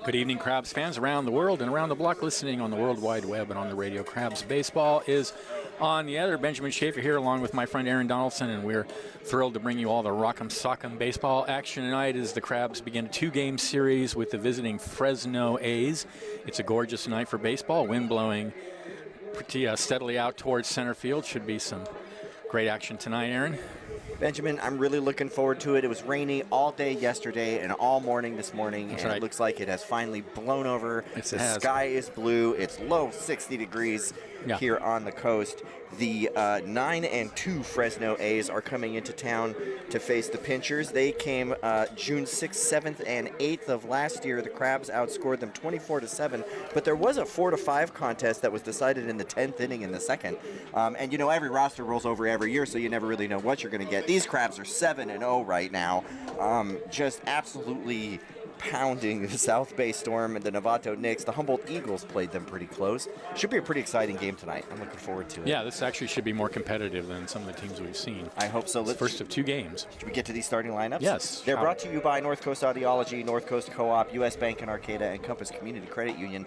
Good evening, Crabs fans around the world and around the block listening on the World Wide Web and on the radio. Crabs baseball is on the other. Benjamin Schaefer here along with my friend Aaron Donaldson, and we're thrilled to bring you all the Rock'em Sock'em baseball action tonight as the Crabs begin a two-game series with the visiting Fresno A's. It's a gorgeous night for baseball. Wind blowing pretty steadily out towards center field. Should be some great action tonight, Aaron. Benjamin, I'm really looking forward to it. It was rainy all day yesterday and all morning this morning, and It looks like it has finally blown over. The sky is blue. It's low 60 degrees here on the coast. The 9-2 Fresno A's are coming into town to face the Pinchers. They came June 6th, 7th, and 8th of last year. The Crabs outscored them 24-7, but there was a 4-5 contest that was decided in the 10th inning in the second. And you know, every roster rolls over every year, so you never really know what you're going to get. These Crabs are 7-0 right now, just absolutely pounding the South Bay Storm and the Novato Knicks. The Humboldt Eagles played them pretty close. Should be a pretty exciting game tonight. I'm looking forward to it. Yeah, this actually should be more competitive than some of the teams we've seen. I hope so. It's first of two games. Should we get to these starting lineups? Yes. They're brought to you by North Coast Audiology, North Coast Co-op, U.S. Bank and Arcata, and Compass Community Credit Union.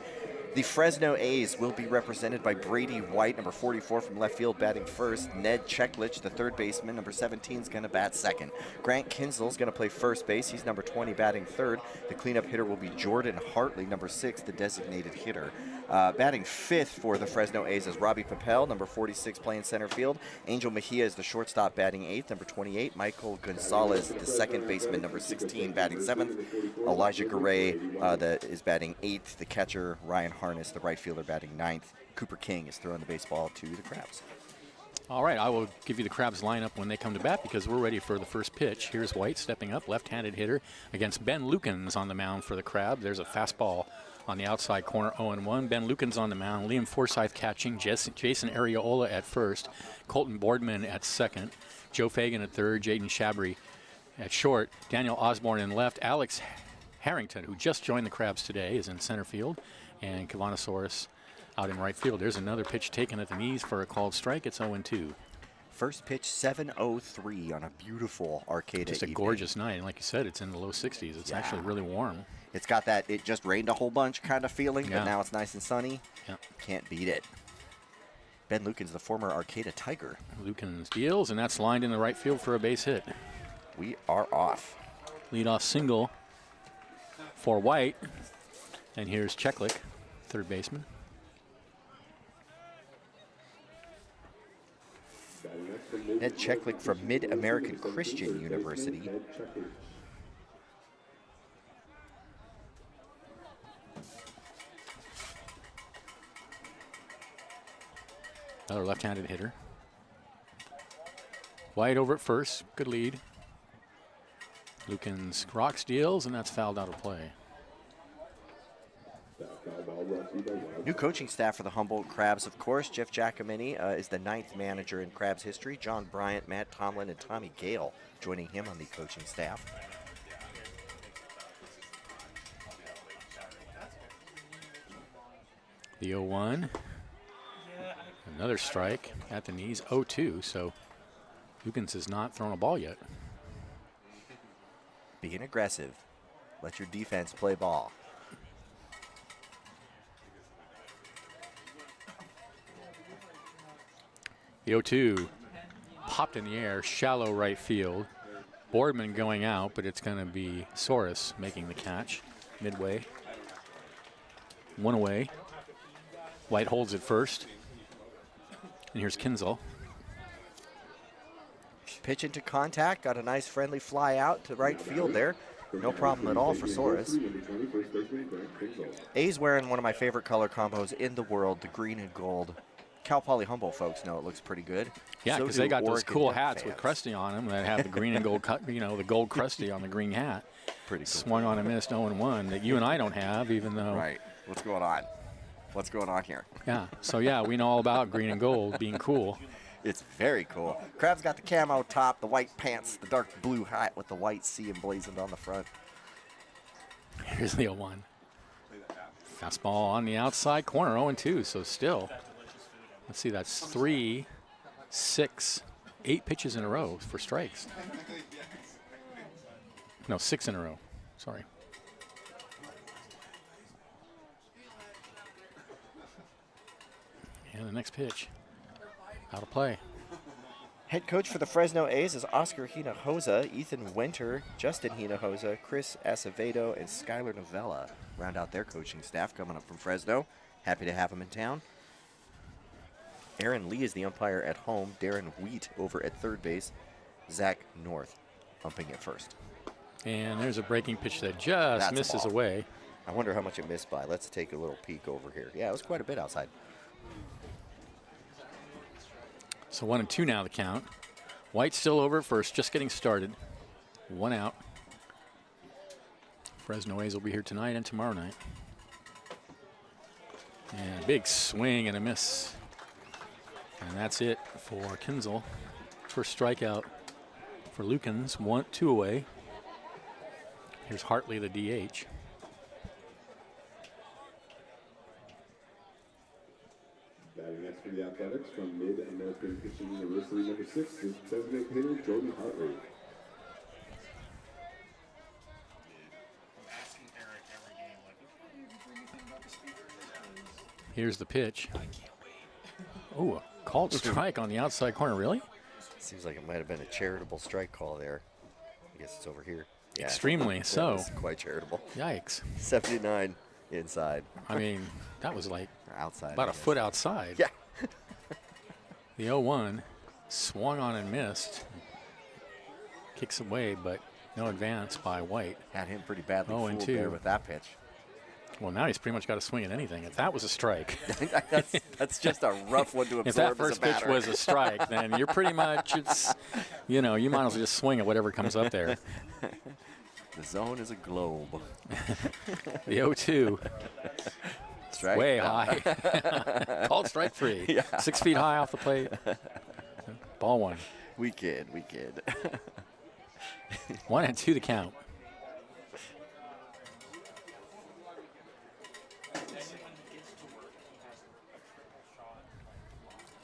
The Fresno A's will be represented by Brady White, number 44 from left field, batting first. Ned Cheklich, the third baseman, number 17, is going to bat second. Grant Kinsel is going to play first base. He's number 20, batting third. The cleanup hitter will be Jordan Hartley, number 6, the designated hitter. Batting fifth for the Fresno A's is Robbie Papel, number 46, playing center field. Angel Mejia is the shortstop, batting eighth, number 28. Michael Gonzalez, the second baseman, number 16, batting seventh. Elijah Garay is batting eighth. The catcher, Ryan Harness, the right fielder, batting ninth. Cooper King is throwing the baseball to the Crabs. All right, I will give you the Crabs lineup when they come to bat because we're ready for the first pitch. Here's White stepping up, left-handed hitter against Ben Lukens on the mound for the Crabs. There's a fastball on the outside corner, 0-1. Ben Lukens on the mound, Liam Forsythe catching, Jason Arreola at first, Colton Boardman at second, Joe Fagan at third, Jaden Shabry at short, Daniel Osborne in left, Alex Harrington, who just joined the Crabs today, is in center field, and Kavanasaurus out in right field. There's another pitch taken at the knees for a called strike. It's 0-2. First pitch, 7:03 on a beautiful Arcata Just a evening. Gorgeous night. And like you said, it's in the low 60s. It's actually really warm. It's got that it just rained a whole bunch kind of feeling, but now it's nice and sunny. Yeah. Can't beat it. Ben Lukens, the former Arcata Tiger. Lukens deals, and that's lined in the right field for a base hit. We are off. Leadoff single for White. And here's Cheklich, third baseman. Ned Cheklich from Mid-American Christian University. Another left-handed hitter. White over at first, good lead. Lukens rocks, deals, and that's fouled out of play. New coaching staff for the Humboldt Crabs, of course. Jeff Giacomini is the 9th manager in Crabs history. John Bryant, Matt Tomlin, and Tommy Gale joining him on the coaching staff. The 0-1. Another strike at the knees, 0-2. So Lukens has not thrown a ball yet. Being aggressive. Let your defense play ball. The 0-2 popped in the air, shallow right field. Boardman going out, but it's going to be Soros making the catch midway. One away. White holds it first. And here's Kinsel. Pitch into contact, got a nice friendly fly out to right field there. No problem at all for Soros. A's wearing one of my favorite color combos in the world, the green and gold. Cal Poly Humboldt folks know it looks pretty good. Yeah, because so they got Oregon those cool hats fans with Krusty on them that have the green and gold, the gold Krusty on the green hat. Pretty cool. Swung on and missed 0-1 that you and I don't have, even though. Right. What's going on? What's going on here? Yeah. So yeah, we know all about green and gold being cool. It's very cool. Crab's got the camo top, the white pants, the dark blue hat with the white C emblazoned on the front. Here's the 0-1. Fastball on the outside corner, 0-2. So still. Let's see, that's 3, 6, 8 pitches in a row for strikes. No, 6 in a row. Sorry. And the next pitch, out of play. Head coach for the Fresno A's is Oscar Hinojosa, Ethan Winter, Justin Hinojosa, Chris Acevedo, and Skylar Novella round out their coaching staff coming up from Fresno. Happy to have them in town. Aaron Lee is the umpire at home. Darren Wheat over at third base. Zach North umping at first. And there's a breaking pitch that just misses away. I wonder how much it missed by. Let's take a little peek over here. Yeah, it was quite a bit outside. So 1-2 now the count. White still over at first, just getting started. 1 out. Fresno A's will be here tonight and tomorrow night. And a big swing and a miss. And that's it for Kinzel. First strikeout for Lukens. 1-2 away. Here's Hartley, the DH. Batting next for the Athletics from Mid-American Pitching University, number 6 is designated hitter Jordan Hartley. Here's the pitch. Oh, a called strike on the outside corner. Really? Seems like it might have been a charitable strike call there. I guess it's over here. Yeah. Extremely so. Quite charitable. Yikes. 79 inside. I mean, that was like outside, about a foot outside. Yeah. The 0-1 swung on and missed. Kicks away, but no advance by White. Had him pretty badly fooled 0-2 there with that pitch. Well, now he's pretty much got to swing at anything. If that was a strike. that's just a rough one to absorb. If that first pitch was a strike, then you're pretty much, you might as well just swing at whatever comes up there. The zone is a globe. The 0-2. Strike. Way high. Called strike 3. Yeah. 6 feet high off the plate. Ball 1. We kid. 1-2 the count.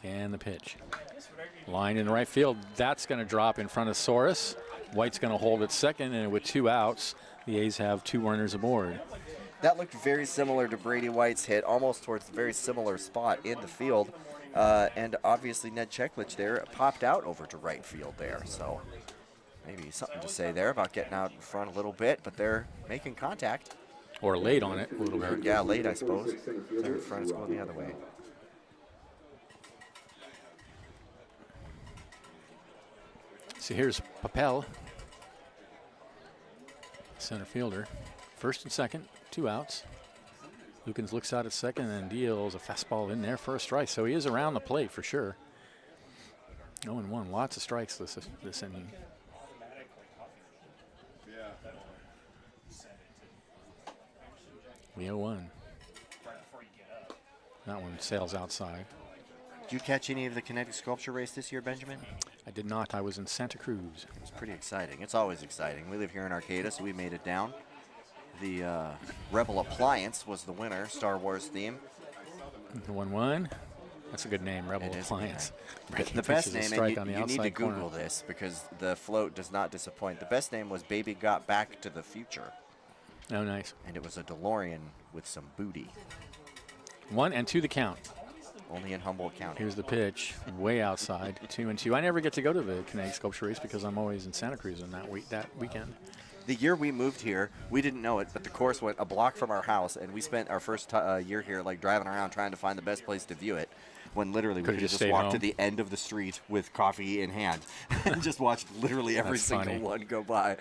And the pitch. Line in right field. That's going to drop in front of Soros. White's going to hold at second, and with 2 outs, the A's have 2 runners aboard. That looked very similar to Brady White's hit, almost towards the very similar spot in the field. And obviously Ned Cheklich there popped out over to right field there. So maybe something to say there about getting out in front a little bit, but they're making contact. Or late on it a little bit. Yeah, late, I suppose. They're in front, it's going the other way. So here's Papel, center fielder. First and second, 2 outs. Lukens looks out at second and deals a fastball in there for a strike. So he is around the plate for sure. 0-1, lots of strikes this inning. The 0-1. That one sails outside. Did you catch any of the kinetic sculpture race this year, Benjamin? I did not. I was in Santa Cruz. It was pretty exciting. It's always exciting. We live here in Arcata, so we made it down. The Rebel Appliance was the winner, Star Wars theme. The 1-1. That's a good name, Rebel Appliance. The best name, and you need to Google this because the float does not disappoint. The best name was Baby Got Back to the Future. Oh, nice. And it was a DeLorean with some booty. 1-2 the count. Only in Humboldt County. Here's the pitch, way outside, 2-2. I never get to go to the kinetic sculpture race because I'm always in Santa Cruz on that weekend. The year we moved here, we didn't know it, but the course went a block from our house, and we spent our first year here like driving around trying to find the best place to view it, when literally we could just walk to the end of the street with coffee in hand and just watched literally every single one go by.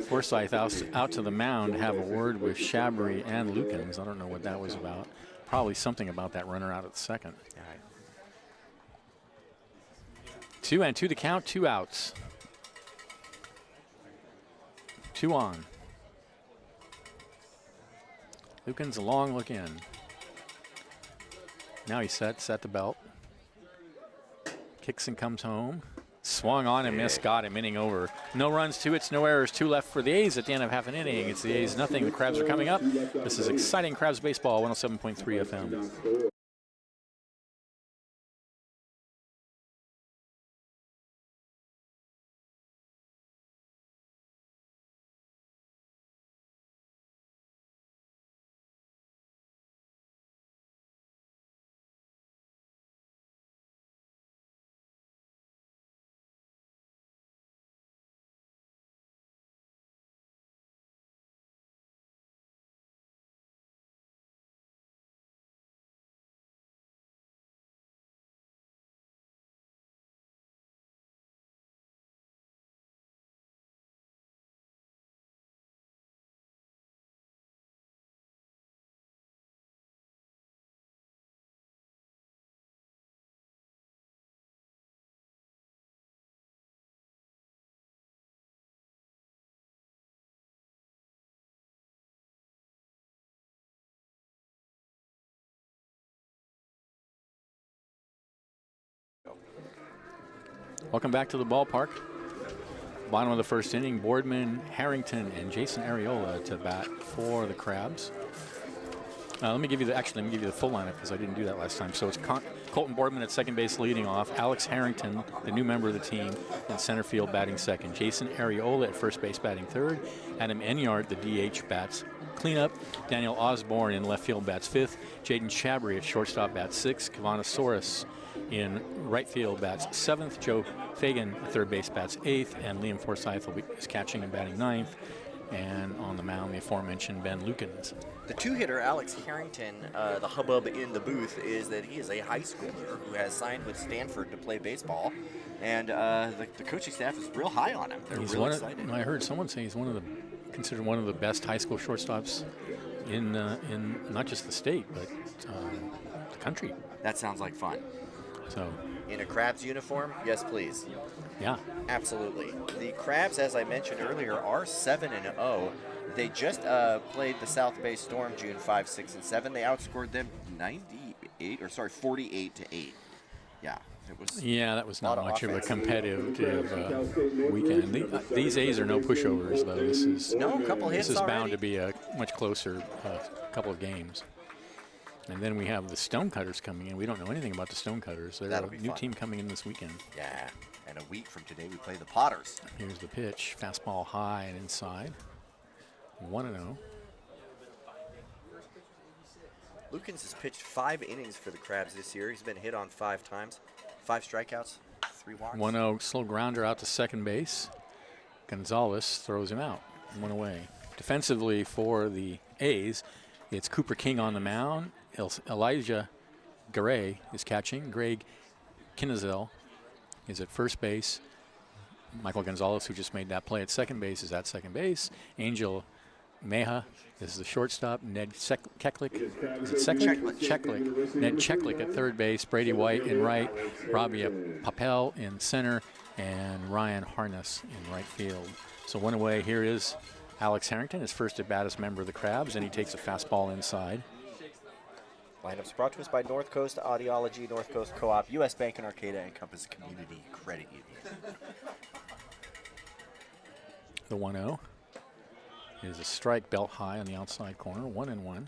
Forsyth out to the mound, have a word with Shabry and Lukens. I don't know what that was about. Probably something about that runner out at the second. All right. 2-2 the count, 2 outs. 2 on. Lukens a long look in. Now he's set the belt. Kicks and comes home. Swung on and missed, got him, inning over. No runs, 2 hits, no errors, 2 left for the A's at the end of half an inning. It's the A's nothing. The Crabs are coming up. This is exciting Crabs baseball, 107.3 FM. Welcome back to the ballpark. Bottom of the first inning, Boardman, Harrington, and Jason Areola to bat for the Crabs. Let me give you the full lineup because I didn't do that last time. So it's Colton Boardman at second base leading off, Alex Harrington, the new member of the team, in center field batting second, Jason Areola at first base batting third, Adam Enyart, the DH, bats cleanup, Daniel Osborne in left field bats fifth, Jaden Chabry at shortstop bats sixth, Kavanasaurus in right field bats seventh, Joe Fagan at third base bats eighth, and Liam Forsyth is catching and batting ninth. And on the mound, the aforementioned Ben Lukens. The two-hitter, Alex Harrington, the hubbub in the booth is that he is a high schooler who has signed with Stanford to play baseball. And the coaching staff is real high on him. They're really excited. I heard someone say he's considered one of the best high school shortstops in not just the state, but the country. That sounds like fun. So, in a Crabs uniform, yes, please. Yeah. Absolutely. The Crabs, as I mentioned earlier, are 7-0. They just played the South Bay Storm June 5, 6, and 7. They outscored them 48-8. Yeah. That was not much of a competitive weekend. These A's are no pushovers, though. This is bound to be a much closer couple of games. And then we have the Stonecutters coming in. We don't know anything about the Stonecutters. They're a new team coming in this weekend. Yeah, and a week from today we play the Potters. Here's the pitch. Fastball high and inside. 1-0. Lukens has pitched 5 innings for the Crabs this year. He's been hit on 5 times. 5 strikeouts, 3 walks. 1-0 slow grounder out to second base. Gonzalez throws him out. 1 away. Defensively for the A's, it's Cooper King on the mound. Elijah Garay is catching. Greg Kinnezel is at first base. Michael Gonzalez, who just made that play at second base, is at second base. Angel Meja is the shortstop. Ned Cheklik Ned Cheklik at third base. Brady White in right. Robbie Papel in center. And Ryan Harness in right field. So 1 away. Here is Alex Harrington, his first at bat as member of the Crabs, and he takes a fastball inside. Lineups brought to us by North Coast Audiology, North Coast Co-op, U.S. Bank and Arcata, and Compass Community Credit Union. The 1-0 is a strike belt high on the outside corner, 1-1.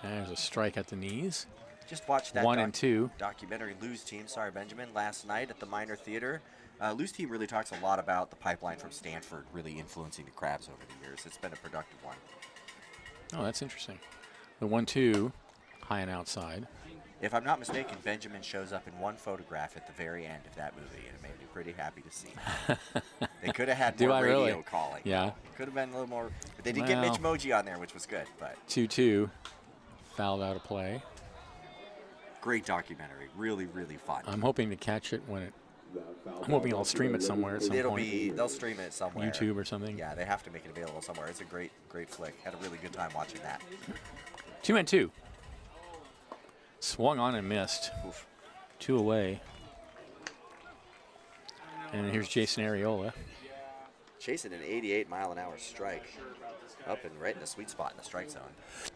There's a strike at the knees. Just watched that 1-2 documentary, Lou's Team, Benjamin, last night at the Minor Theater. Lou's Team really talks a lot about the pipeline from Stanford really influencing the Crabs over the years. It's been a productive one. Oh, that's interesting. The 1-2, high and outside. If I'm not mistaken, Benjamin shows up in one photograph at the very end of that movie, and it made me pretty happy to see. They could have had more radio calling. Yeah. It could have been a little more. But they did get Mitch Moji on there, which was good. But 2-2, fouled out of play. Great documentary, really, really fun. I'm hoping to catch it when I'm hoping I'll stream it somewhere at some point. They'll stream it somewhere. YouTube or something. Yeah, they have to make it available somewhere. It's a great flick. Had a really good time watching that. 2-2. Swung on and missed. Oof. 2 away. And here's Jason Areola. Chasing an 88-mile-an-hour strike. Up and right in the sweet spot in the strike zone.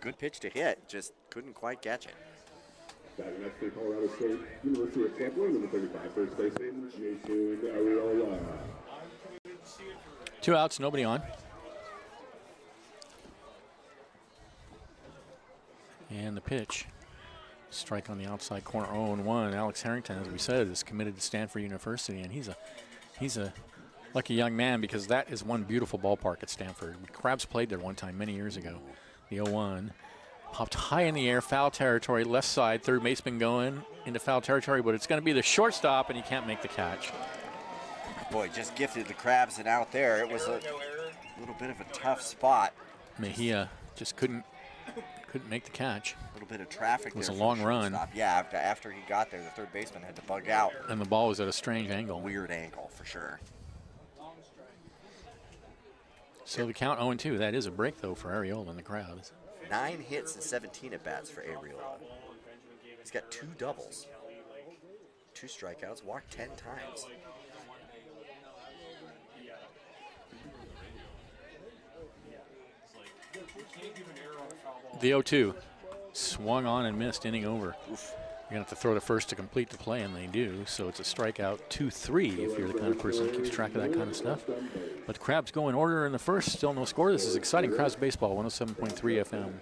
Good pitch to hit, just couldn't quite catch it. Batting next for Colorado State University of Tampa, number 35, first baseman, Jason Areola. 2 outs, nobody on. And the pitch. Strike on the outside corner, 0-1. Alex Harrington, as we said, is committed to Stanford University, and he's a lucky young man because that is one beautiful ballpark at Stanford. Crabs played there one time many years ago. The 0-1. Popped high in the air, foul territory, left side, third baseman going into foul territory, but it's going to be the shortstop, and he can't make the catch. Boy, just gifted the Crabs and out there. It was a little bit of a tough spot. Mejia just couldn't make the catch. A little bit of traffic. It was a long run. Yeah, after he got there, the third baseman had to bug out. And the ball was at a strange angle. Weird angle, for sure. So the count 0-2. That is a break, though, for Areola and the Crabs. 9 hits and 17 at-bats for Areola. He's got 2 doubles, 2 strikeouts, walked 10 times. The 0-2. Swung on and missed, inning over. Oof. You're going to have to throw to first to complete the play, and they do. So it's a strikeout 2-3 if you're the kind of person that keeps track of that kind of stuff. But the Crabs go in order in the first. Still no score. This is exciting. Crabs Baseball, 107.3 FM.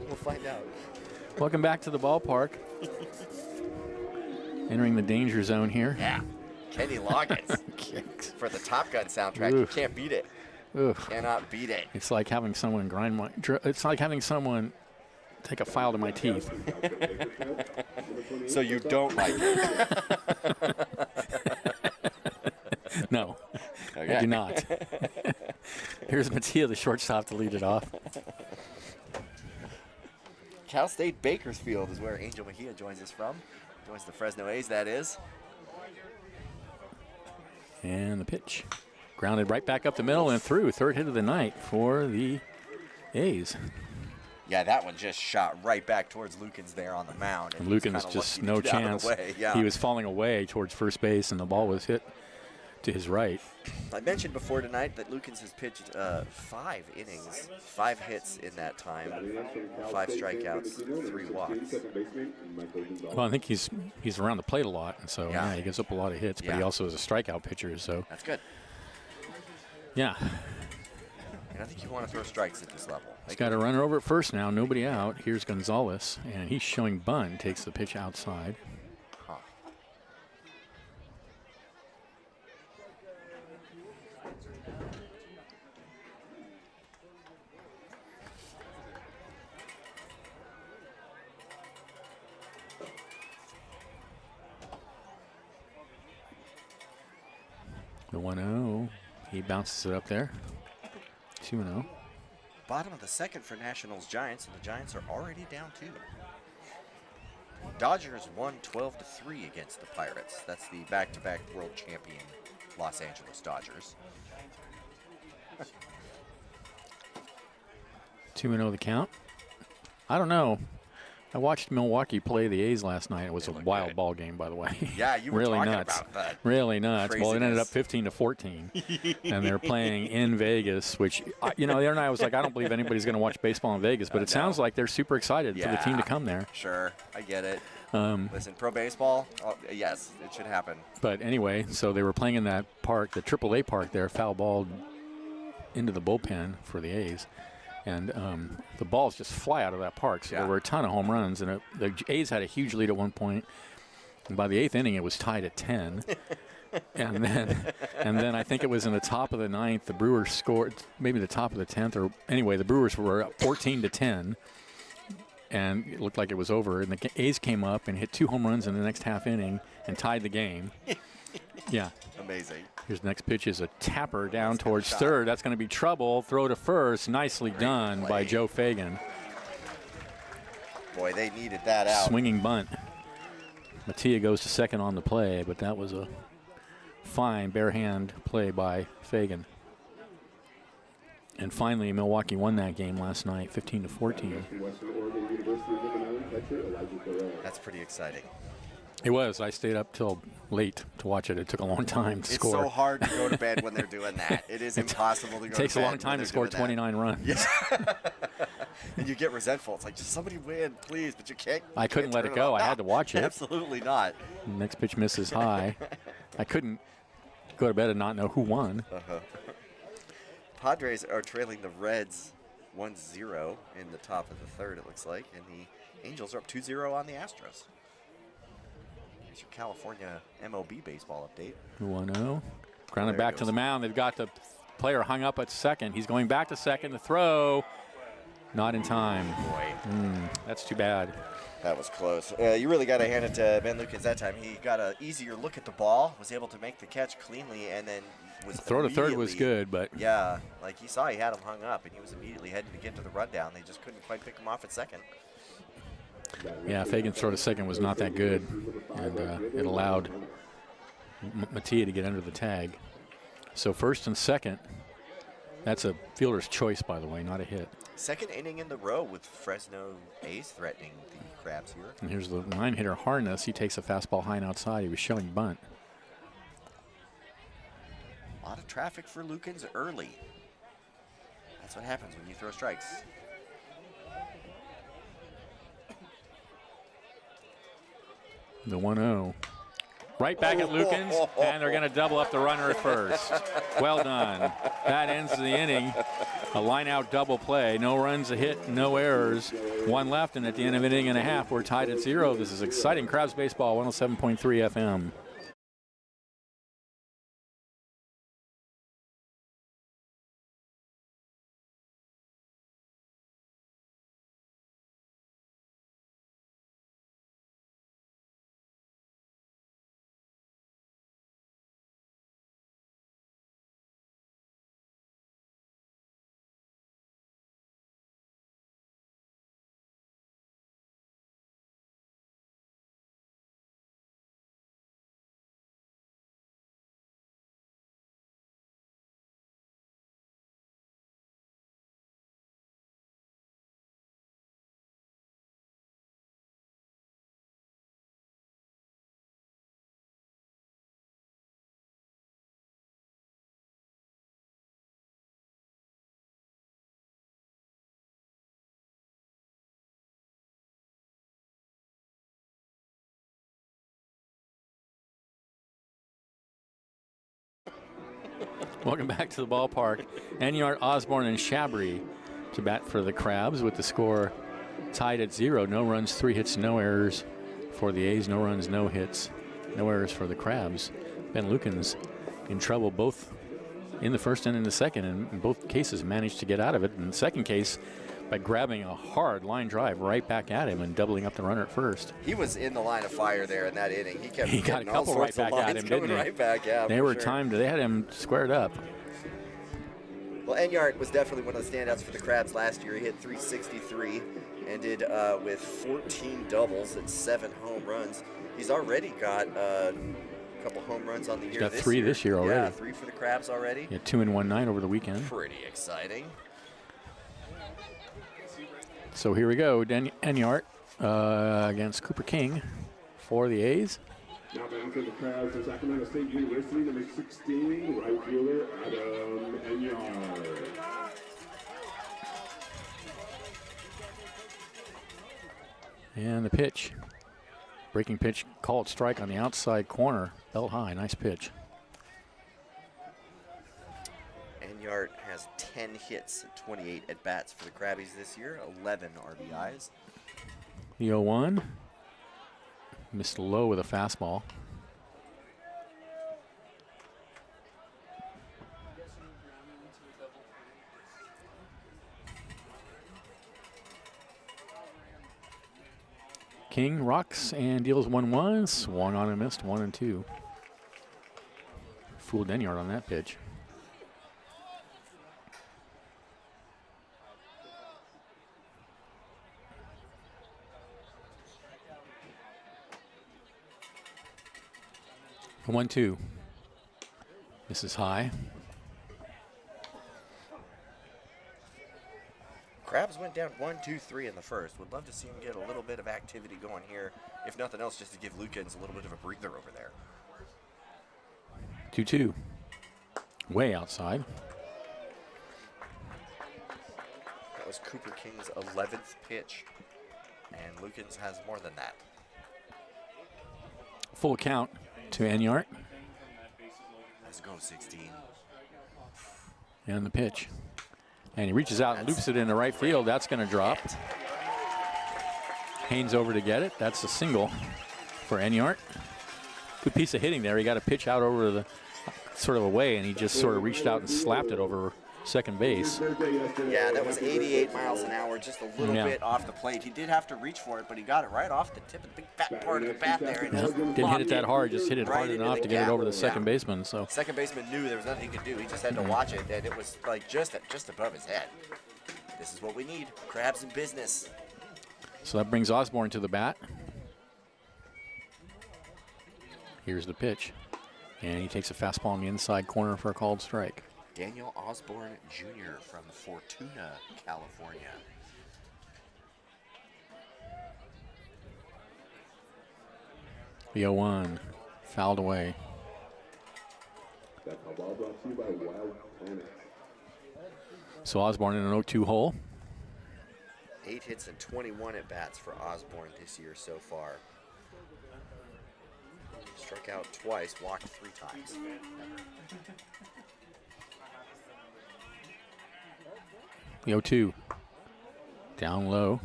We'll find out. Welcome back to the ballpark. Entering the danger zone here. Yeah. Kenny Loggins. For the Top Gun soundtrack. Oof. You can't beat it. Oof. Cannot beat it. It's like having someone grind my. It's like having someone take a file to my teeth. So you don't like it? No, Okay. I do not. Here's Mattia, the shortstop, to lead it off. Cal State Bakersfield is where Angel Mejia joins us from. Joins the Fresno A's, that is. And the pitch. Grounded right back up the middle and through. Third hit of the night for the A's. Yeah, that one just shot right back towards Lukens there on the mound. And Lukens just no chance. Yeah. He was falling away towards first base, and the ball was hit to his right. I mentioned before tonight that Lukens has pitched 5 innings, 5 hits in that time, 5 strikeouts, 3 walks. Well, I think he's around the plate a lot, and so yeah, he gives up a lot of hits, but he also is a strikeout pitcher, so. That's good. Yeah. And I think you want to throw strikes at this level. He's got a runner over at first now, nobody out. Here's Gonzalez, and he's showing bunt, takes the pitch outside. Huh. The 1-0, he bounces it up there. 2-0. Bottom of the second for Nationals Giants, and the Giants are already down 2. Dodgers won 12-3 against the Pirates. That's the back-to-back world champion Los Angeles Dodgers. 2-0 the count. I don't know. I watched Milwaukee play the A's last night. It was a wild ball game, by the way. Yeah, you were really talking nuts. about that. Really nuts. Craziness. Well, it ended up 15-14, and they're playing in Vegas. Which, you know, the other night I was like, I don't believe anybody's going to watch baseball in Vegas, but it sounds like they're super excited for the team to come there. Sure, I get it. Listen, pro baseball, yes, it should happen. But anyway, so they were playing in that park, the AAA park there, foul balled into the bullpen for the A's. And the balls just fly out of that park. So there were a ton of home runs. And the A's had a huge lead at one point. And by the 8th inning, it was tied at 10. and then I think it was in the top of the 9th, the Brewers scored, maybe the top of the 10th. Or anyway, the Brewers were up 14-10. And it looked like it was over. And the A's came up and hit 2 home runs in the next half inning and tied the game. Yeah. Amazing. Here's the next pitch is a tapper down towards third. That's going to be trouble. Throw to first. Nicely done by Joe Fagan. Boy, they needed that out. Swinging bunt. Mattia goes to second on the play, but that was a fine bare hand play by Fagan. And finally, Milwaukee won that game last night, 15-14. That's pretty exciting. It was. I stayed up till late to watch it. It took a long time to score. It's so hard to go to bed when they're doing that. It is impossible to go to bed. It takes a long time to score 29 runs. Yeah. And you get resentful. It's like, just somebody win, please, but you can't. I couldn't let it go. I had to watch it. Absolutely not. Next pitch misses high. I couldn't go to bed and not know who won. Padres are trailing the Reds 1-0 in the top of the third, it looks like, and the Angels are up 2-0 on the Astros. Here's your California MLB baseball update. 1-0. Grounded back to the mound. They've got the player hung up at second. He's going back to second. The throw, not in time. Boy. That's too bad. That was close. You really got to hand it to Ben Lukens that time. He got an easier look at the ball, was able to make the catch cleanly, and then was throw to third was good, but yeah, like you saw, he had him hung up, and he was immediately heading to get to the rundown. They just couldn't quite pick him off at second. Yeah, Fagan's throw to second was not that good, and it allowed Mattia to get under the tag. So first and second, that's a fielder's choice, by the way, not a hit. Second inning in the row with Fresno A's threatening the Crabs here. And here's the 9-hitter Harness. He takes a fastball high and outside. He was showing bunt. A lot of traffic for Lukens early. That's what happens when you throw strikes. The 1-0. Right back at Lukens, and they're going to double up the runner at first. Well done. That ends the inning. A line-out double play. No runs, a hit, no errors. One left, and at the end of an inning and a half, we're tied at 0. This is exciting Crabs baseball, 107.3 FM. Welcome back to the ballpark. Enyart, Osborne, and Shabry to bat for the Crabs with the score tied at 0. No runs, 3 hits, no errors for the A's. No runs, no hits, no errors for the Crabs. Ben Lukens in trouble both in the first and in the second, and in both cases managed to get out of it. In the second case, by grabbing a hard line drive right back at him and doubling up the runner at first. He was in the line of fire there in that inning. He got a couple right back at him, didn't he? Right back, yeah, they were timed. They had him squared up. Well, Enyart was definitely one of the standouts for the Crabs last year. He hit .363 and did with 14 doubles and 7 home runs. He's already got a couple home runs on the year. He's got 3 this year already. Yeah, 3 for the Crabs already. Yeah, 2 in 1 night over the weekend. Pretty exciting. So here we go, Enyart against Cooper King for the A's. Now back for the Crabs from Sacramento State University, number 16, right fielder Adam Enyart. And the pitch. Breaking pitch, called strike on the outside corner. Belt high, nice pitch. Enyart has 10 hits and 28 at-bats for the Crabbies this year, 11 RBIs. The 0-1. Missed low with a fastball. King rocks and deals 1-1. Swung on and missed 1-2. Fooled Enyart on that pitch. A 1-2. This is high. Crabs went down 1-2-3 in the first. Would love to see him get a little bit of activity going here. If nothing else, just to give Lukens a little bit of a breather over there. 2-2. Way outside. That was Cooper King's 11th pitch. And Lukens has more than that. Full count to Enyart. Let's go, 16. And the pitch. And he reaches out and loops it into right field. That's going to drop. Haynes over to get it. That's a single for Enyart. Good piece of hitting there. He got a pitch out over the sort of away, and he just sort of reached out and slapped it over second base. Yeah, that was 88 miles an hour, just a little bit off the plate. He did have to reach for it, but he got it right off the tip of the big fat part of the bat there. And didn't hit it that hard, just hit it hard enough to get it over the second baseman. So second baseman knew there was nothing he could do. He just had to watch it, and it was like just above his head. This is what we need. Crabs in business. So that brings Osborne to the bat. Here's the pitch. And he takes a fastball in the inside corner for a called strike. Daniel Osborne Jr. from Fortuna, California. The 0-1, fouled away. That ball brought to you by Wild Planet. So Osborne in an 0-2 hole. 8 hits and 21 at-bats for Osborne this year so far. Struck out twice, walked 3 times. The 0-2. Down low.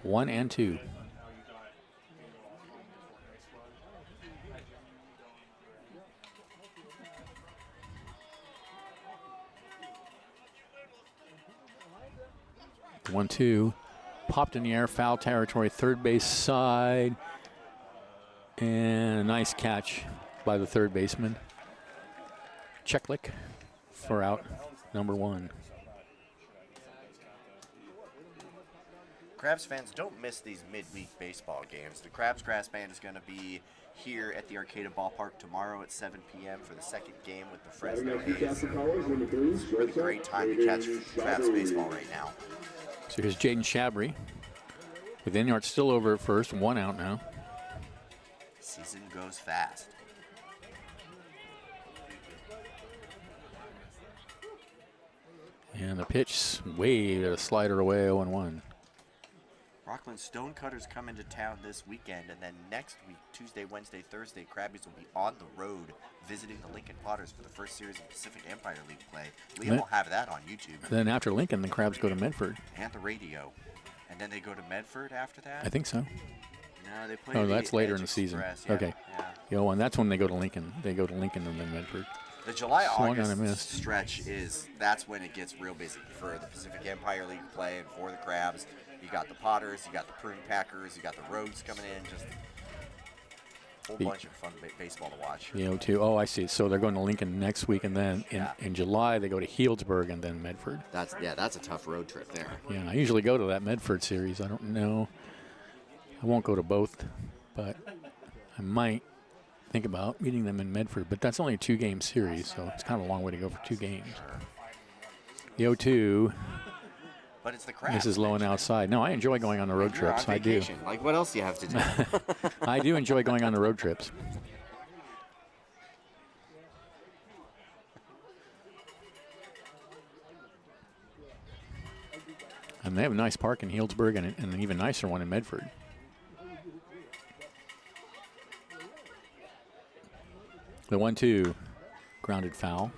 1 and 2. The 1-2. Popped in the air, foul territory, third base side. And a nice catch by the third baseman. Cheklik for out number 1. Crabs fans, don't miss these midweek baseball games. The Crabs Grass Band is going to be here at the Arcata Ballpark tomorrow at 7 p.m. for the second game with the Fresno A's. Really great time to catch Crabs baseball right now. So here's Jaden Shabry with Enyart still over at first, 1 out now. Season goes fast. And the pitch waved at a slider away, 0-1. Rockland Stonecutters come into town this weekend, and then next week, Tuesday, Wednesday, Thursday, Crabbies will be on the road visiting the Lincoln Potters for the first series of Pacific Empire League play. Liam will have that on YouTube. Then after Lincoln, the Crabs go to Medford. And the radio. And then they go to Medford after that? I think so. No, they play that's later in the season. Yeah. Okay. Yeah. And that's when they go to Lincoln. They go to Lincoln and then Medford. The July-August stretch that's when it gets real busy for the Pacific Empire League play and for the Crabs. You got the Potters, you got the Prune Packers, you got the Rogues coming in. Just a whole bunch of fun baseball to watch. The 0-2. Oh, I see. So they're going to Lincoln next week, and then in July they go to Healdsburg and then Medford. That's a tough road trip there. Yeah, I usually go to that Medford series. I don't know. I won't go to both, but I might think about meeting them in Medford. But that's only a 2-game series, so it's kind of a long way to go for 2 games. The 0-2. But it's the Crabs. This is low and outside. No, I enjoy going on the road trips. I do. Like, what else do you have to do? I do enjoy going on the road trips. And they have a nice park in Healdsburg and an even nicer one in Medford. The 1-2, grounded foul.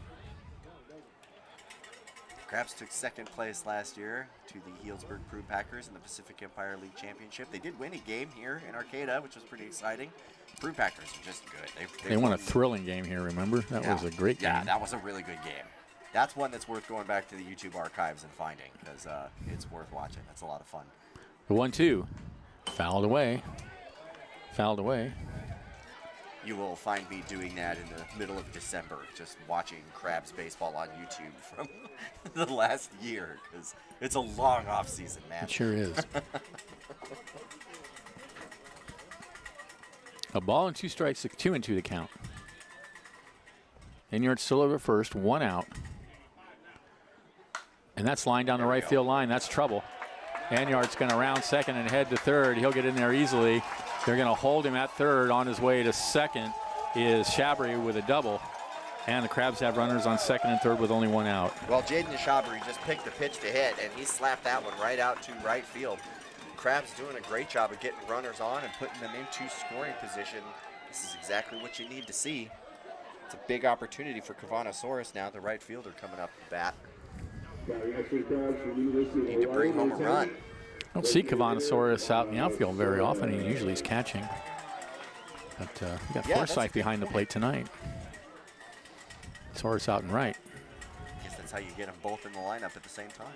Crabs took second place last year to the Healdsburg Prune Packers in the Pacific Empire League Championship. They did win a game here in Arcata, which was pretty exciting. Prune Packers are just good. They won a thrilling game here, remember? That was a great game. Yeah, that was a really good game. That's one that's worth going back to the YouTube archives and finding because it's worth watching. That's a lot of fun. The 1-2, fouled away. Fouled away. You will find me doing that in the middle of December, just watching Crabs baseball on YouTube from the last year, because it's a long off season, man. It sure is. A ball and 2 strikes, 2-2 to count. Enyart still over first, 1 out. And that's line down the right field line. That's trouble. Enyart's going to round second and head to third. He'll get in there easily. They're going to hold him at third. On his way to second is Shabry with a double. And the Crabs have runners on second and third with only 1 out. Well, Jaden Shabry just picked the pitch to hit, and he slapped that one right out to right field. Crabs doing a great job of getting runners on and putting them into scoring position. This is exactly what you need to see. It's a big opportunity for Cavanosaurus now, the right fielder coming up to bat. Need to bring home a run. I don't see Cavanosaurus out in the outfield very often. He usually is catching. But we got Forsythe behind the plate tonight. Saurus out and right. I guess that's how you get them both in the lineup at the same time.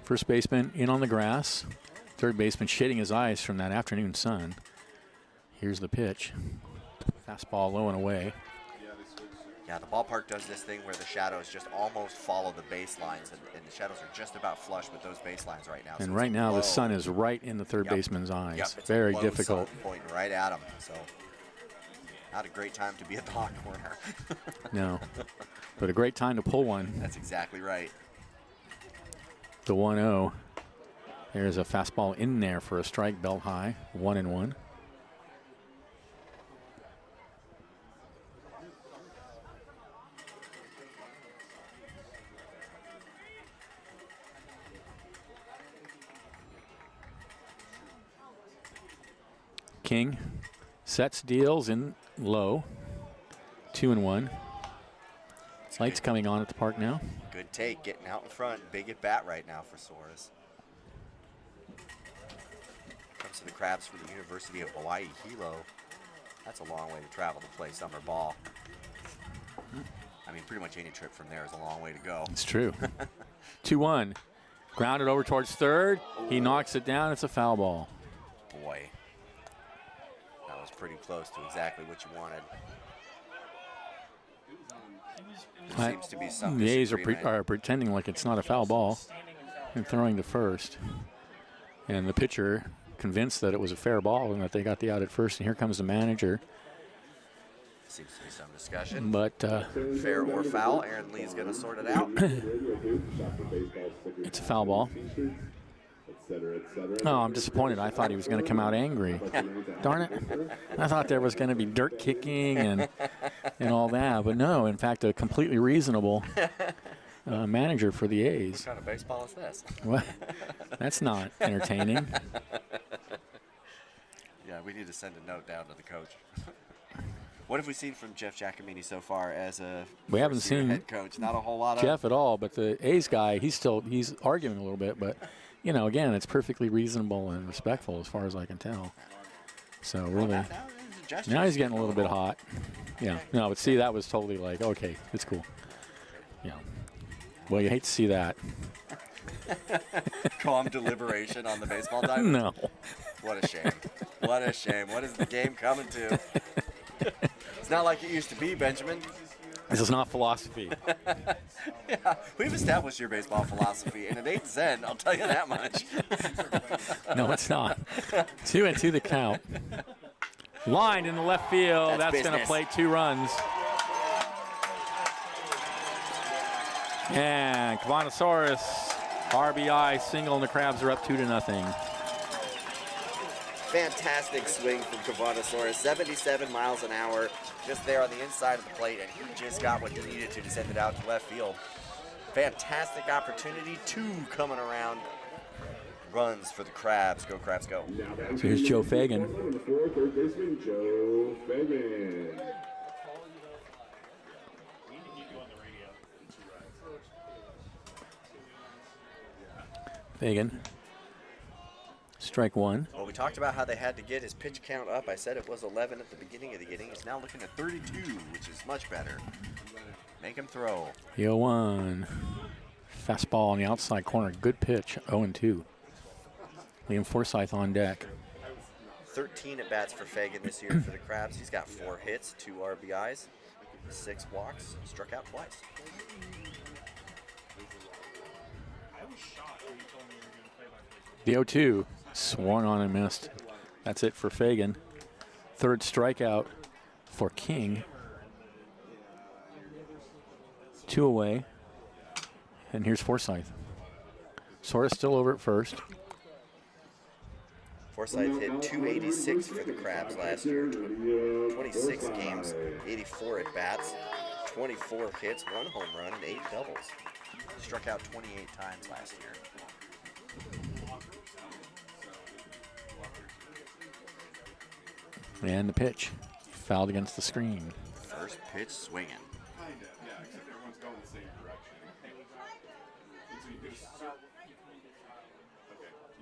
First baseman in on the grass. Third baseman shading his eyes from that afternoon sun. Here's the pitch. Fastball low and away. Yeah, the ballpark does this thing where the shadows just almost follow the baselines, and the shadows are just about flush with those baselines right now. And so right now the sun is right in the third baseman's eyes. Yep, it's very a difficult. Sun pointing right at him. So not a great time to be at the hot corner. No, but a great time to pull one. That's exactly right. The 1-0. There's a fastball in there for a strike, belt high, 1-1. King sets, deals in low, 2-1. Lights coming on at the park now. Good take, getting out in front. Big at bat right now for Saurus. Comes to the Crabs for the University of Hawaii Hilo. That's a long way to travel to play summer ball. I mean, pretty much any trip from there is a long way to go. It's true. 2-1. Grounded over towards third. He knocks it down. It's a foul ball. Boy. That was pretty close to exactly what you wanted. Seems to be some the A's are pretending like it's not a foul ball and throwing to first. And the pitcher convinced that it was a fair ball and that they got the out at first. And here comes the manager. Seems to be some discussion. But fair or foul, Aaron Lee is going to sort it out. It's a foul ball. Oh, I'm disappointed. I thought he was going to come out angry. Darn it. I thought there was going to be dirt kicking and all that. But no, in fact, a completely reasonable manager for the A's. What kind of baseball is this? What? That's not entertaining. Yeah, we need to send a note down to the coach. What have we seen from Jeff Giacomini so far as a we haven't seen head coach? Not a whole lot of Jeff at all, but the A's guy, he's arguing a little bit, but you know, again, it's perfectly reasonable and respectful as far as I can tell. So really, now he's getting a little bit hot. Yeah, no, but see, that was totally like, okay, it's cool. Yeah. Well, you hate to see that. Calm deliberation on the baseball diamond? No. What a shame. What a shame. What is the game coming to? It's not like it used to be, Benjamin. This is not philosophy. Yeah, we've established your baseball philosophy, and it ain't Zen, I'll tell you that much. No, it's not. 2-2 the count. Line in the left field. That's going to play 2 runs. And Cavanosaurus, RBI single, and the Crabs are up 2-0. Fantastic swing from Cavanosaurus, 77 miles an hour, just there on the inside of the plate, and he just got what he needed to send it out to left field. Fantastic opportunity, 2 coming around. Runs for the Crabs. Go, Crabs, go. So here's Joe Fagan. Third baseman Joe Fagan. Fagan. Strike 1. Well, we talked about how they had to get his pitch count up. I said it was 11 at the beginning of the inning. He's now looking at 32, which is much better. Make him throw. 0-1. Fastball on the outside corner. Good pitch. 0-2. Liam Forsythe on deck. 13 at-bats for Fagan this year for the Crabs. He's got 4 hits, 2 RBIs, 6 walks, struck out twice. The 0-2. Swung on and missed. That's it for Fagan. Third strikeout for King. 2 away. And here's Forsythe. Saurus still over at first. Forsythe hit 286 for the Crabs last year. 26 games, 84 at-bats, 24 hits, 1 home run, and 8 doubles. Struck out 28 times last year. And the pitch. Fouled against the screen. First pitch swinging. Kind of, yeah, except everyone's going the same direction. And so you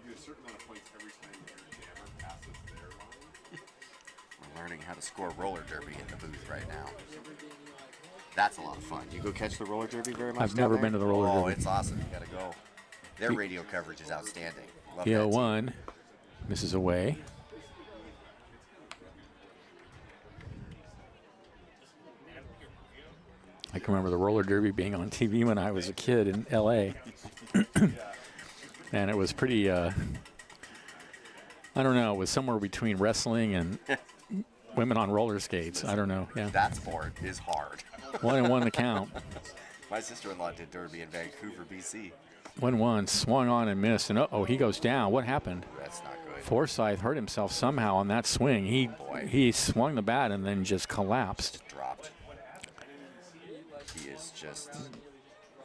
do a certain amount of points every time your jammer passes their line. We're learning how to score roller derby in the booth right now. That's a lot of fun. You go catch the roller derby very much? I've never been to the roller derby. Oh, it's awesome. You got to go. Their radio coverage is outstanding. Love the that 0-1 misses away. I can remember the roller derby being on TV when I was a kid in L.A. And it was pretty, I don't know, it was somewhere between wrestling and women on roller skates. I don't know. Yeah. That sport is hard. 1-1 the count. My sister-in-law did derby in Vancouver, BC. 1-1, swung on and missed. And uh-oh, he goes down. What happened? That's not good. Forsythe hurt himself somehow on that swing. He swung the bat and then just collapsed. Dropped. He is just...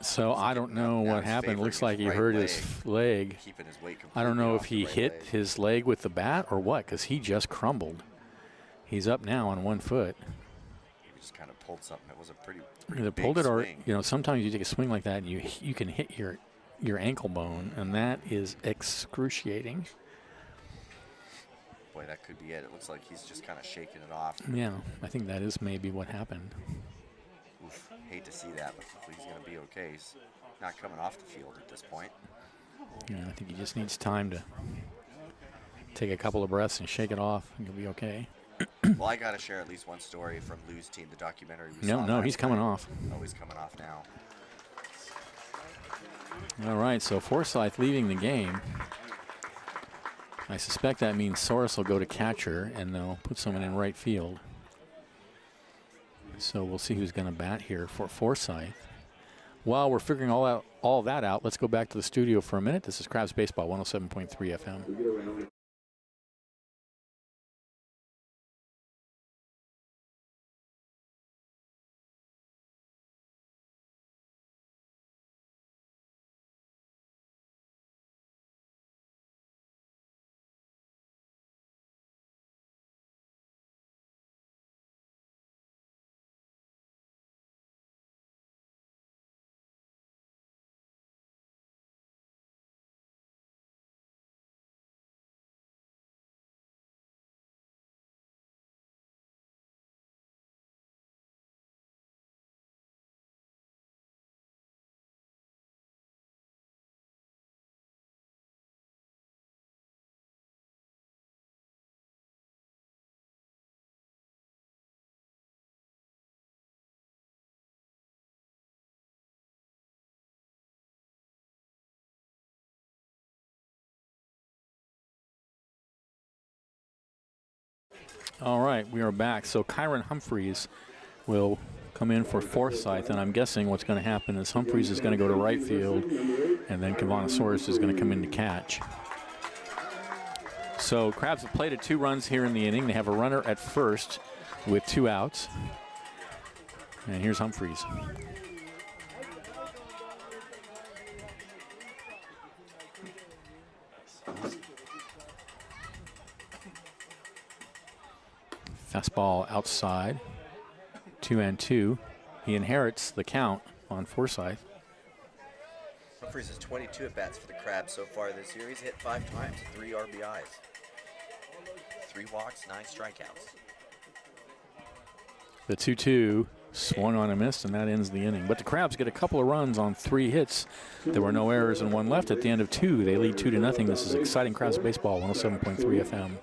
So I don't know what happened. Looks like he hurt his leg. Keeping his weight I don't know if he hit his leg with the bat or what, because he just crumbled. He's up now on 1 foot. He just kind of pulled something. It was a pretty Either big pulled it or, swing. you know, sometimes you take a swing like that and you can hit your ankle bone, and that is excruciating. Boy, that could be it. It looks like he's just kind of shaking it off. Yeah, I think that is maybe what happened. Oof, hate to see that, but hopefully he's going to be okay. He's not coming off the field at this point. Yeah, I think he just needs time to take a couple of breaths and shake it off, and he'll be okay. Well, I got to share at least one story from Lou's team, the documentary we No, saw no, last he's coming night. off. Oh, he's coming off now. All right, so Forsythe leaving the game. I suspect that means Soros will go to catcher, and they'll put someone in right field. So we'll see who's going to bat here for Forsythe. While we're figuring all that out, let's go back to the studio for a minute. This is Crabs Baseball, 107.3 FM. All right, we are back. So Kyron Humphreys will come in for Forsythe, and I'm guessing what's going to happen is Humphreys is going to go to right field, and then Kavanasaurus is going to come in to catch. So Crabs have plated 2 runs here in the inning. They have a runner at first with 2 outs. And here's Humphreys. Fastball outside, 2-2. He inherits the count on Forsythe. Humphreys has 22 at-bats for the Crabs so far this year. He's hit 5 times, 3 RBIs. 3 walks, 9 strikeouts. The 2-2 swung on and missed, and that ends the inning. But the Crabs get a couple of runs on 3 hits. There were no errors and 1 left at the end of 2. They lead 2-0. This is exciting Crabs baseball, 107.3 FM.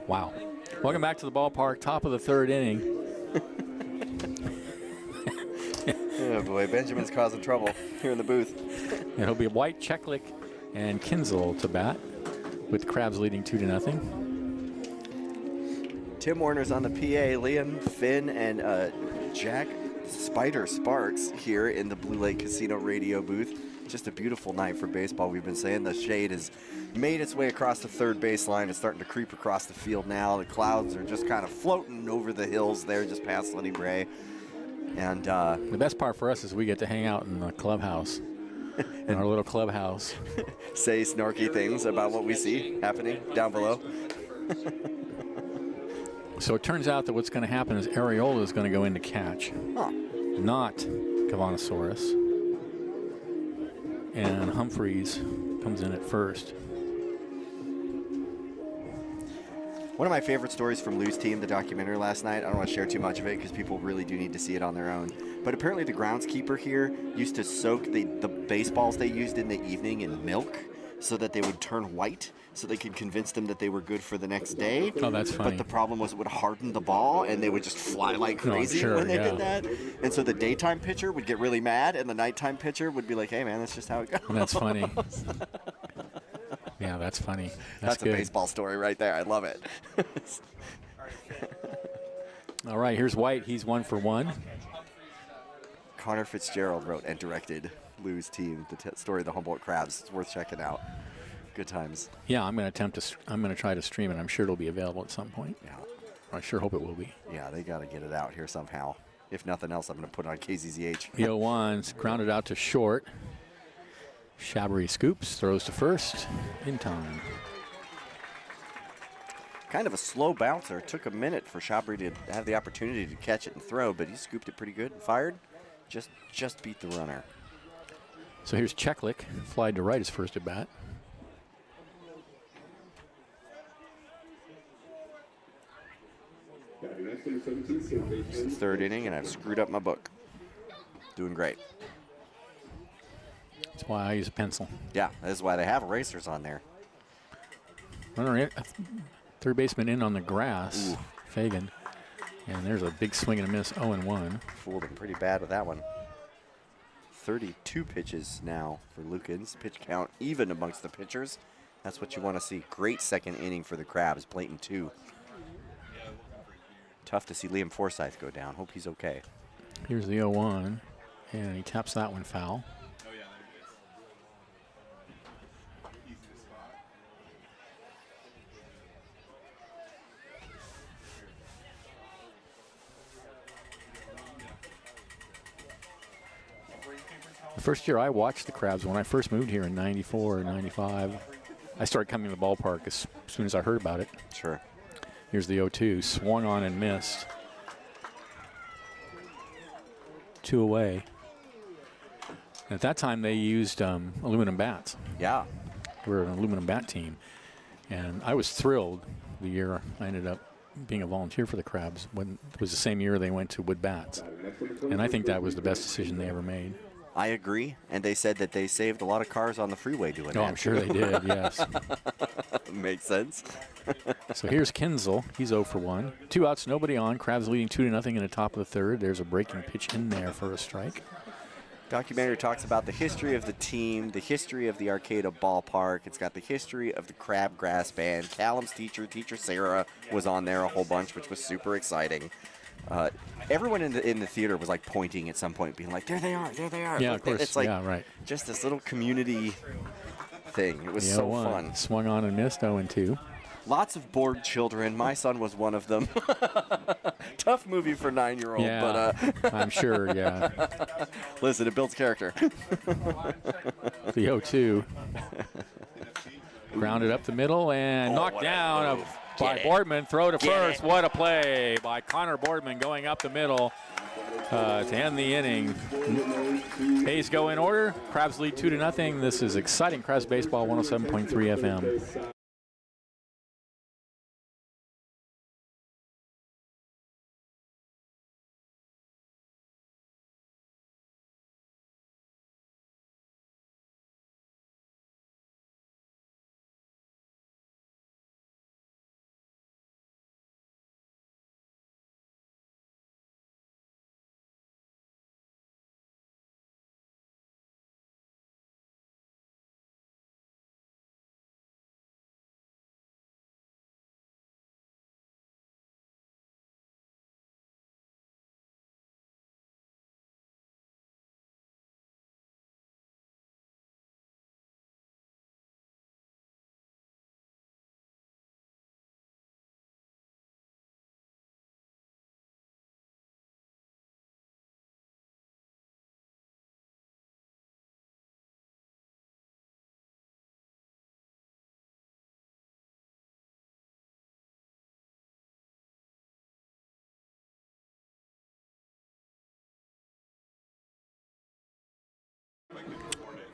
Wow. Welcome back to the ballpark, top of the third inning. Oh boy, Benjamin's causing trouble here in the booth. It'll be White, Cheklik, and Kinzel to bat, with the Crabs leading 2-0. Tim Warner's on the PA. Liam, Finn, and Jack Spider Sparks here in the Blue Lake Casino radio booth. Just a beautiful night for baseball, we've been saying. The shade has made its way across the third baseline. It's starting to creep across the field now. The clouds are just kind of floating over the hills there just past Lenny Bray. And the best part for us is we get to hang out in the clubhouse, in our little clubhouse. Say snarky things about what we see happening down below. So it turns out that what's going to happen is Areola is going to go in to catch, not Cavanosaurus. And Humphreys comes in at first. One of my favorite stories from Lou's Team, the documentary last night, I don't want to share too much of it because people really do need to see it on their own. But apparently the groundskeeper here used to soak the baseballs they used in the evening in milk so that they would turn white, so they could convince them that they were good for the next day. Oh, that's funny. But the problem was it would harden the ball, and they would just fly like crazy when they did that. And so the daytime pitcher would get really mad, and the nighttime pitcher would be like, hey, man, that's just how it goes. That's funny. Yeah, that's funny. That's a baseball story right there. I love it. All right, here's White. He's 1 for 1. Connor Fitzgerald wrote and directed Lou's Team, the story of the Humboldt Crabs. It's worth checking out. Good times. Yeah, I'm going to try to stream it. I'm sure it'll be available at some point. Yeah. I sure hope it will be. Yeah, they got to get it out here somehow. If nothing else, I'm going to put it on KZZH. The 0-1's grounded out to short. Shabry scoops, throws to first in time. Kind of a slow bouncer. It took a minute for Shabry to have the opportunity to catch it and throw, but he scooped it pretty good and fired. Just beat the runner. So here's Cheklik, flied to right his first at bat. It's the third inning, and I've screwed up my book. Doing great. That's why I use a pencil. Yeah, that is why they have erasers on there. Runner in, third baseman in on the grass, Ooh. Fagan. And there's a big swing and a miss, 0-1. Fooled him pretty bad with that one. 32 pitches now for Lukens. Pitch count even amongst the pitchers. That's what you want to see. Great second inning for the Crabs. Blatant 2. Tough to see Liam Forsythe go down. Hope he's okay. Here's the 0-1, and he taps that one foul. The first year I watched the Crabs, when I first moved here in 94 or 95, I started coming to the ballpark as soon as I heard about it. Sure. Here's the 0-2, swung on and missed. 2 away. At that time, they used aluminum bats. Yeah. We're an aluminum bat team. And I was thrilled the year I ended up being a volunteer for the Crabs, when it was the same year they went to wood bats. And I think that was the best decision they ever made. I agree, and they said that they saved a lot of cars on the freeway doing that. Oh, I'm sure they did, yes. Makes sense. So here's Kinzel. He's 0 for 1. 2 outs, nobody on. Crabs leading 2-0 in the top of the third. There's a breaking pitch in there for a strike. Documentary talks about the history of the team, the history of the Arcata ballpark. It's got the history of the Crabgrass band. Callum's teacher Sarah, was on there a whole bunch, which was super exciting. Everyone in the theater was like pointing at some point, being like, there they are. Yeah, of course. It's like right. Just this little community thing. It was so fun. Swung on and missed, 0-2. Lots of bored children. My son was one of them. Tough movie for 9-year-old, yeah, but I'm sure, yeah. Listen, it builds character. The 0-2. Grounded up the middle and knocked down by Boardman. Throw to first. What a play by Connor Boardman going up the middle to end the inning. Hayes go in order. Crabs lead 2-0. This is exciting Crabs baseball, 107.3 FM.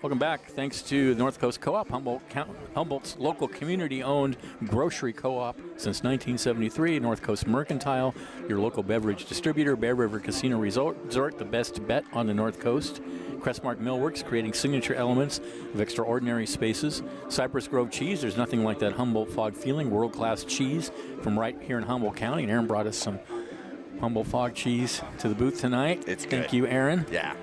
Welcome back. Thanks to the North Coast Co-op, Humboldt's local community-owned grocery co-op since 1973. North Coast Mercantile, your local beverage distributor. Bear River Casino Resort, the best bet on the North Coast. Crestmark Millworks, creating signature elements of extraordinary spaces. Cypress Grove Cheese, there's nothing like that Humboldt Fog feeling. World-class cheese from right here in Humboldt County. And Aaron brought us some Humboldt Fog cheese to the booth tonight. Thank you, Aaron. Yeah.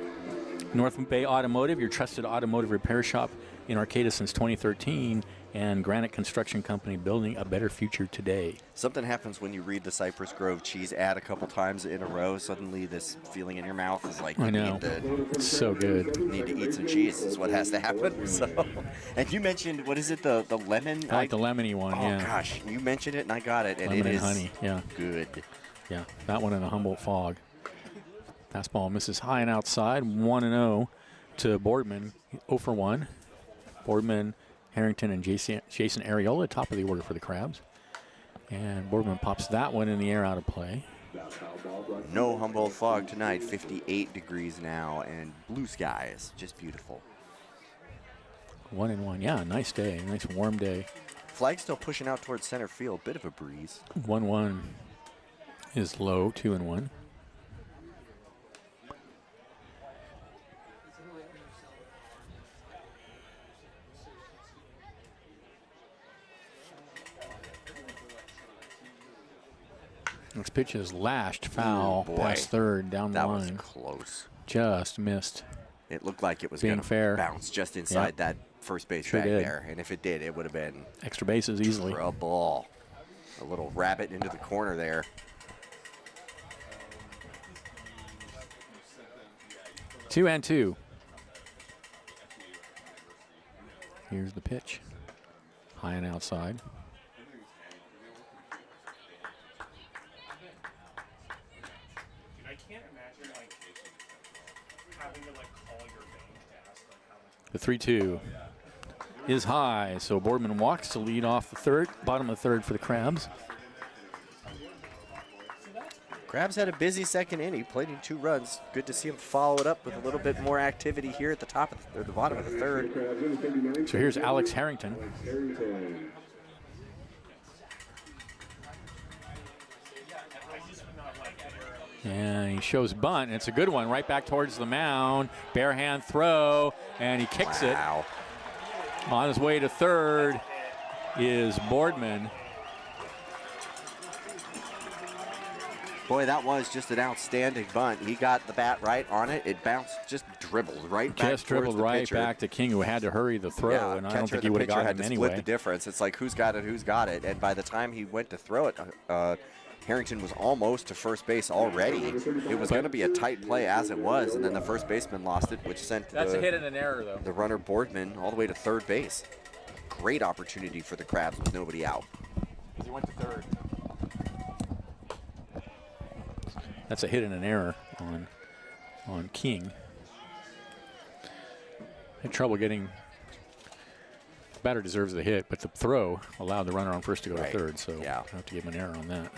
North Bay Automotive, your trusted automotive repair shop in Arcata since 2013, and Granite Construction Company, building a better future today. Something happens when you read the Cypress Grove cheese ad a couple times in a row. Suddenly this feeling in your mouth is like, I know. It's so good. Need to eat some cheese is what has to happen. So, and you mentioned, what is it, the lemon? I like the lemony one, yeah. Oh, gosh. You mentioned it, and I got it. And lemon it and honey, yeah. Good. Yeah, that one in the Humboldt Fog. Fastball misses high and outside, 1-0 to Boardman, 0 for 1. Boardman, Harrington, and Jason Areola, top of the order for the Crabs. And Boardman pops that one in the air out of play. No Humboldt Fog tonight, 58 degrees now, and blue skies, just beautiful. 1-1, yeah, nice day, nice warm day. Flag still pushing out towards center field, bit of a breeze. 1-1 is low, 2-1. Next pitch is lashed foul past third down the line. That was close. Just missed. It looked like it was going to bounce just inside that first base bag there. And if it did, it would have been extra bases easily. Trouble. A little rabbit into the corner there. 2-2. Here's the pitch. High and outside. The 3-2 is high, so Boardman walks to lead off the third, bottom of the third for the Crabs. Crabs had a busy second inning, played in 2 runs. Good to see him follow it up with a little bit more activity here at the top of the bottom of the third. So here's Alex Harrington. And he shows bunt, and it's a good one, right back towards the mound. Bare hand throw, and he kicks it. On his way to third is Boardman. Boy, that was just an outstanding bunt. He got the bat right on it. It bounced, just dribbled right back. Just dribbled right back to King, who had to hurry the throw, and I don't think he would have gotten it anyway. Split the difference. It's like who's got it, and by the time he went to throw it, Harrington was almost to first base already. It was going to be a tight play as it was, and then the first baseman lost it, which sent a hit and an error, though. The runner Boardman all the way to third base. Great opportunity for the Crabs with nobody out. He went to third. That's a hit and an error on King. Had trouble getting. Batter deserves the hit, but the throw allowed the runner on first to go to third, so I have to give him an error on that.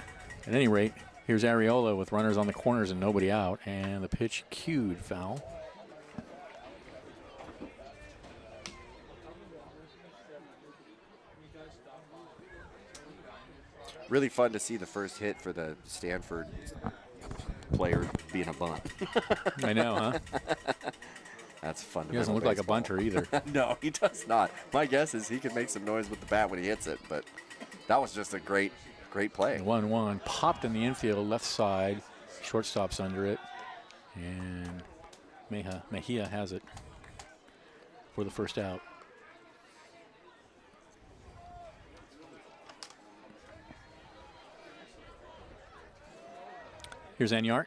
At any rate, here's Areola with runners on the corners and nobody out, and the pitch cued foul. Really fun to see the first hit for the Stanford player being a bunt. I know, huh? That's fun. He doesn't look like a bunter either. No, he does not. My guess is he can make some noise with the bat when he hits it, but that was just a great play. 1-1, popped in the infield, left side, shortstop's under it, and Mejia has it for the first out. Here's Anyart,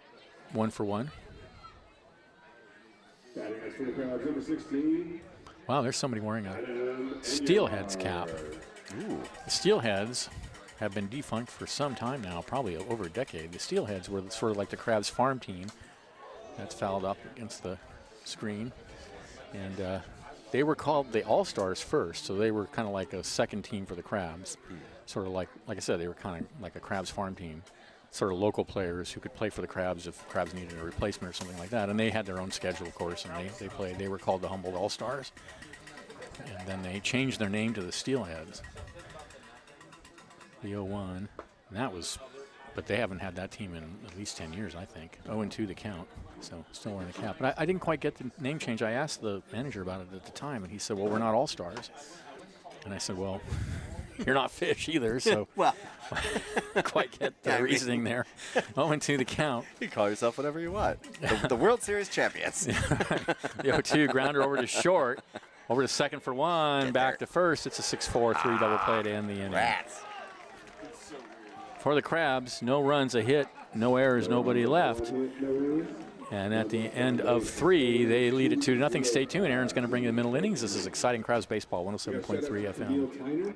1 for 1. Wow, there's somebody wearing a Steelheads cap. Ooh. The Steelheads have been defunct for some time now, probably over a decade. The Steelheads were sort of like the Crabs farm team. That's fouled up against the screen. And they were called the All-Stars first, so they were kind of like a second team for the Crabs. Sort of like I said, they were kind of like a Crabs farm team. sort of local players who could play for the Crabs if the Crabs needed a replacement or something like that. And they had their own schedule, of course, and they played. They were called the Humboldt All-Stars. And then they changed their name to the Steelheads, the 0-1. And that was, but they haven't had that team in at least 10 years, I think. 0-2 the count, so still wearing the cap. But I didn't quite get the name change. I asked the manager about it at the time, and he said, well, we're not All-Stars. And I said, well, you're not Fish either, so well, quite get the reasoning there. 0-2 the count. You call yourself whatever you want. The World Series champions. The 0-2 grounder over to short, over to second for one, back to first. It's a 6-4, 3 double play to end the inning. Rats. For the Crabs, no runs, a hit, no errors, nobody left. And at the end of 3, they lead it 2-0. Stay tuned. Aaron's going to bring you the middle innings. This is exciting Crabs baseball, 107.3 FM.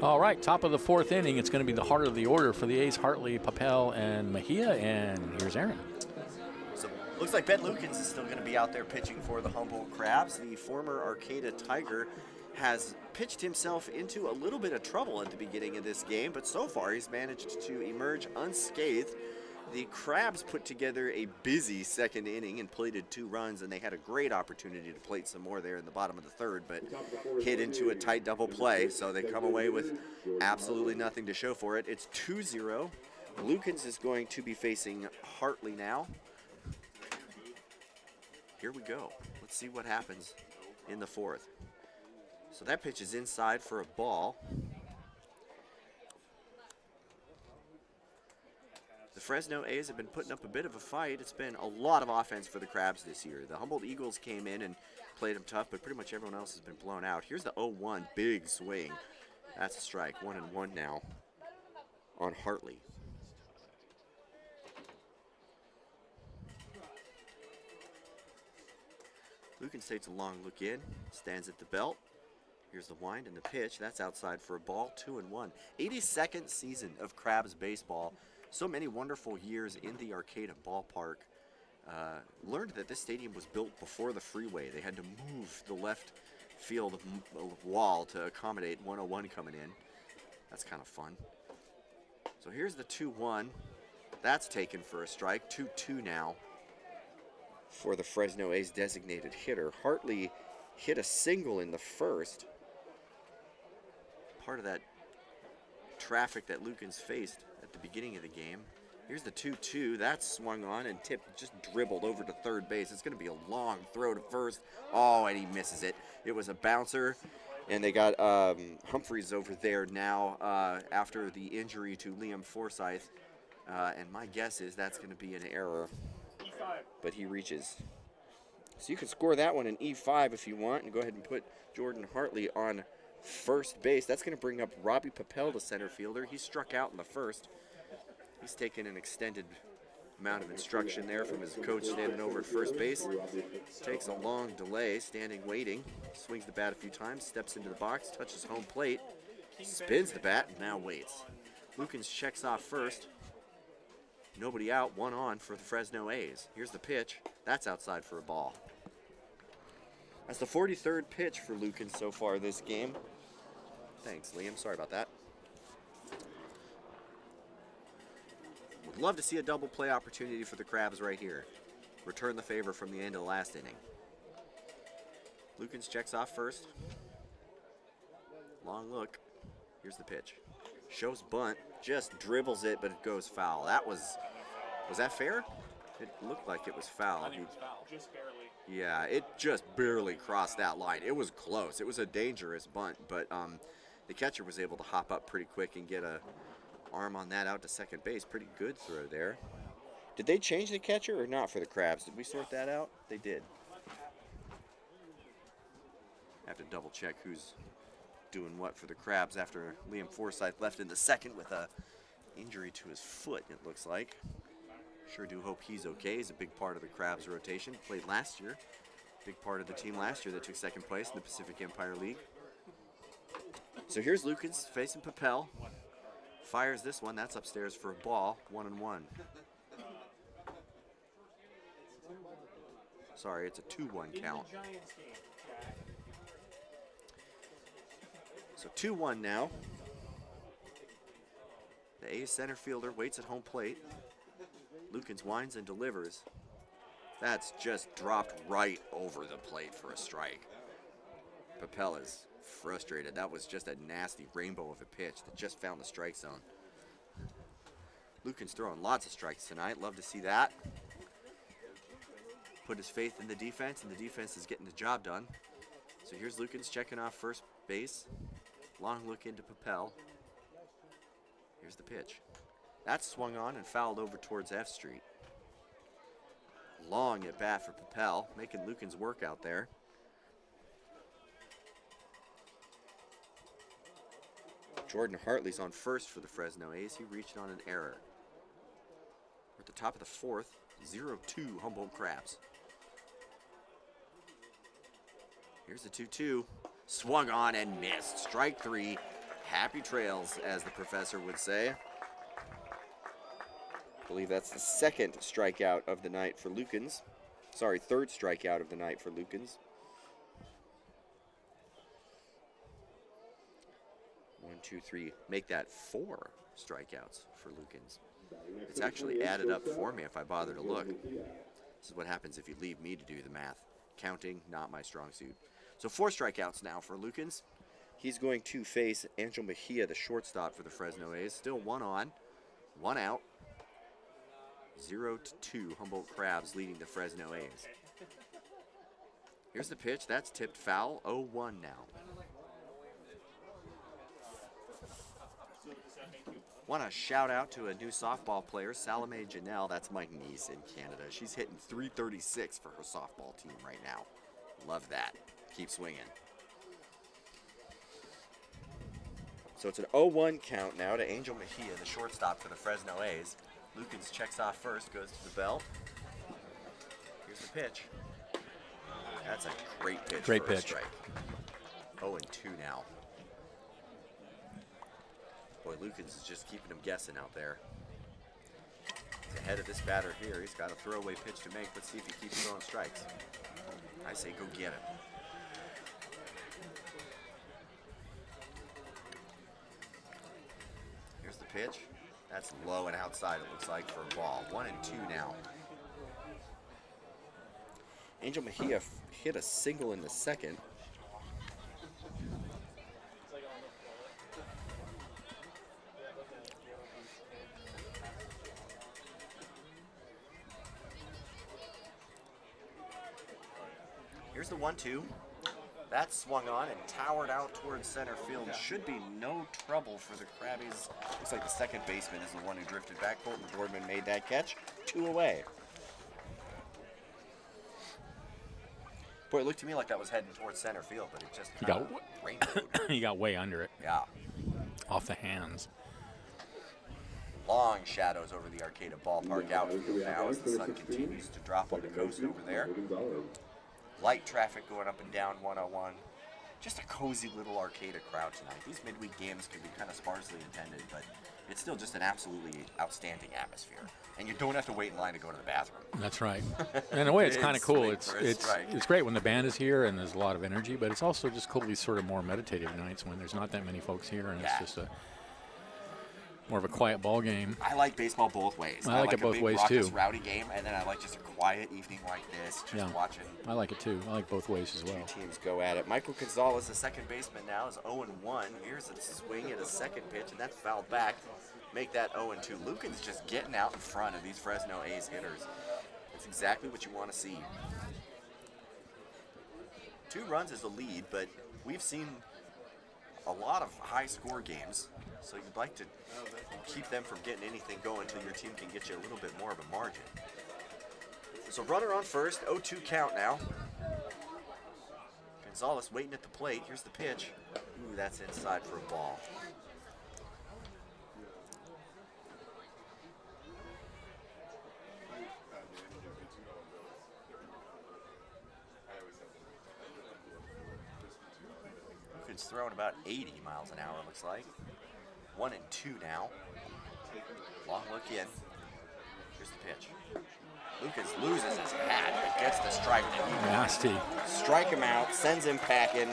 All right, top of the 4th inning. It's going to be the heart of the order for the A's, Hartley, Papel, and Mejia. And here's Aaron. So looks like Ben Lukens is still going to be out there pitching for the Humboldt Crabs. The former Arcata Tiger has pitched himself into a little bit of trouble at the beginning of this game, but so far he's managed to emerge unscathed. The Crabs put together a busy second inning and plated 2 runs, and they had a great opportunity to plate some more there in the bottom of the 3rd, but hit into a tight double play, so they come away with absolutely nothing to show for it. It's 2-0. Lukens is going to be facing Hartley now. Here we go. Let's see what happens in the 4th. So that pitch is inside for a ball. The Fresno A's have been putting up a bit of a fight. It's been a lot of offense for the Crabs this year. The Humboldt Eagles came in and played them tough, but pretty much everyone else has been blown out. Here's the 0-1, big swing. That's a strike, 1-1 now on Hartley. Lukens takes a long look in, stands at the belt. Here's the wind and the pitch. That's outside for a ball, 2-1. 82nd season of Crabs baseball. So many wonderful years in the Arcata ballpark. Learned that this stadium was built before the freeway. They had to move the left field wall to accommodate 101 coming in. That's kind of fun. So here's the 2-1. That's taken for a strike. 2-2 now for the Fresno A's designated hitter. Hartley hit a single in the 1st. Part of that traffic that Lukens faced at the beginning of the game. Here's the 2-2. That's swung on and tipped, just dribbled over to 3rd base. It's going to be a long throw to 1st. Oh, and he misses it. It was a bouncer, and they got Humphreys over there now after the injury to Liam Forsyth. And my guess is that's going to be an error. But he reaches. So you can score that one in E5 if you want, and go ahead and put Jordan Hartley on 1st base. That's going to bring up Robbie Papel, the center fielder. He struck out in the 1st. He's taken an extended amount of instruction there from his coach standing over at 1st base. Takes a long delay, standing waiting. Swings the bat a few times, steps into the box, touches home plate, spins the bat, and now waits. Lukens checks off 1st. Nobody out, 1 on for the Fresno A's. Here's the pitch. That's outside for a ball. That's the 43rd pitch for Lukens so far this game. Thanks, Liam. Sorry about that. Would love to see a double play opportunity for the Crabs right here. Return the favor from the end of the last inning. Lukens checks off first. Long look. Here's the pitch. Shows bunt. Just dribbles it, but it goes foul. Was that fair? It looked like it was foul. I think it was foul. Just barely. Yeah, it just barely crossed that line. It was close. It was a dangerous bunt, but the catcher was able to hop up pretty quick and get a arm on that out to second base. Pretty good throw there. Did they change the catcher or not for the Crabs? Did we sort that out? They did. Have to double check who's doing what for the Crabs after Liam Forsythe left in the second with a injury to his foot, it looks like. Sure do hope he's okay. He's a big part of the Crabs rotation. Played last year. Big part of the team last year that took second place in the Pacific Empire League. So here's Lukens facing Papel. Fires this one. That's upstairs for a ball. 1-1. Sorry, it's a 2-1 count. So 2-1 now. The A's center fielder waits at home plate. Lukens winds and delivers. That's just dropped right over the plate for a strike. Papel is frustrated. That was just a nasty rainbow of a pitch that just found the strike zone. Lukens throwing lots of strikes tonight. Love to see that. Put his faith in the defense, and the defense is getting the job done. So here's Lukens checking off first base. Long look into Papel. Here's the pitch. That's swung on and fouled over towards F Street. Long at bat for Papel, making Lukens work out there. Jordan Hartley's on first for the Fresno A's. He reached on an error. We're at the top of the fourth, 0-2 Humboldt Crabs. Here's the 2-2. Swung on and missed. Strike three. Happy trails, as the professor would say. I believe that's the second strikeout of the night for Lukens. Sorry, third strikeout of the night for Lukens. 1, 2, 3. Make that 4 strikeouts for Lukens. It's actually added up for me if I bother to look. This is what happens if you leave me to do the math. Counting, not my strong suit. So 4 strikeouts now for Lukens. He's going to face Angel Mejia, the shortstop for the Fresno A's. Still 1 on, 1 out. 0-2 Humboldt Crabs leading the Fresno A's. Here's the pitch. That's tipped foul. 0-1 now. Want to shout out to a new softball player, Salome Janelle. That's my niece in Canada. She's hitting .336 for her softball team right now. Love that. Keep swinging. So it's an 0-1 count now to Angel Mejia, the shortstop for the Fresno A's. Lukens checks off first, goes to the bell. Here's the pitch. That's a great pitch. Great for a pitch. Strike. 0-2 now. Boy, Lukens is just keeping him guessing out there. He's ahead of this batter here. He's got a throwaway pitch to make. Let's see if he keeps throwing strikes. I say go get him. Here's the pitch. That's low and outside, it looks like, for a ball. 1-2 now. Angel Mejia hit a single in the second. Here's the 1-2. That swung on and towered out towards center field. Should be no trouble for the Crabbies. Looks like the second baseman is the one who drifted back. Colton Boardman made that catch. 2 away. Boy, it looked to me like that was heading towards center field, but it just rainbowed. He got way under it. Yeah. Off the hands. Long shadows over the Arcata ballpark outfield now as the sun continues to drop on the coast over there. Light traffic going up and down 101. Just a cozy little Arcata crowd tonight. These midweek games can be kind of sparsely attended, but it's still just an absolutely outstanding atmosphere. And you don't have to wait in line to go to the bathroom. That's right. And in a way, it's kind of cool. It's great when the band is here and there's a lot of energy, but it's also just cool these sort of more meditative nights when there's not that many folks here and it's just a More of a quiet ball game. I like baseball both ways. I like it both a big, ways raucous, too. Rowdy game, and then I like just a quiet evening like this, just watching. I like it too. I like both ways as well. Two teams go at it. Michael Gonzalez, the second baseman now, is 0-1. Here's a swing at a second pitch, and that's fouled back. Make that 0-2. Lucan's just getting out in front of these Fresno A's hitters. That's exactly what you want to see. 2 runs is the lead, but we've seen a lot of high-score games, so you'd like to keep them from getting anything going until your team can get you a little bit more of a margin. So runner on first, 0-2 count now. Gonzalez waiting at the plate. Here's the pitch. Ooh, that's inside for a ball. Lucan's throwing about 80 miles an hour, looks like. 1-2 now. Long look in. Here's the pitch. Lucas loses his hat, but gets the strike. Nasty. Strike him out, sends him packing.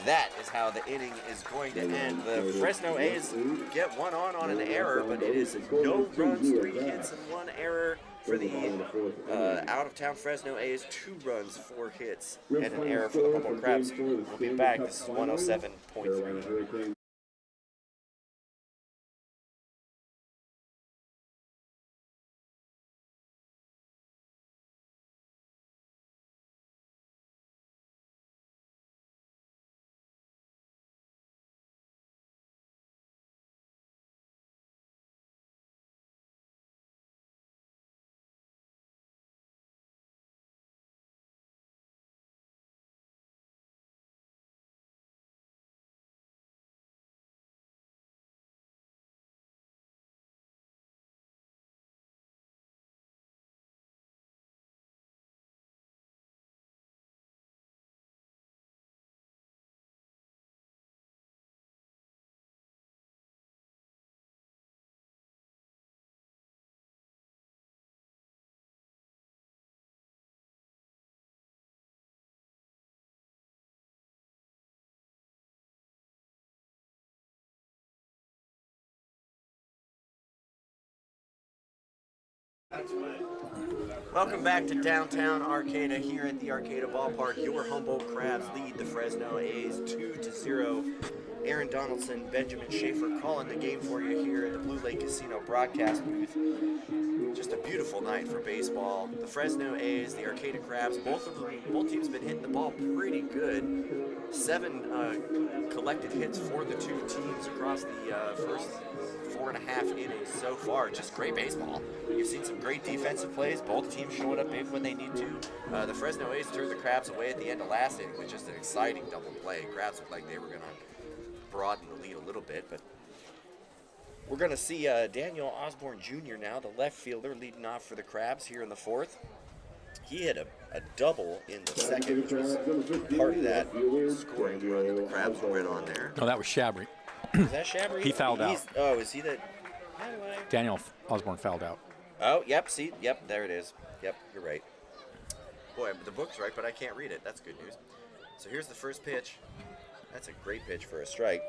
That is how the inning is going to end. The Fresno A's get one on an error, but it is no runs, 3 hits, and 1 error for the out-of-town Fresno A's. 2 runs, 4 hits, and an error for the Humboldt Crabs. We'll be back. This is 107.3. Welcome back to downtown Arcata here at the Arcata Ballpark. Your Humboldt Crabs lead the Fresno A's 2-0. Aaron Donaldson, Benjamin Schaefer calling the game for you here at the Blue Lake Casino broadcast booth. Just a beautiful night for baseball. The Fresno A's, the Arcata Crabs, both teams have been hitting the ball pretty good. 7 collected hits for the 2 teams across the first 4.5 innings so far. Just great baseball. You've seen some great defensive plays. Both teams showing up big when they need to. The Fresno A's threw the Crabs away at the end of last inning with just an exciting double play. Crabs looked like they were going to broaden the lead a little bit, but we're going to see Daniel Osborne Jr. now, the left fielder, leading off for the Crabs here in the 4th. He hit a double in the second, which was part of that scoring run that the Crabs were in on there. No, that was Shabry. Is that Shabry? He fouled out. Oh, is he the... Daniel Osborne fouled out. Oh, yep, see? Yep, there it is. Yep, you're right. Boy, the book's right, but I can't read it. That's good news. So here's the first pitch. That's a great pitch for a strike.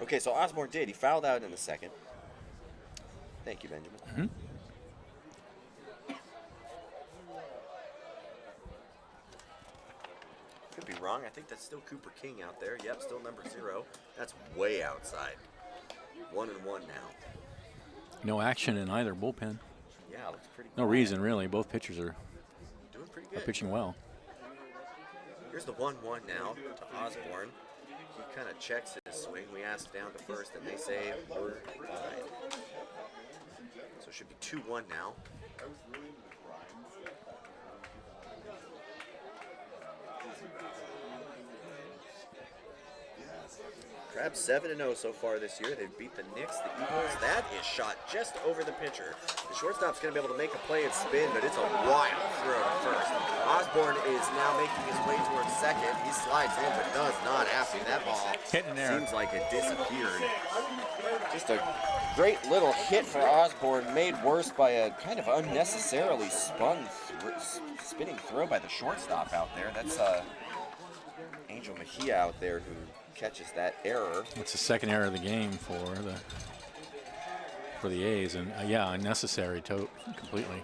Okay, so Osborne did. He fouled out in the second. Thank you, Benjamin. Mm-hmm. Could be wrong. I think that's still Cooper King out there. Yep, still number 0. That's way outside. 1-1 now. No action in either bullpen. Yeah, looks pretty good. No reason, really. Both pitchers are doing pretty good. Pitching well. Here's the 1-1 now to Osborne. He kind of checks his swing. We ask down to first, and they say we're fine. So it should be 2-1 now. Crabs 7-0 so far this year. They've beat the Knicks, the Eagles. That is shot just over the pitcher. The shortstop's going to be able to make a play and spin, but it's a wild throw to first. Osborne is now making his way towards second. He slides in, but does not after that ball. Hitting there. Seems like it disappeared. Just a great little hit for Osborne, made worse by a kind of unnecessarily spinning throw by the shortstop out there. That's Angel Mejia out there who catches that error. It's the second error of the game for the A's, and yeah, unnecessary completely.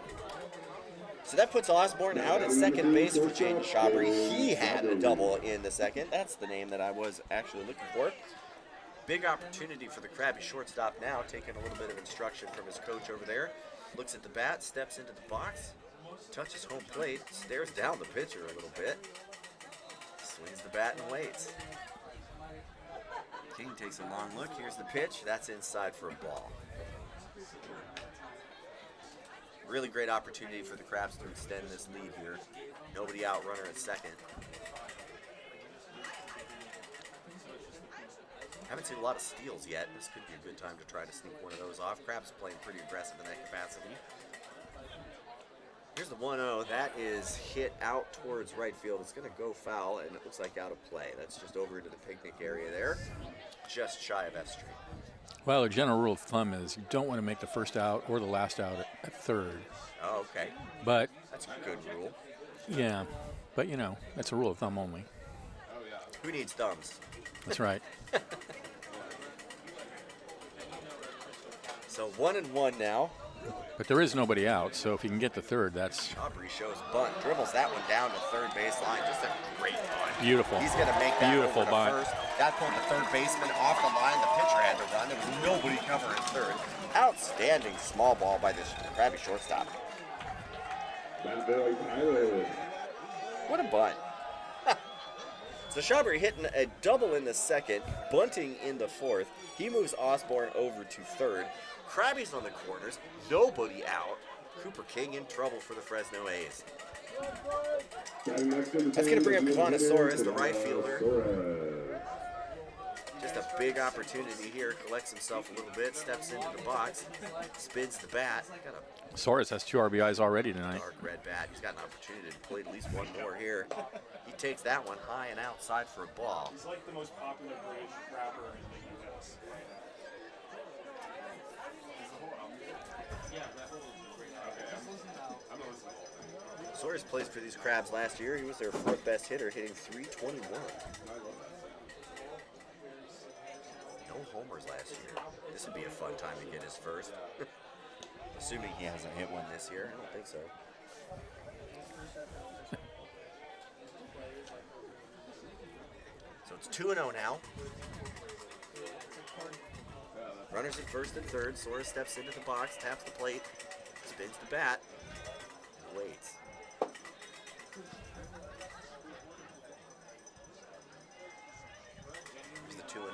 So that puts Osborne out at second base for Jaden Shabry. He had a double in the second. That's the name that I was actually looking for. Big opportunity for the Krabby shortstop now, taking a little bit of instruction from his coach over there. Looks at the bat, steps into the box, touches home plate, stares down the pitcher a little bit, swings the bat and waits. King takes a long look. Here's the pitch. That's inside for a ball. Really great opportunity for the Crabs to extend this lead here. Nobody out, runner at second. Haven't seen a lot of steals yet. This could be a good time to try to sneak one of those off. Crabs playing pretty aggressive in that capacity. Here's the 1-0. That is hit out towards right field. It's going to go foul, and it looks like out of play. That's just over into the picnic area there, just shy of F Street. Well, a general rule of thumb is you don't want to make the first out or the last out at third. Oh, okay. But that's a good rule. Yeah, but you know, that's a rule of thumb only. Who needs thumbs? That's right. So 1-1 now. But there is nobody out, so if you can get the third, that's... Shabry shows bunt, dribbles that one down to third baseline. Just a great bunt. Beautiful. He's going to make that beautiful over to bunt. first. That pulled the third baseman off the line. The pitcher had to run. There was nobody covering third. Outstanding small ball by this Krabby shortstop. What a bunt. So Shabry hitting a double in the second, bunting in the fourth. He moves Osborne over to third. Krabby's on the corners, nobody out. Cooper King in trouble for the Fresno A's. That's going to bring up Kavanasaurus, the right fielder. Just a big opportunity here. Collects himself a little bit, steps into the box, spins the bat. Soares has 2 RBIs already tonight. Dark red bat. He's got an opportunity to play at least one more here. He takes that one high and outside for a ball. He's like the most popular British rapper in the U.S. Soares plays for these Crabs last year. He was their 4th best hitter, hitting .321. No homers last year. This would be a fun time to get his first. Assuming he hasn't hit one this year. I don't think so. So it's 2-0 now. Runners at first and third. Soares steps into the box, taps the plate, spins the bat, and waits. Here's the 2-0.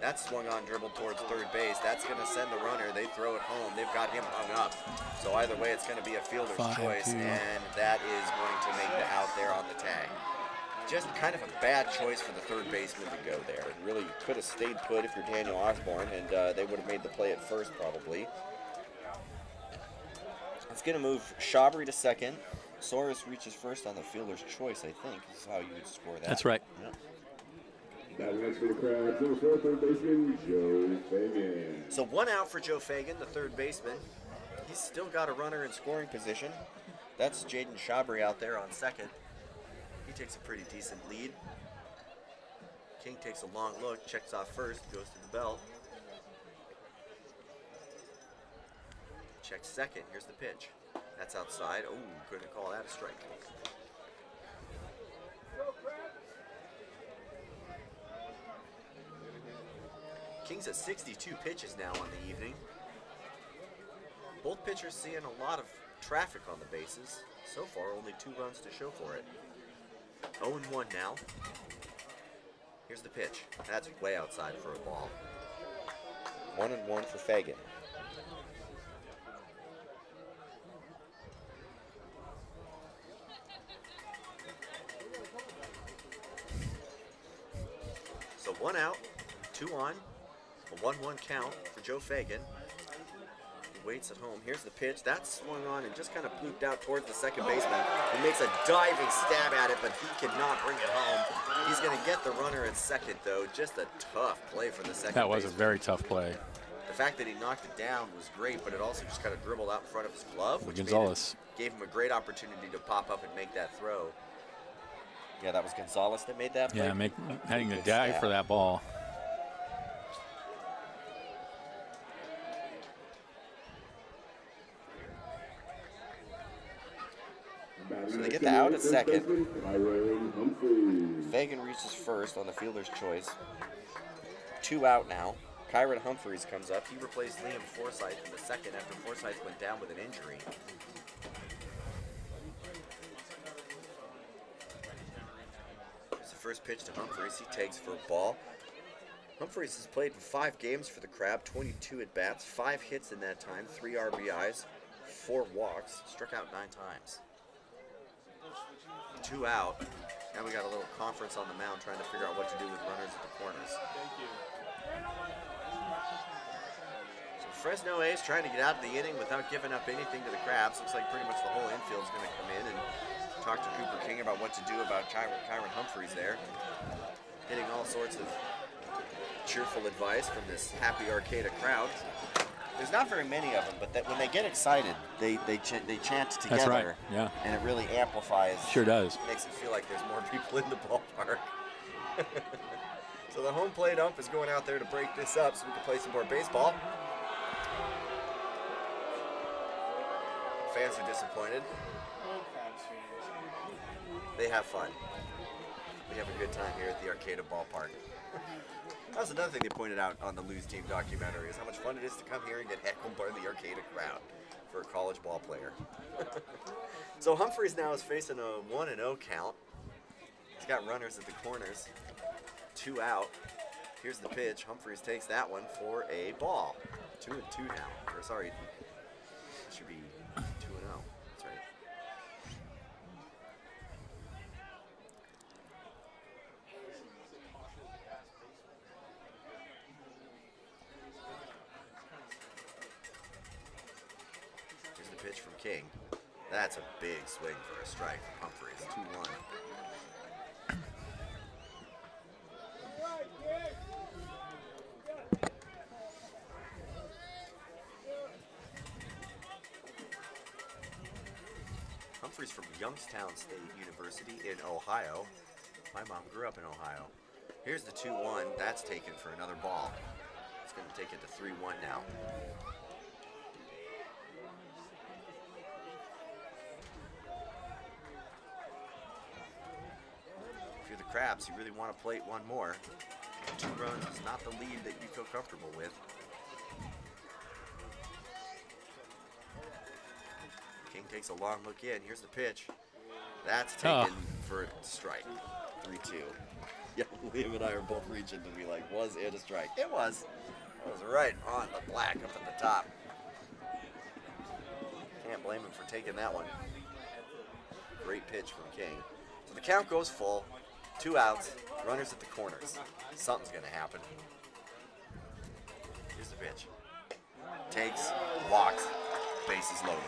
That's swung on, dribbled towards third base. That's going to send the runner. They throw it home. They've got him hung up. So either way, it's going to be a fielder's choice, and that is going to make the out there on the tag. Just kind of a bad choice for the third baseman to go there. It really could have stayed put if you're Daniel Osborne, and they would have made the play at first probably. It's going to move Shabry to second. Soares reaches first on the fielder's choice, I think. This is how you would score that. That's right. Yep. Next for the Crabs, number 4, third baseman, Joe Fagan. So 1 out for Joe Fagan, the third baseman. He's still got a runner in scoring position. That's Jaden Shabry out there on second. He takes a pretty decent lead. King takes a long look, checks off first, goes to the belt. Checks second, here's the pitch. That's outside. Oh, couldn't call that a strike. King's at 62 pitches now on the evening. Both pitchers seeing a lot of traffic on the bases. So far, only 2 runs to show for it. 0-1 now. Here's the pitch. That's way outside for a ball. 1-1 for Fagan. So 1 out, 2 on, a 1-1 count for Joe Fagan. He waits at home. Here's the pitch. That's swung on and just kind of blooped out towards the second baseman. He makes a diving stab at it, but he cannot bring it home. He's going to get the runner at second, though. Just a tough play for the second That was baseman. a very tough play. The fact that he knocked it down was great, but it also just kind of dribbled out in front of his glove, which Gonzalez gave him a great opportunity to pop up and make that throw. Yeah, that was Gonzalez that made that play. Yeah, having to dive for that ball. So they get the out at second. Fagan reaches first on the fielder's choice. 2 out now. Kyron Humphreys comes up. He replaced Liam Forsythe in the second after Forsythe went down with an injury. It's the first pitch to Humphreys. He takes for a ball. Humphreys has played in 5 games for the Crab, 22 at-bats, 5 hits in that time, 3 RBIs, 4 walks, struck out 9 times. 2 out. Now we got a little conference on the mound trying to figure out what to do with runners at the corners. So Fresno A's trying to get out of the inning without giving up anything to the Crabs. Looks like pretty much the whole infield's going to come in and talk to Cooper King about what to do about Kyron Humphreys there. Getting all sorts of cheerful advice from this happy Arcata crowd. There's not very many of them, but when they get excited, they chant together. That's right. Yeah. And it really amplifies. Sure does. Makes it feel like there's more people in the ballpark. So the home plate ump is going out there to break this up so we can play some more baseball. Fans are disappointed. They have fun. We have a good time here at the Arcata ballpark. That was another thing they pointed out on the Lose Team documentary, is how much fun it is to come here and get heckled by the Arcata crowd for a college ball player. So Humphreys now is facing a 1-0 count. He's got runners at the corners. 2 out. Here's the pitch. Humphreys takes that one for a ball. 2-2 now. Or sorry, it should be 2-0. That's right. Here's the pitch from King. That's a big swing for a strike from Humphreys. 2-1. Humphreys from Youngstown State University in Ohio. My mom grew up in Ohio. Here's the 2-1. That's taken for another ball. It's going to take it to 3-1 now. If you're the Crabs, you really want to plate one more. 2 runs is not the lead that you feel comfortable with. King takes a long look in. Here's the pitch. That's taken for a strike. 3-2. Yeah, Liam and I are both reaching to be like, was it a strike? It was. It was right on the black up at the top. Can't blame him for taking that one. Great pitch from King. So the count goes full. 2 outs. Runners at the corners. Something's going to happen. Here's the pitch. Takes, walks, bases loaded.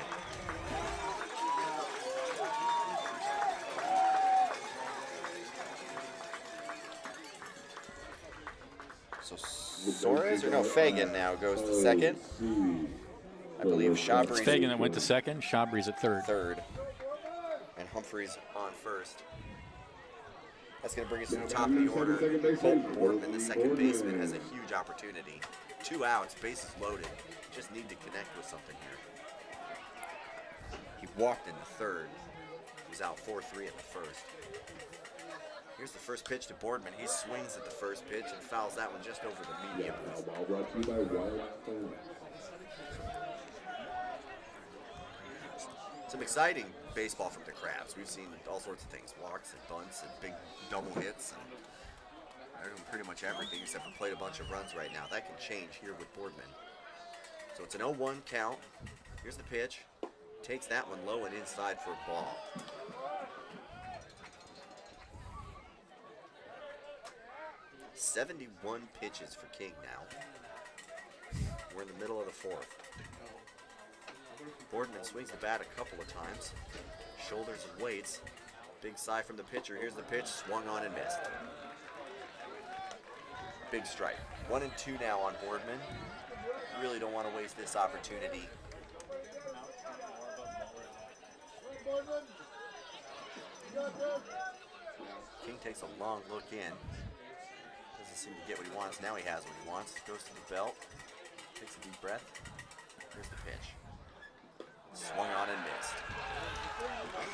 So Fagan now goes to second. I believe Shabry's. It's Fagan that went to second. Shabry's at third. And Humphreys on first. That's going to bring us to the top of the order. Colton Boardman, the second baseman, has a huge opportunity. 2 outs, bases loaded. Just need to connect with something here. He walked in the third. He was out 4-3 at the first. Here's the first pitch to Boardman. He swings at the first pitch and fouls that one just over the medium. Some exciting baseball from the Crabs. We've seen all sorts of things. Walks and bunts and big double hits. And they're doing pretty much everything except for played a bunch of runs right now. That can change here with Boardman. So it's an 0-1 count. Here's the pitch. Takes that one low and inside for a ball. .71 pitches for King now. We're in the middle of the 4th. Boardman swings the bat a couple of times. Shoulders and waits. Big sigh from the pitcher. Here's the pitch. Swung on and missed. Big strike. 1-2 now on Boardman. Really don't want to waste this opportunity. takes a long look in. Doesn't seem to get what he wants. Now he has what he wants. Goes to the belt. Takes a deep breath. Here's the pitch. Swung on and missed.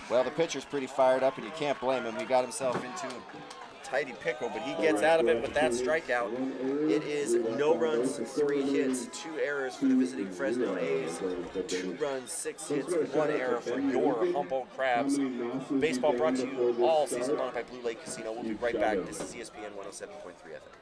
Well, the pitcher's pretty fired up, and you can't blame him. He got himself into a tidy pickle, but he gets out of it with that strikeout. It is no runs, 3 hits, 2 errors for the visiting Fresno A's. 2 runs, 6 hits, 1 error for your Humboldt Crabs. Baseball brought to you all season long by Blue Lake Casino. We'll be right back. This is ESPN 107.3 FM.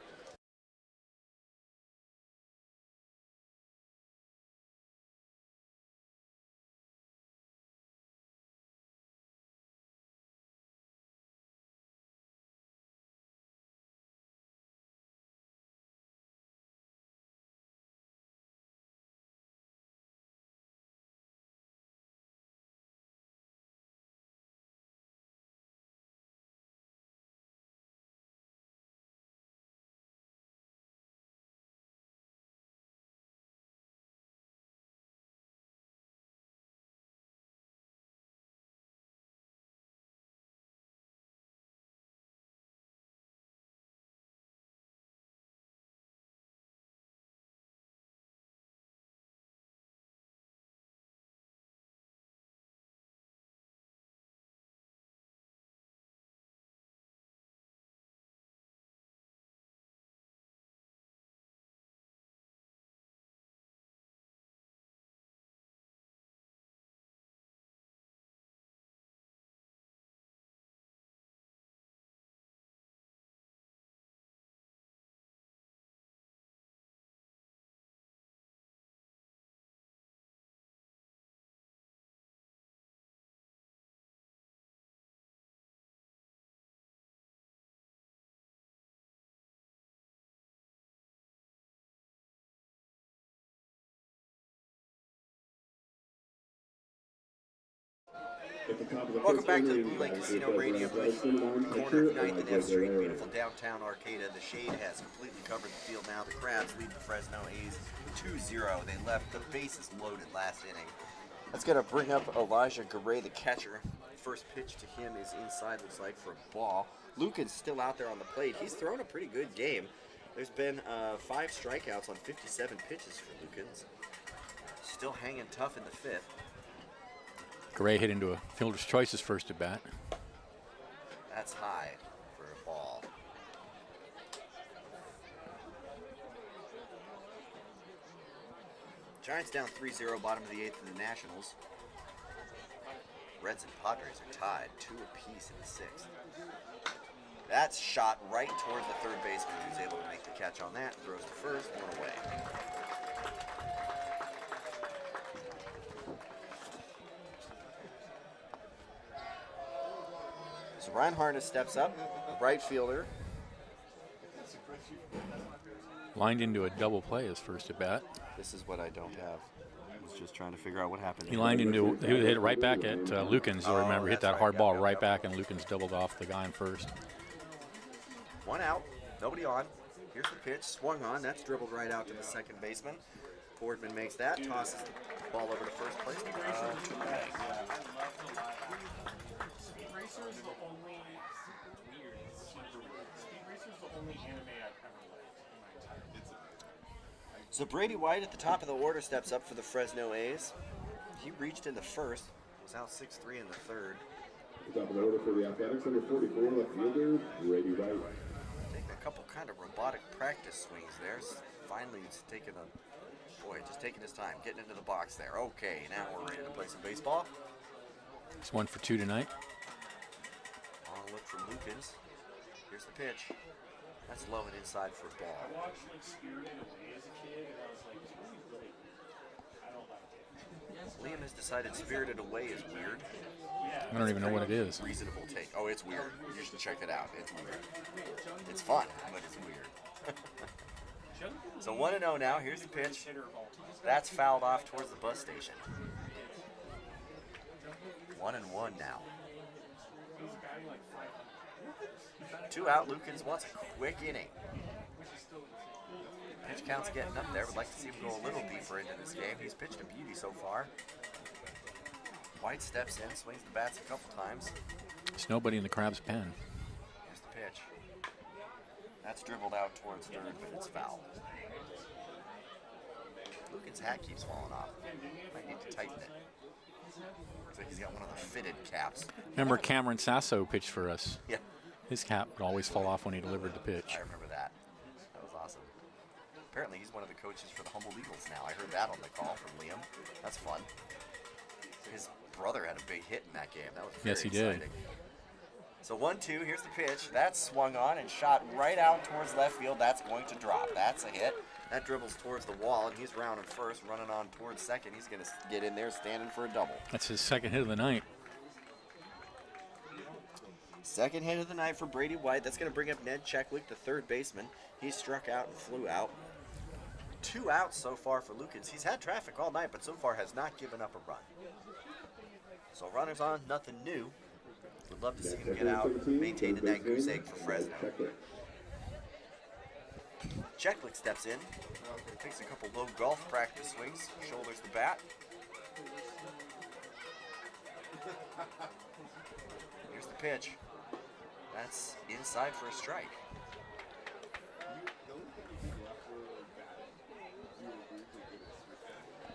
Welcome back to the Blue Lake Casino Radio booth, corner of 9th and F Street, beautiful downtown Arcata. The shade has completely covered the field now. The Crabs lead the Fresno A's 2-0. They left the bases loaded last inning. That's going to bring up Elijah Garay, the catcher. First pitch to him is inside, looks like, for a ball. Lucan's still out there on the plate. He's thrown a pretty good game. There's been 5 strikeouts on 57 pitches for Lucan's. Still hanging tough in the 5th. Garay hit into a fielder's choice's first at bat. That's high for a ball. Giants down 3-0, bottom of the 8th in the Nationals. Reds and Padres are tied, 2 apiece in the 6th. That's shot right towards the third baseman, who's able to make the catch on that. Throws to first, 1 away. So Ryan Harness steps up, right fielder. Lined into a double play his first at bat. This is what I don't have. I was just trying to figure out what happened. He lined into, he hit it right back at Lukens. You'll remember, hit that hard ball right back, and Lukens doubled off the guy in first. 1 out, nobody on. Here's the pitch, swung on. That's dribbled right out to the second baseman. Boardman makes that, tosses the ball over to first place. Racer's the only weird Speed Racer's the only anime I've ever liked in my entire life. So Brady White at the top of the order steps up for the Fresno A's. He reached into first, was out 6-3 in the 3rd. At the top of the order for the Athletics, number 44, left fielder, Brady White. Taking a couple kind of robotic practice swings there. Finally, he's taking just taking his time, getting into the box there. Okay, now we're ready to play some baseball. It's 1 for 2 tonight. Long look from Lukens. Here's the pitch. That's low and inside for a ball. I watched like Spirited Away as a kid, and I was like, it's really, I don't like it. Liam has decided Spirited Away is weird. I don't even know what it is. Reasonable take. Oh, it's weird. You should check it out. It's weird. It's fun, but it's weird. So 1-0 now. Here's the pitch. That's fouled off towards the bus station. 1-1 now. 2 out. Lukens wants a quick inning. Pitch count's getting up there. Would like to see him go a little deeper into this game. He's pitched a beauty so far. White steps in, swings the bats a couple times. There's nobody in the Crabs' pen. Here's the That's dribbled out towards third, but it's foul. Lucan's hat keeps falling off. I need to tighten it. Looks like he's got one of the fitted caps. Remember Cameron Sasso pitched for us? Yeah. His cap would always fall off when he delivered the pitch. I remember that. That was awesome. Apparently he's one of the coaches for the Humboldt Eagles now. I heard that on the call from Liam. That's fun. His brother had a big hit in that game. That was very exciting. Did. So 1-2, here's the pitch. That's swung on and shot right out towards left field. That's going to drop. That's a hit. That dribbles towards the wall, and he's rounding first, running on towards second. He's going to get in there standing for a double. That's his second hit of the night. Second hit of the night for Brady White. That's going to bring up Ned Checklick, the third baseman. He struck out and flew out. 2 outs so far for Lukens. He's had traffic all night, but so far has not given up a run. So runners on, nothing new. Would love to see him get out, maintaining that goose egg for Fresno. Checklick steps in, takes a couple low golf practice swings, shoulders the bat. Here's the pitch. That's inside for a strike.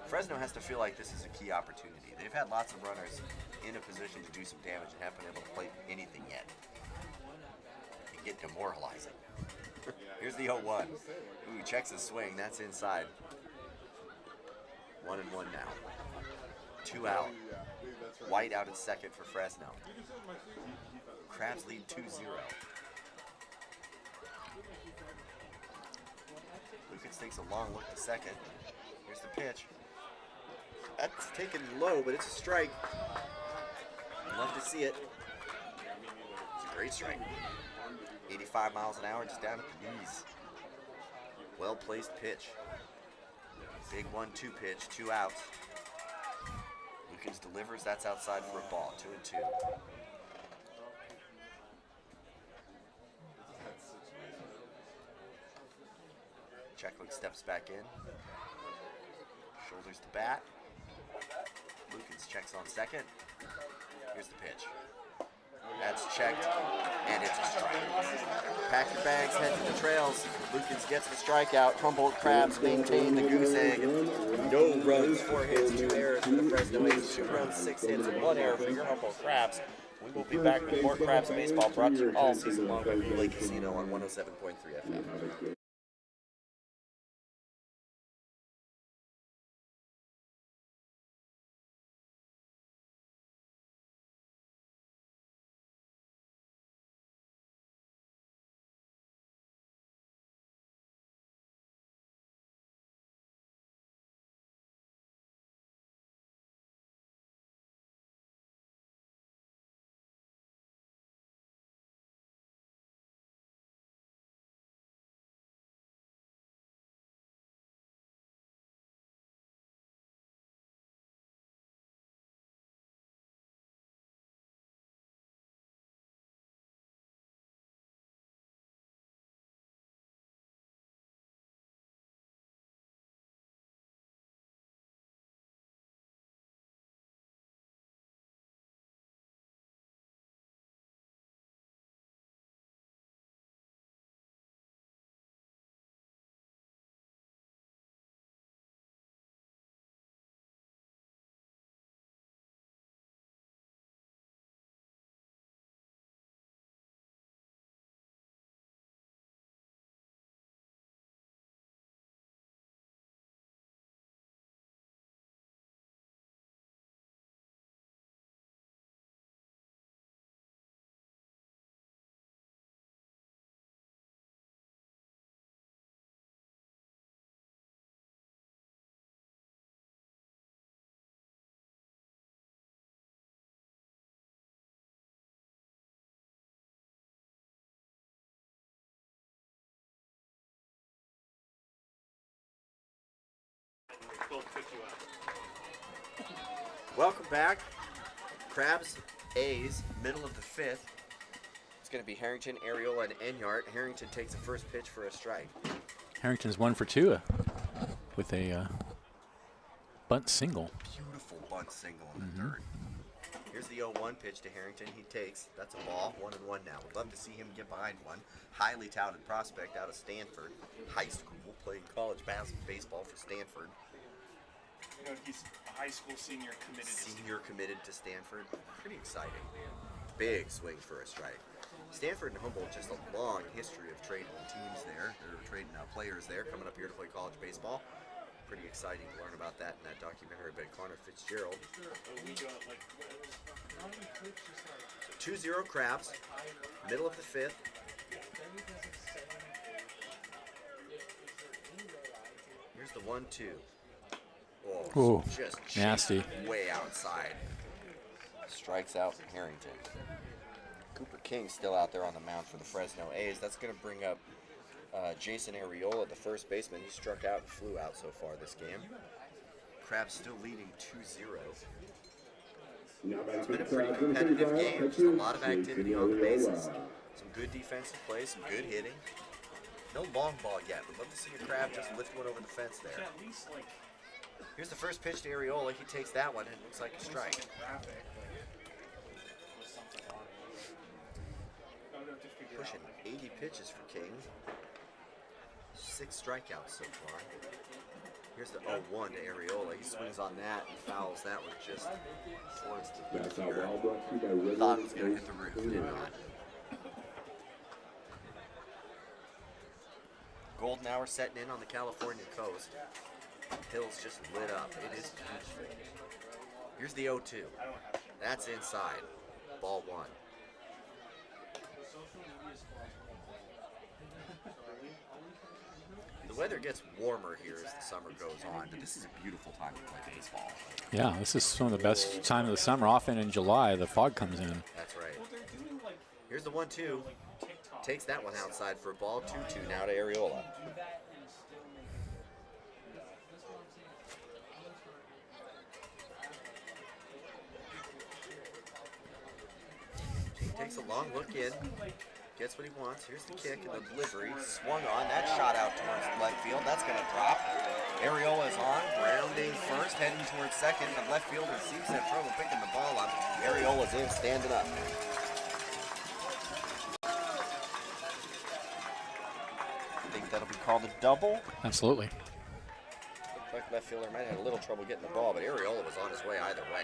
Fresno has to feel like this is a key opportunity. They've had lots of runners in a position to do some damage and haven't been able to play anything yet. It get demoralizing. Here's the 0-1. Ooh, checks his swing. That's inside. 1-1 now. 2 out. White out at second for Fresno. Crabs lead 2-0. Lucas takes a long look to second. Here's the pitch. That's taken low, but it's a strike. Love to see it. It's a great strike. 85 miles an hour just down at the knees. Well-placed pitch. Big 1-2 pitch, 2 outs. Lucas delivers, that's outside for a ball, 2-2. Checklick steps back in. Shoulders to bat. Lucas checks on second. Here's the pitch. That's checked, and it's a strike. Pack your bags, head to the trails. Lucas gets the strikeout. Humboldt Crabs maintain the goose egg. No runs, 4 hits, 2 errors for the Fresno A's. 2 runs, 6 hits, and 1 error for your Humboldt Crabs. We will be back with more Crabs baseball brought to you all season long by Relay Casino on 107.3 FM. Welcome back. Crabs, A's, middle of the 5th. It's going to be Harrington, Ariel, and Enyart. Harrington takes the first pitch for a strike. Harrington's 1 for 2 with a bunt single. Beautiful bunt single in the third. Here's the 0-1 pitch to Harrington. He takes. That's a ball. 1-1 now. Would love to see him get behind one. Highly touted prospect out of Stanford High School, playing college baseball for Stanford. You know, he's a high school senior committed. Senior committed to Stanford. Pretty exciting. Big swing for a strike. Stanford and Humboldt, just a long history of trading teams there. They're trading players there, coming up here to play college baseball. Pretty exciting to learn about that in that documentary by Connor Fitzgerald. So 2-0 Crabs, middle of the 5th. Here's the 1-2. Oh, Ooh, just nasty. Way outside. Strikes out Harrington. Cooper King still out there on the mound for the Fresno A's. That's going to bring up Jason Arriola, the first baseman. He struck out and flew out so far this game. Crabs still leading 2-0. It's been a pretty competitive game. Just a lot of activity on the bases. Some good defensive play, some good hitting. No long ball yet. We'd love to see a Crab just lift one over the fence there. Here's the first pitch to Arriola. He takes that one and it looks like a strike. Pushing 80 pitches for King. 6 strikeouts so far. Here's the 0-1 to Arriola. He swings on that and fouls that one just towards the finger. Thought it was going to hit the roof, did not. Golden hour setting in on the California coast. Hills just lit up. It is beautiful. Here's the 0-2. That's inside. Ball 1. The weather gets warmer here as the summer goes on, but this is a beautiful time to play baseball. Yeah, this is some of the best time of the summer. Often in July, the fog comes in. That's right. Here's the 1-2. Takes that one outside for a ball. 2-2 now to Arriola. He takes a long look in. Gets what he wants. Here's the kick and the delivery. Swung on. That shot out towards left field. That's going to drop. Arriola is on. Grounding first. Heading towards second. The left fielder seems to have trouble picking the ball up. Arriola's in. Standing up. I think that'll be called a double. Absolutely. Looks like left fielder might have had a little trouble getting the ball, but Arriola was on his way either way.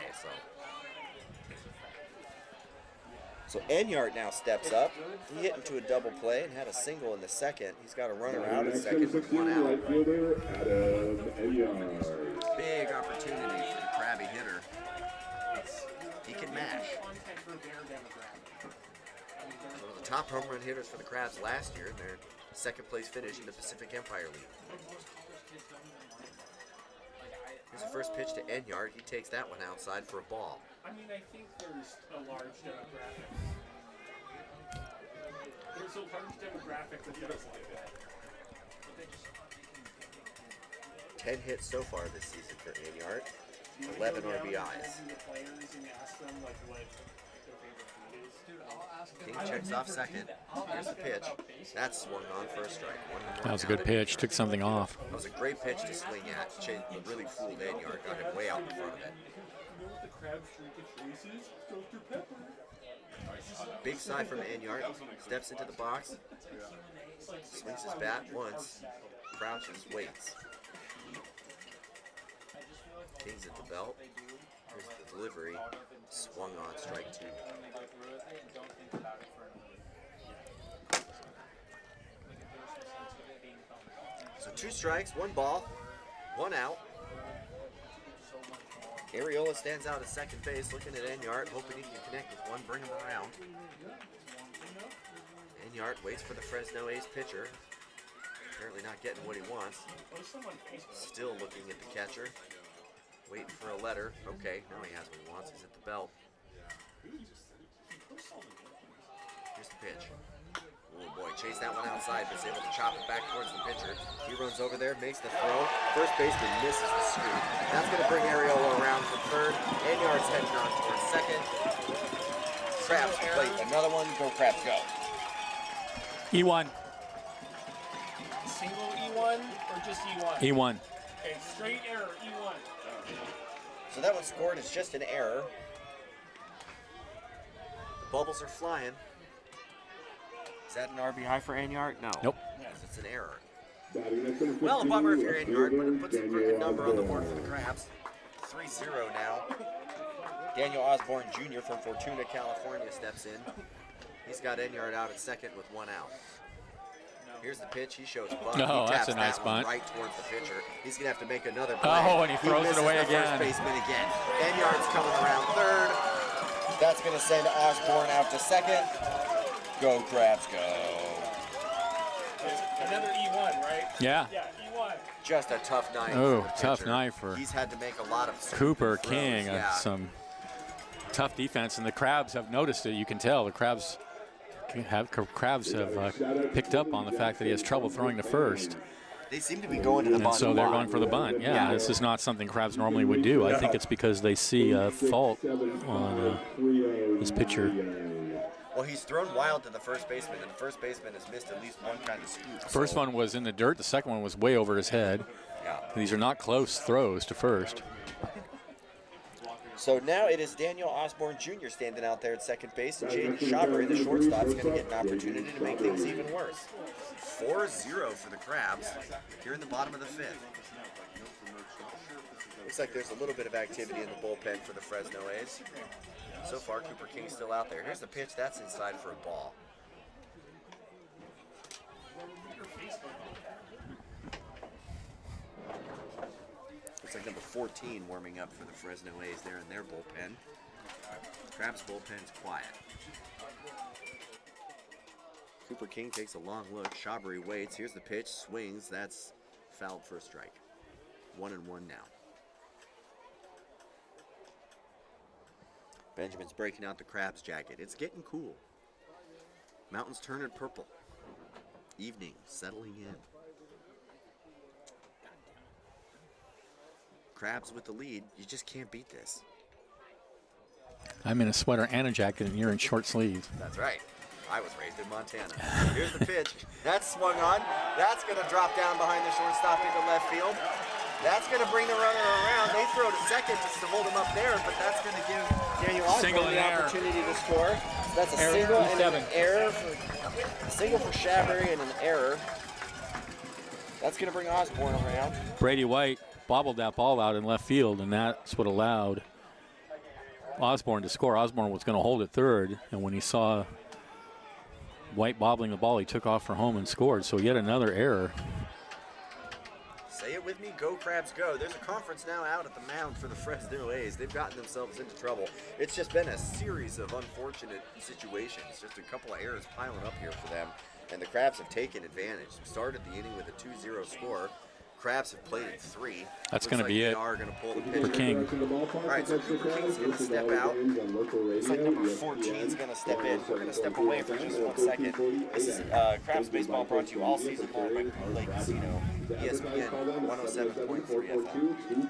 So Enyart now steps up. He hit into a double play and had a single in the second. He's got a runner out at second with 1 out. Big opportunity for the crabby hitter. He can mash. One of the top home run hitters for the Crabs last year in their second place finish in the Pacific Empire League. Here's the first pitch to Enyart. He takes that one outside for a ball. I mean, I think there's a large demographic. There's a large demographic that does like that. 10 hits so far this season for Enyart. 11 RBIs. King checks off second. Here's the pitch. That's swung on for a strike. That was a good pitch. Took something off. That was a great pitch to swing at. Really fooled Enyart. Got him way out in front of it. Big side from Enyart. Steps into the box. Swings his bat once. Crouches, waits. King's at the belt. Here's the delivery. Swung on, strike 2. So 2 strikes, 1 ball, 1 out. Arriola stands out at second base, looking at Enyart, hoping he can connect with one, bring him around. Enyart waits for the Fresno A's pitcher. Apparently not getting what he wants. Still looking at the catcher. Waiting for a letter. Okay, now he has what he wants. He's at the belt. Here's the pitch. Oh boy, chase that one outside, but is able to chop it back towards the pitcher. He runs over there, makes the throw. First baseman misses the scoop. That's going to bring Arriola around for third. Enyart's heading on towards second. Crabs play another one. Go Crabs, go. E1. Single E1 or just E1? E1. Okay, straight error, E1. So that one scored as just an error. Bubbles are flying. Is that an RBI for Enyart? No. Nope. Yes, it's an error. Well, a bummer if you're Enyart, but it puts a crooked number on the board for the Crabs. 3-0 now. Daniel Osborne Jr. from Fortuna, California steps in. He's got Enyart out at second with 1 out. Here's the pitch. He shows bunt. No, he that's taps a nice that one bunt. right towards the pitcher. He's going to have to make another play. Oh, and he throws it away the again. First baseman again. Enyart's coming around third. That's going to send Osborne out to second. Go, Crabs, go. Another E1, right? Yeah. Yeah, E1. Just a tough night. Oh, for the tough pitcher. night for He's had to make a lot of Cooper throws. King. Yeah. Some tough defense, and the Crabs have noticed it. You can tell the Crabs have picked up on the fact that he has trouble throwing to first. They seem to be going to the And bunt. so they're going for the bunt. Yeah, this is not something Crabs normally would do. I think it's because they see a fault on this pitcher. Well, he's thrown wild to the first baseman, and the first baseman has missed at least one kind of scoop. First one was in the dirt. The second one was way over his head. Yeah. These are not close throws to first. So now it is Daniel Osborne Jr. standing out there at second base, and Jaden Schauber, the shortstop, is going to get an opportunity to make things even worse. 4-0 for the Crabs here in the bottom of the fifth. Looks like there's a little bit of activity in the bullpen for the Fresno A's. So far, Cooper King's still out there. Here's the pitch. That's inside for a ball. Looks like number 14 warming up for the Fresno A's there in their bullpen. Crabs bullpen's quiet. Cooper King takes a long look. Shabry waits. Here's the pitch. Swings. That's fouled for a strike. 1-1 now. Benjamin's breaking out the Crabs jacket. It's getting cool. Mountains turning purple. Evening settling in. Crabs with the lead. You just can't beat this. I'm in a sweater and a jacket, and you're in short sleeves. That's right. I was raised in Montana. Here's the pitch. That's swung on. That's going to drop down behind the shortstop into left field. That's going to bring the runner around. They throw to second just to hold him up there, but that's going to give Daniel Osborne the opportunity to score. So that's a single and an error. A single for Shabry and an error. That's going to bring Osborne around. Brady White bobbled that ball out in left field, and that's what allowed Osborne to score. Osborne was going to hold it third, and when he saw White bobbling the ball, he took off for home and scored. So yet another error. Say it with me, go Crabs go. There's a conference now out at the mound for the Fresno A's. They've gotten themselves into trouble. It's just been a series of unfortunate situations. Just a couple of errors piling up here for them. And the Crabs have taken advantage. Started the inning with a 2-0 score. Crabs have played in 3. That's going to be it Are going to pull the for King. All right, so Cooper King's going to step out. Looks like number 14 is going to step in. We're going to step away for just 1 second. This is Crabs Baseball brought to you all season long by Blue Lake Casino, ESPN 107.3 FM.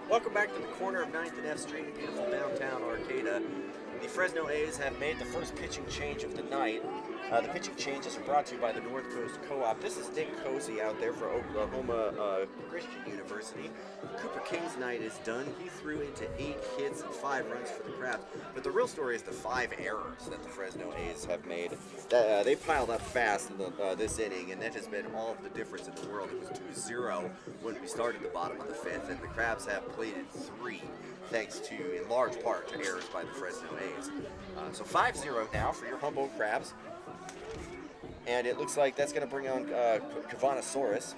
Welcome back to the corner of 9th and F Street in beautiful downtown Arcata. The Fresno A's have made the first pitching change of the night. The pitching changes are brought to you by the North Coast Co-op. This is Nick Cozy out there for Oklahoma Christian University. Cooper King's night is done. He threw into 8 hits and 5 runs for the Crabs. But the real story is the 5 errors that the Fresno A's have made. They piled up fast in this inning, and that has been all of the difference in the world. It was 2-0 when we started the bottom of the 5th, and the Crabs have played in 3, thanks to, in large part, to errors by the Fresno A's. So 5-0 now for your Humboldt Crabs. And it looks like that's going to bring on Kavanasaurus,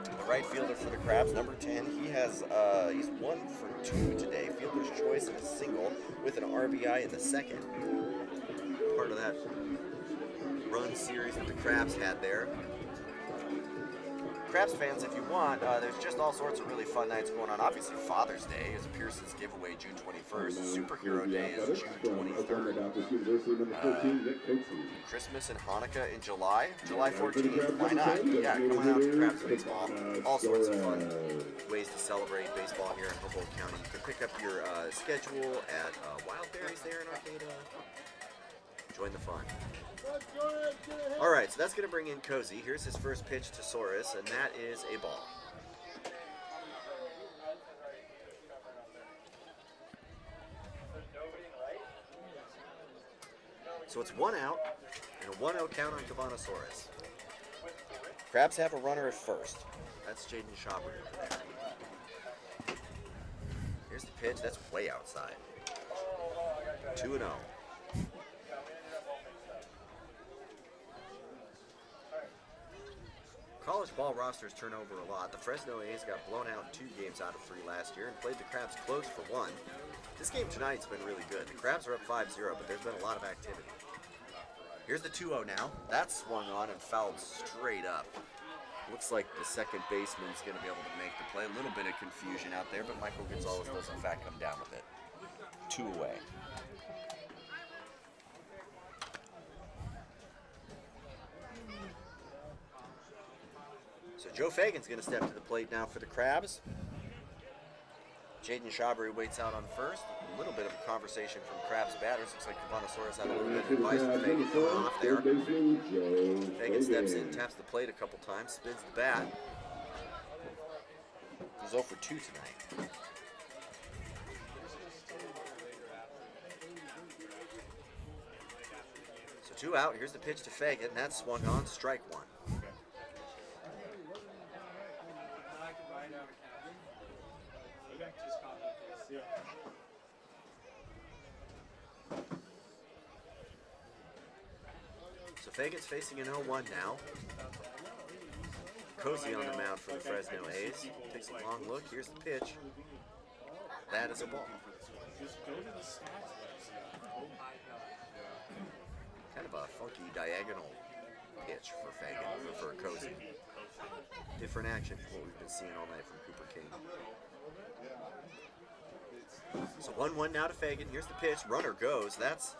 the right fielder for the Crabs, number 10. He's 1 for 2 today. Fielder's choice and a single with an RBI in the second. Part of that run series that the Crabs had there. Crabs fans, if you want, there's just all sorts of really fun nights going on. Obviously, Father's Day is Pearson's giveaway June 21st. Superhero Day is June 23rd. Christmas and Hanukkah in July. July 14th, why not? Yeah, come on out to Crabs Baseball. All sorts of fun ways to celebrate baseball here in Humboldt County. You can pick up your schedule at Wildberries there in Arcata. Join the fun. All right, so that's going to bring in Cozy. Here's his first pitch to Soros, and that is a ball. So it's 1 out, and a 1-0 count on Kavanasaurus. Crabs have a runner at first. That's Jaden Schauber over there. Here's the pitch. That's way outside. 2-0. College ball rosters turn over a lot. The Fresno A's got blown out in 2 games out of 3 last year and played the Crabs close for 1. This game tonight's been really good. The Crabs are up 5-0, but there's been a lot of activity. Here's the 2-0 now. That's swung on and fouled straight up. Looks like the second baseman's going to be able to make the play. A little bit of confusion out there, but Michael Gonzalez does in fact come down with it. 2 away. So Joe Fagan's going to step to the plate now for the Crabs. Jaden Schauber waits out on first. A little bit of a conversation from Crabs batters. Looks like Kavanasaurus had a little bit of advice for Fagan going off there. Fagan steps in, taps the plate a couple times, spins the bat. He's 0 for 2 tonight. So 2 out. Here's the pitch to Fagan. That's swung on, strike 1. So Fagan's facing an 0-1 now. Cozy on the mound for the Fresno A's. Takes a long look. Here's the pitch. That is a ball. Kind of a funky diagonal pitch for Fagan, or for Cozy. Different action from what we've been seeing all night from Cooper King. So 1-1 now to Fagan. Here's the pitch. Runner goes. That's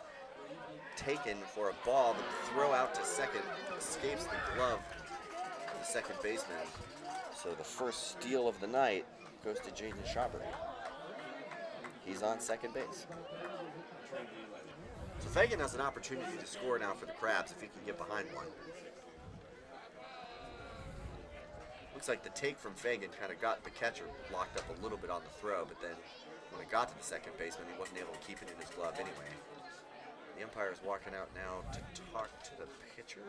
taken for a ball, but the throw out to second escapes the glove of the second baseman. So the first steal of the night goes to Jaden Schauber. He's on second base. So Fagan has an opportunity to score now for the Crabs if he can get behind one. Looks like the take from Fagan kind of got the catcher locked up a little bit on the throw, but then when it got to the second baseman, he wasn't able to keep it in his glove anyway. The umpire is walking out now to talk to the pitcher.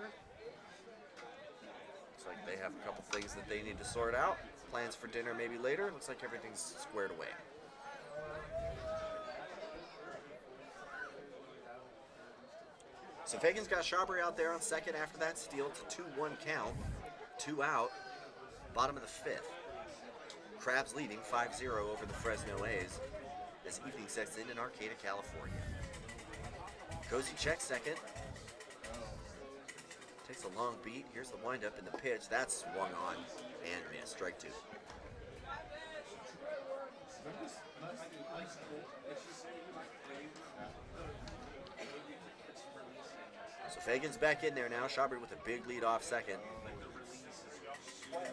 Looks like they have a couple things that they need to sort out. Plans for dinner maybe later. Looks like everything's squared away. So Fagan's got Schauber out there on second after that steal. It's a 2-1 count. 2 out. Bottom of the 5th. Crabs leading 5-0 over the Fresno A's as evening sets in Arcata, California. Cozy checks second. Takes a long beat. Here's the windup and the pitch. That's swung on and missed. Strike 2. So Fagan's back in there now. Schauber with a big lead off second.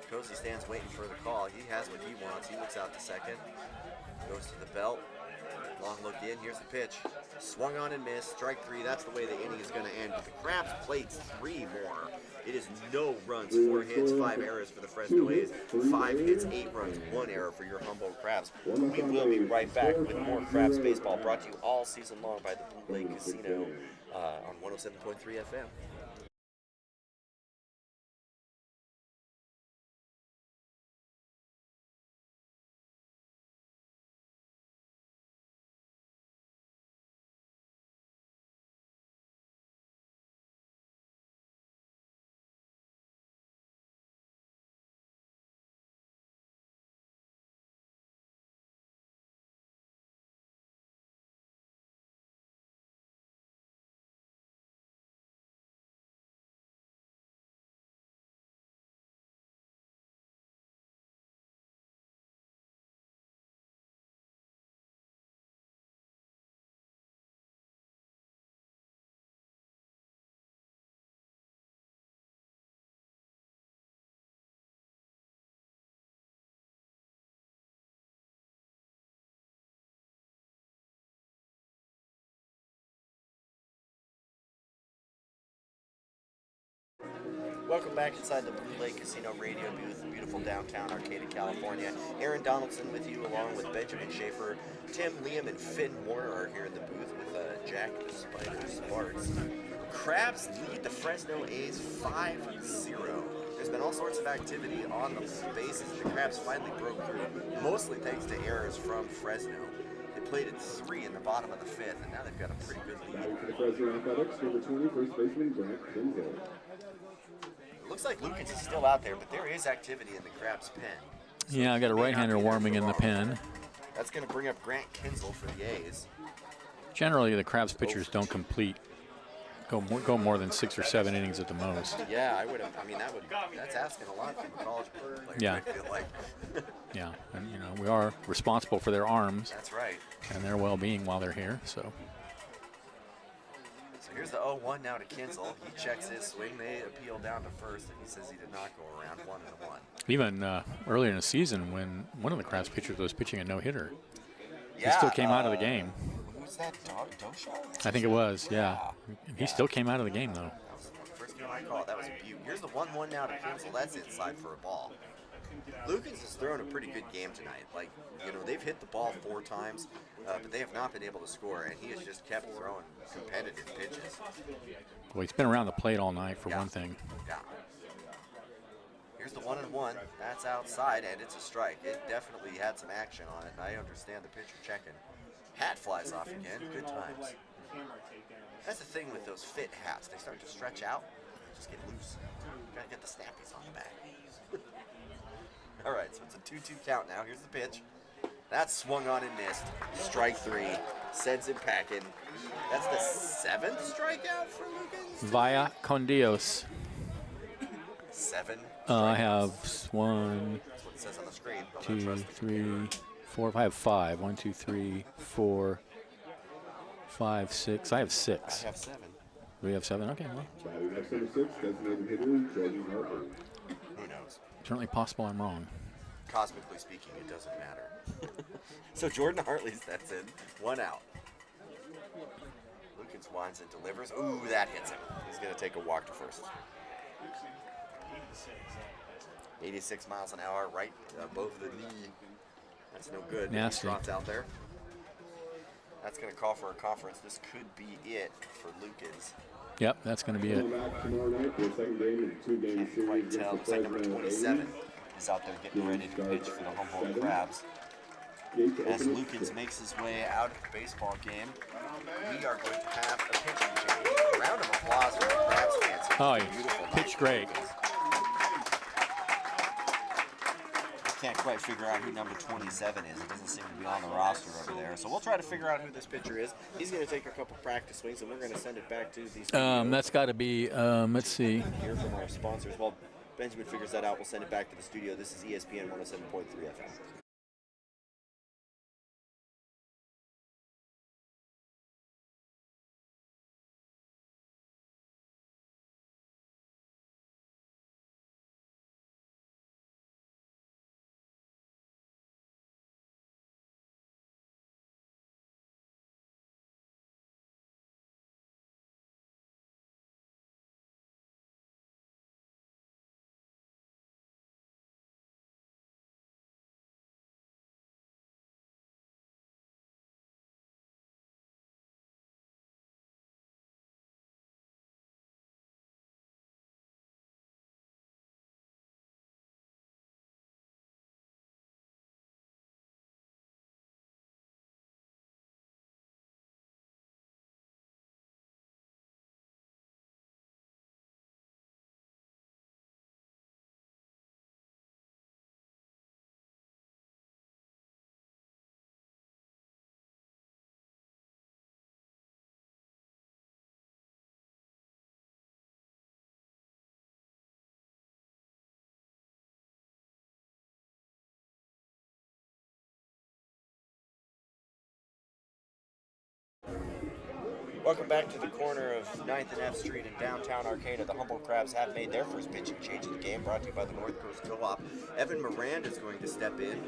Cozy stands waiting for the call. He has what he wants. He looks out to second. Goes to the belt. Long look in. Here's the pitch. Swung on and missed. Strike 3. That's the way the inning is going to end. But the Crabs played 3 more. It is no runs, 4 hits, 5 errors for the Fresno A's. 5 hits, 8 runs, 1 error for your Humboldt Crabs. We will be right back with more Crabs baseball brought to you all season long by the Blue Lake Casino on 107.3 FM. Welcome back inside the Blue Lake Casino radio booth in beautiful downtown Arcata, California. Aaron Donaldson with you, along with Benjamin Schaefer. Tim, Liam, and Finn Warner are here in the booth with Jack the Spider Sparks. Crabs lead the Fresno A's 5-0. There's been all sorts of activity on the bases. The Crabs finally broke through, mostly thanks to errors from Fresno. They played at 3 in the bottom of the 5th, and now they've got a pretty good lead. Batting for the Fresno Athletics, number 20, first baseman Grant Kinzel. It looks like Lucas is still out there, but there is activity in the Crabs' pen. So yeah, I got a right-hander warming in the pen. That's going to bring up Grant Kinzel for the A's. Generally, the Crabs pitchers don't go more than 6 or 7 innings at the most. Yeah, I would have. I mean, that's asking a lot from a college player. Yeah. I feel like. Yeah, and we are responsible for their arms. That's right. And their well-being while they're here. So here's the 0-1 now to Kinzel. He checks his swing. They appeal down to first, and he says he did not go around 1-1. Even earlier in the season, when one of the Crabs pitchers was pitching a no-hitter, yeah, he still came out of the game. Who's that, Dosha? I think it was, yeah. He still came out of the game, though. That was the first game I called. That was a beaut. Here's the 1-1 now to Kinzel. That's inside for a ball. Lucas has thrown a pretty good game tonight. They've hit the ball 4 times, but they have not been able to score, and he has just kept throwing competitive pitches. Well, he's been around the plate all night, for one thing. Yeah. Here's the 1-1. That's outside, and it's a strike. It definitely had some action on it, and I understand the pitcher checking. Hat flies off again. Good times. That's the thing with those fit hats. They start to stretch out, just get loose. Gotta get the snappies on the back. All right, so it's a 2-2 count now. Here's the pitch. That's swung on and missed. Strike 3. Sends him packing. That's the 7th strikeout for Lucas? Via con Dios. 7. I have 1, That's what it says on the screen. 2, 3, 4. I have 5. 1, 2, 3, 4, 5, 6. I have 6. I have 7. Do we have 7? Okay, well. Batting next number 6, designated hitter Jordan Harper. Who knows? Certainly possible I'm wrong. Cosmically speaking, it doesn't matter. So Jordan Hartley steps in. 1 out. Lucas winds and delivers. Ooh, that hits him. He's going to take a walk to first. 86 miles an hour, right above the knee. That's no good. Nasty. Drops out there. That's going to call for a conference. This could be it for Lucas. Yep, that's going to be it. Back tomorrow night for a second game in a 2-game Can't series quite against tell. the Looks like number Fresno 27 A's. is out there getting ready to pitch for the Humboldt Crabs. Gate to As open at Lucas 6. makes his way out of the baseball game, we are going to have a pitching change. A round of applause for the Crabs fans. Oh, It's a beautiful he pitched great. I can't quite figure out who number 27 is. It doesn't seem to be on the roster over there. So we'll try to figure out who this pitcher is. He's going to take a couple practice swings, and we're going to send it back to these. That's got to be, let's see. Hear from our sponsors. While Benjamin figures that out, we'll send it back to the studio. This is ESPN 107.3 FM. Welcome back to the corner of 9th and F Street in downtown Arcata. The Humboldt Crabs have made their first pitching change of the game, brought to you by the North Coast Co-op. Evan Miranda is going to step in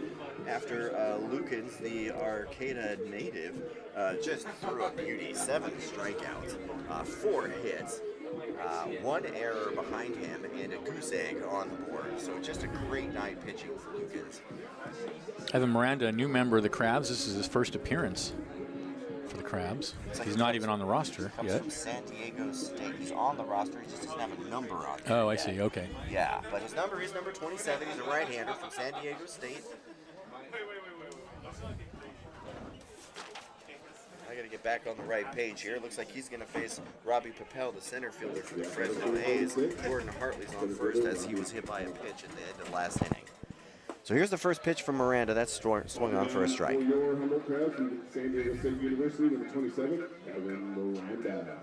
after Lukens, the Arcata native, just threw a beauty. 7 strikeouts, 4 hits, 1 error behind him, and a goose egg on the board. So just a great night pitching for Lukens. Evan Miranda, a new member of the Crabs. This is his first appearance for the Crabs. He's not even on the roster Comes yet. from San Diego State. He's on the roster. He just doesn't have a number on it. Oh, I see. Okay. Yeah, but his number is number 27. He's a right-hander from San Diego State. I got to get back on the right page here. Looks like he's going to face Robbie Papel, the center fielder for the Fresno A's. Jordan Hartley's on first as he was hit by a pitch at the end of last inning. So here's the first pitch from Miranda. That's swung on for a strike. Your Humboldt Crabs from San Diego State University, number 27, Evan Miranda.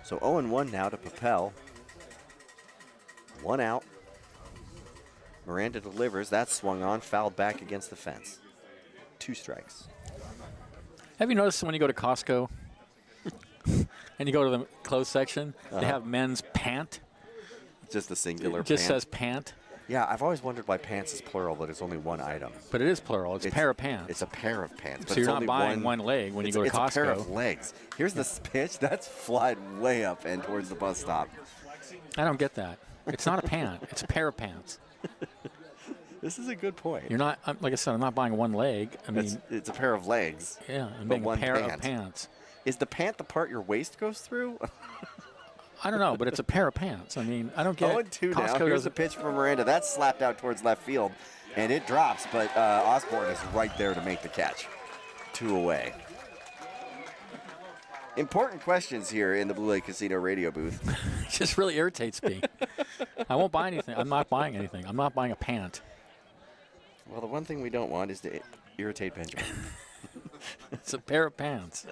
So 0-1 now to Papel. 1 out. Miranda delivers. That's swung on, fouled back against the fence. 2 strikes. Have you noticed when you go to Costco and you go to the clothes section, they have men's pant? Just a singular It just pant. says pant. Yeah, I've always wondered why pants is plural, but it's only one item. But it is plural. It's a pair of pants. It's a pair of pants. But So you're it's not only buying one leg when you go to Costco. It's a pair of legs. Here's this pitch. That's flied way up and towards the bus stop. I don't get that. It's not a pant. It's a pair of pants. This is a good point. You're not, like I said, I'm not buying one leg. I mean, it's a pair of legs. Yeah, I'm but buying a pair of pants. Is the pant the part your waist goes through? I don't know, but it's a pair of pants. I mean, I don't get it. 0-2 now. Costco Here's a pitch from Miranda. That's slapped out towards left field, and it drops, but Osborne is right there to make the catch. 2 away. Important questions here in the Blue Lake Casino radio booth. It just really irritates me. I won't buy anything. I'm not buying anything. I'm not buying a pant. Well, the one thing we don't want is to irritate Benjamin. It's a pair of pants.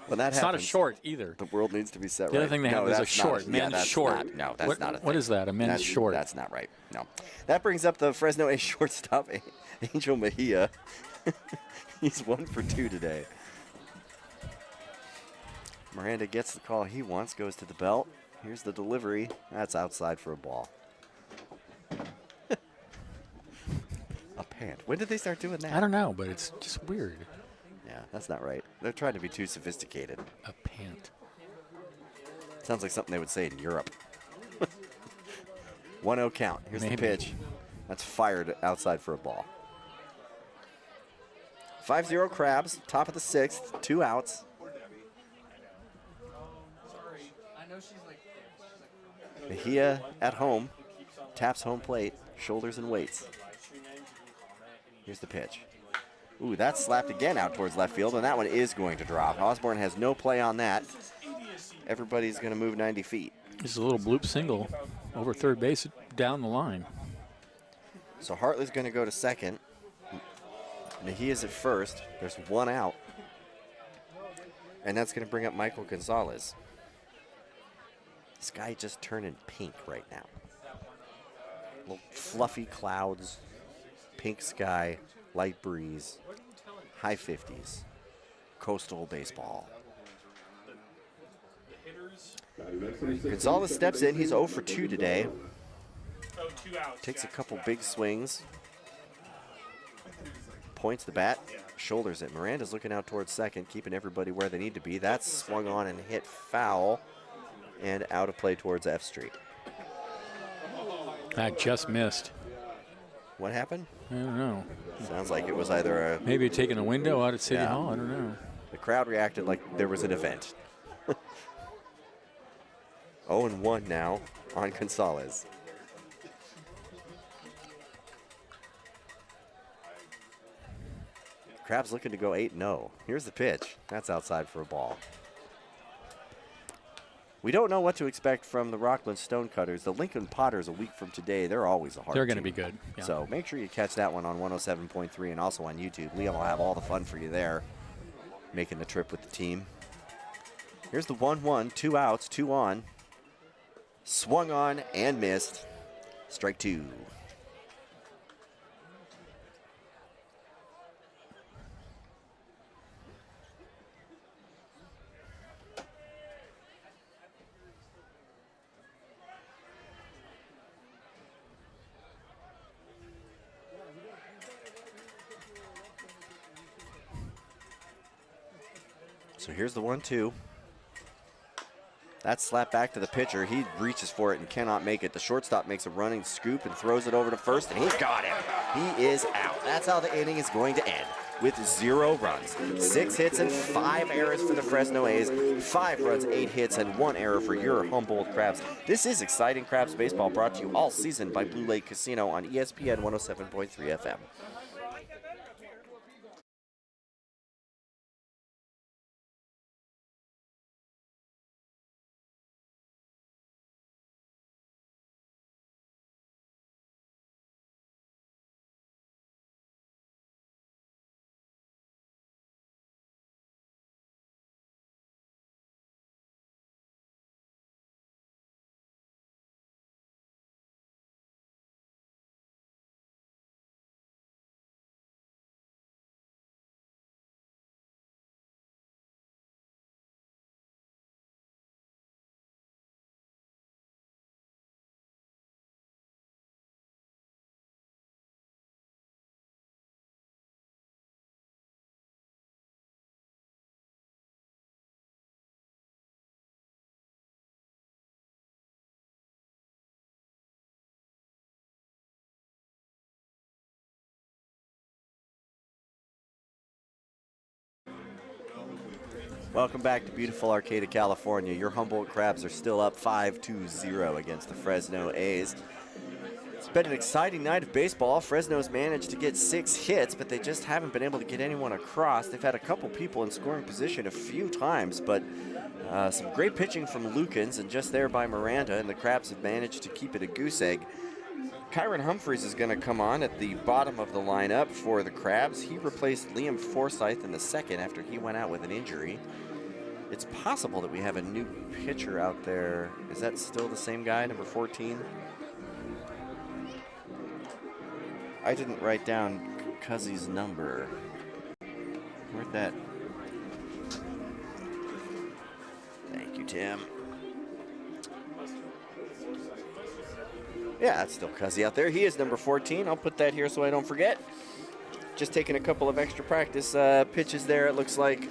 When that it's happens, not a short either. The world needs to be set right. The other thing they have is a short, men's short. No, that's not a thing. What is that, a men's short? That's not right. No. That brings up the Fresno A shortstop, Angel Mejia. He's 1 for 2 today. Miranda gets the call he wants, goes to the belt. Here's the delivery. That's outside for a ball. A pant. When did they start doing that? I don't know, but it's just weird. Yeah, that's not right. They're trying to be too sophisticated. A pant. Sounds like something they would say in Europe. 1-0 count. Here's the pitch. That's fired outside for a ball. 5-0 Crabs, top of the 6th, 2 outs. Mejia at home, taps home plate, shoulders and weights. Here's the pitch. Ooh, that's slapped again out towards left field, and that one is going to drop. Osborne has no play on that. Everybody's going to move 90 feet. This is a little bloop single over third base down the line. So Hartley's going to go to second. Mejia's at first. There's 1 out. And that's going to bring up Michael Gonzalez. Sky just turning pink right now. Little fluffy clouds, pink sky, light breeze, high 50s, coastal baseball. Gonzalez steps in. He's 0 for 2 today. Takes a couple big swings. Points the bat, shoulders it. Miranda's looking out towards second, keeping everybody where they need to be. That's swung on and hit foul and out of play towards F Street. That just missed. What happened? I don't know. Sounds like it was either a... Maybe taking a window out at City Hall. I don't know. The crowd reacted like there was an event. 0-1 now on Gonzalez. Crab's looking to go 8-0. Here's the pitch. That's outside for a ball. We don't know what to expect from the Rockland Stonecutters. The Lincoln Potters a week from today, they're always a hard They're going to team. be good. Yeah. So make sure you catch that one on 107.3 and also on YouTube. Leon will have all the fun for you there, making the trip with the team. Here's the 1-1, 2 outs, 2 on. Swung on and missed. Strike 2. So here's the 1-2. That's slapped back to the pitcher. He reaches for it and cannot make it. The shortstop makes a running scoop and throws it over to first, and he's got him. He is out. That's how the inning is going to end, with 0 runs. 6 hits and 5 errors for the Fresno A's. 5 runs, 8 hits, and 1 error for your Humboldt Crabs. This is Exciting Crabs Baseball, brought to you all season by Blue Lake Casino on ESPN 107.3 FM. Welcome back to beautiful Arcata, California. Your Humboldt Crabs are still up 5-0 against the Fresno A's. It's been an exciting night of baseball. Fresno's managed to get 6 hits, but they just haven't been able to get anyone across. They've had a couple people in scoring position a few times, but some great pitching from Lukens and just there by Miranda, and the Crabs have managed to keep it a goose egg. Kyron Humphreys is going to come on at the bottom of the lineup for the Crabs. He replaced Liam Forsyth in the second after he went out with an injury. It's possible that we have a new pitcher out there. Is that still the same guy, number 14? I didn't write down Cuzzy's number. Where'd that? Thank you, Tim. Yeah, that's still Cuzzy out there. He is number 14. I'll put that here so I don't forget. Just taking a couple of extra practice pitches there, it looks like,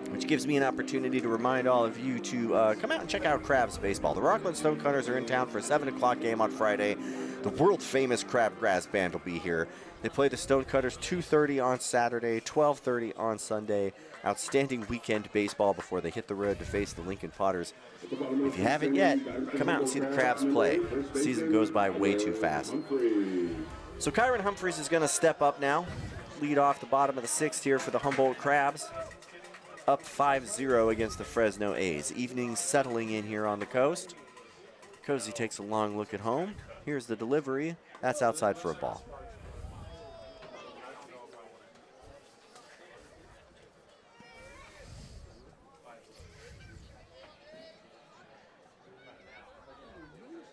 which gives me an opportunity to remind all of you to come out and check out Crabs Baseball. The Rockland Stonecutters are in town for a 7 o'clock game on Friday. The world-famous Crabgrass Band will be here. They play the Stonecutters 2:30 on Saturday, 12:30 on Sunday. Outstanding weekend baseball before they hit the road to face the Lincoln Potters. If you haven't yet, come out and see the Crabs play. The season goes by way too fast. So Kyron Humphreys is going to step up now, lead off the bottom of the 6th here for the Humboldt Crabs. Up 5-0 against the Fresno A's. Evening settling in here on the coast. Cozy takes a long look at home. Here's the delivery. That's outside for a ball.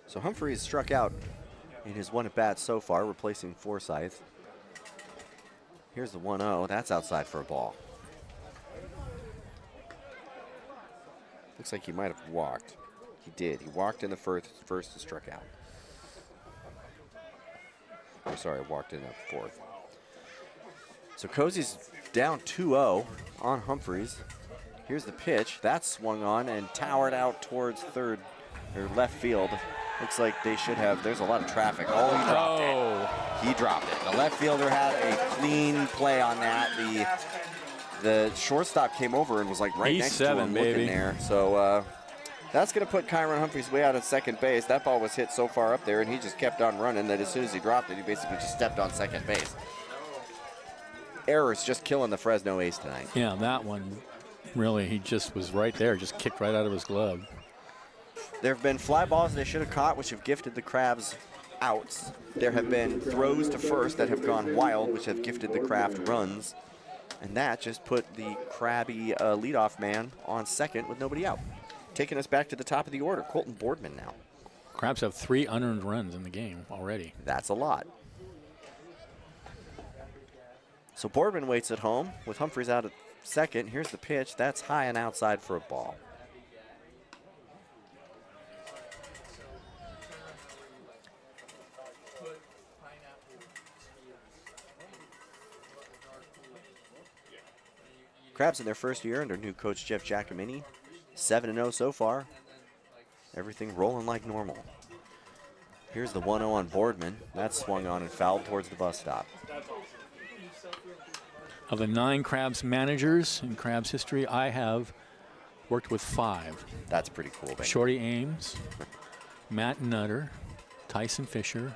So Humphreys struck out in his 1 at-bat so far, replacing Forsyth. Here's the 1-0. That's outside for a ball. Looks like he might have walked. He did. He walked in the first and struck out. I'm sorry, walked in the 4th. So Cozy's down 2-0 on Humphreys. Here's the pitch. That's swung on and towered out towards third or left field. Looks like they should have. There's a lot of traffic. Oh, he dropped it. He dropped it. The left fielder had a clean play on that. The shortstop came over and was like right next to him looking there. So that's going to put Kyron Humphreys way out at second base. That ball was hit so far up there, and he just kept on running that as soon as he dropped it, he basically just stepped on second base. Errors just killing the Fresno A's tonight. Yeah, that one, really, he just was right there, just kicked right out of his glove. There have been fly balls they should have caught, which have gifted the Crabs outs. There have been throws to first that have gone wild, which have gifted the Craft runs. And that just put the crabby leadoff man on second with nobody out. Taking us back to the top of the order, Colton Boardman now. Crabs have 3 unearned runs in the game already. That's a lot. So Boardman waits at home with Humphreys out at second. Here's the pitch. That's high and outside for a ball. Crabs in their first year under new coach Jeff Giacomini. 7-0 so far. Everything rolling like normal. Here's the 1-0 on Boardman. That's swung on and fouled towards the bus stop. Of the 9 Crabs managers in Crabs history, I have worked with 5. That's pretty cool. Shorty Ames, Matt Nutter, Tyson Fisher,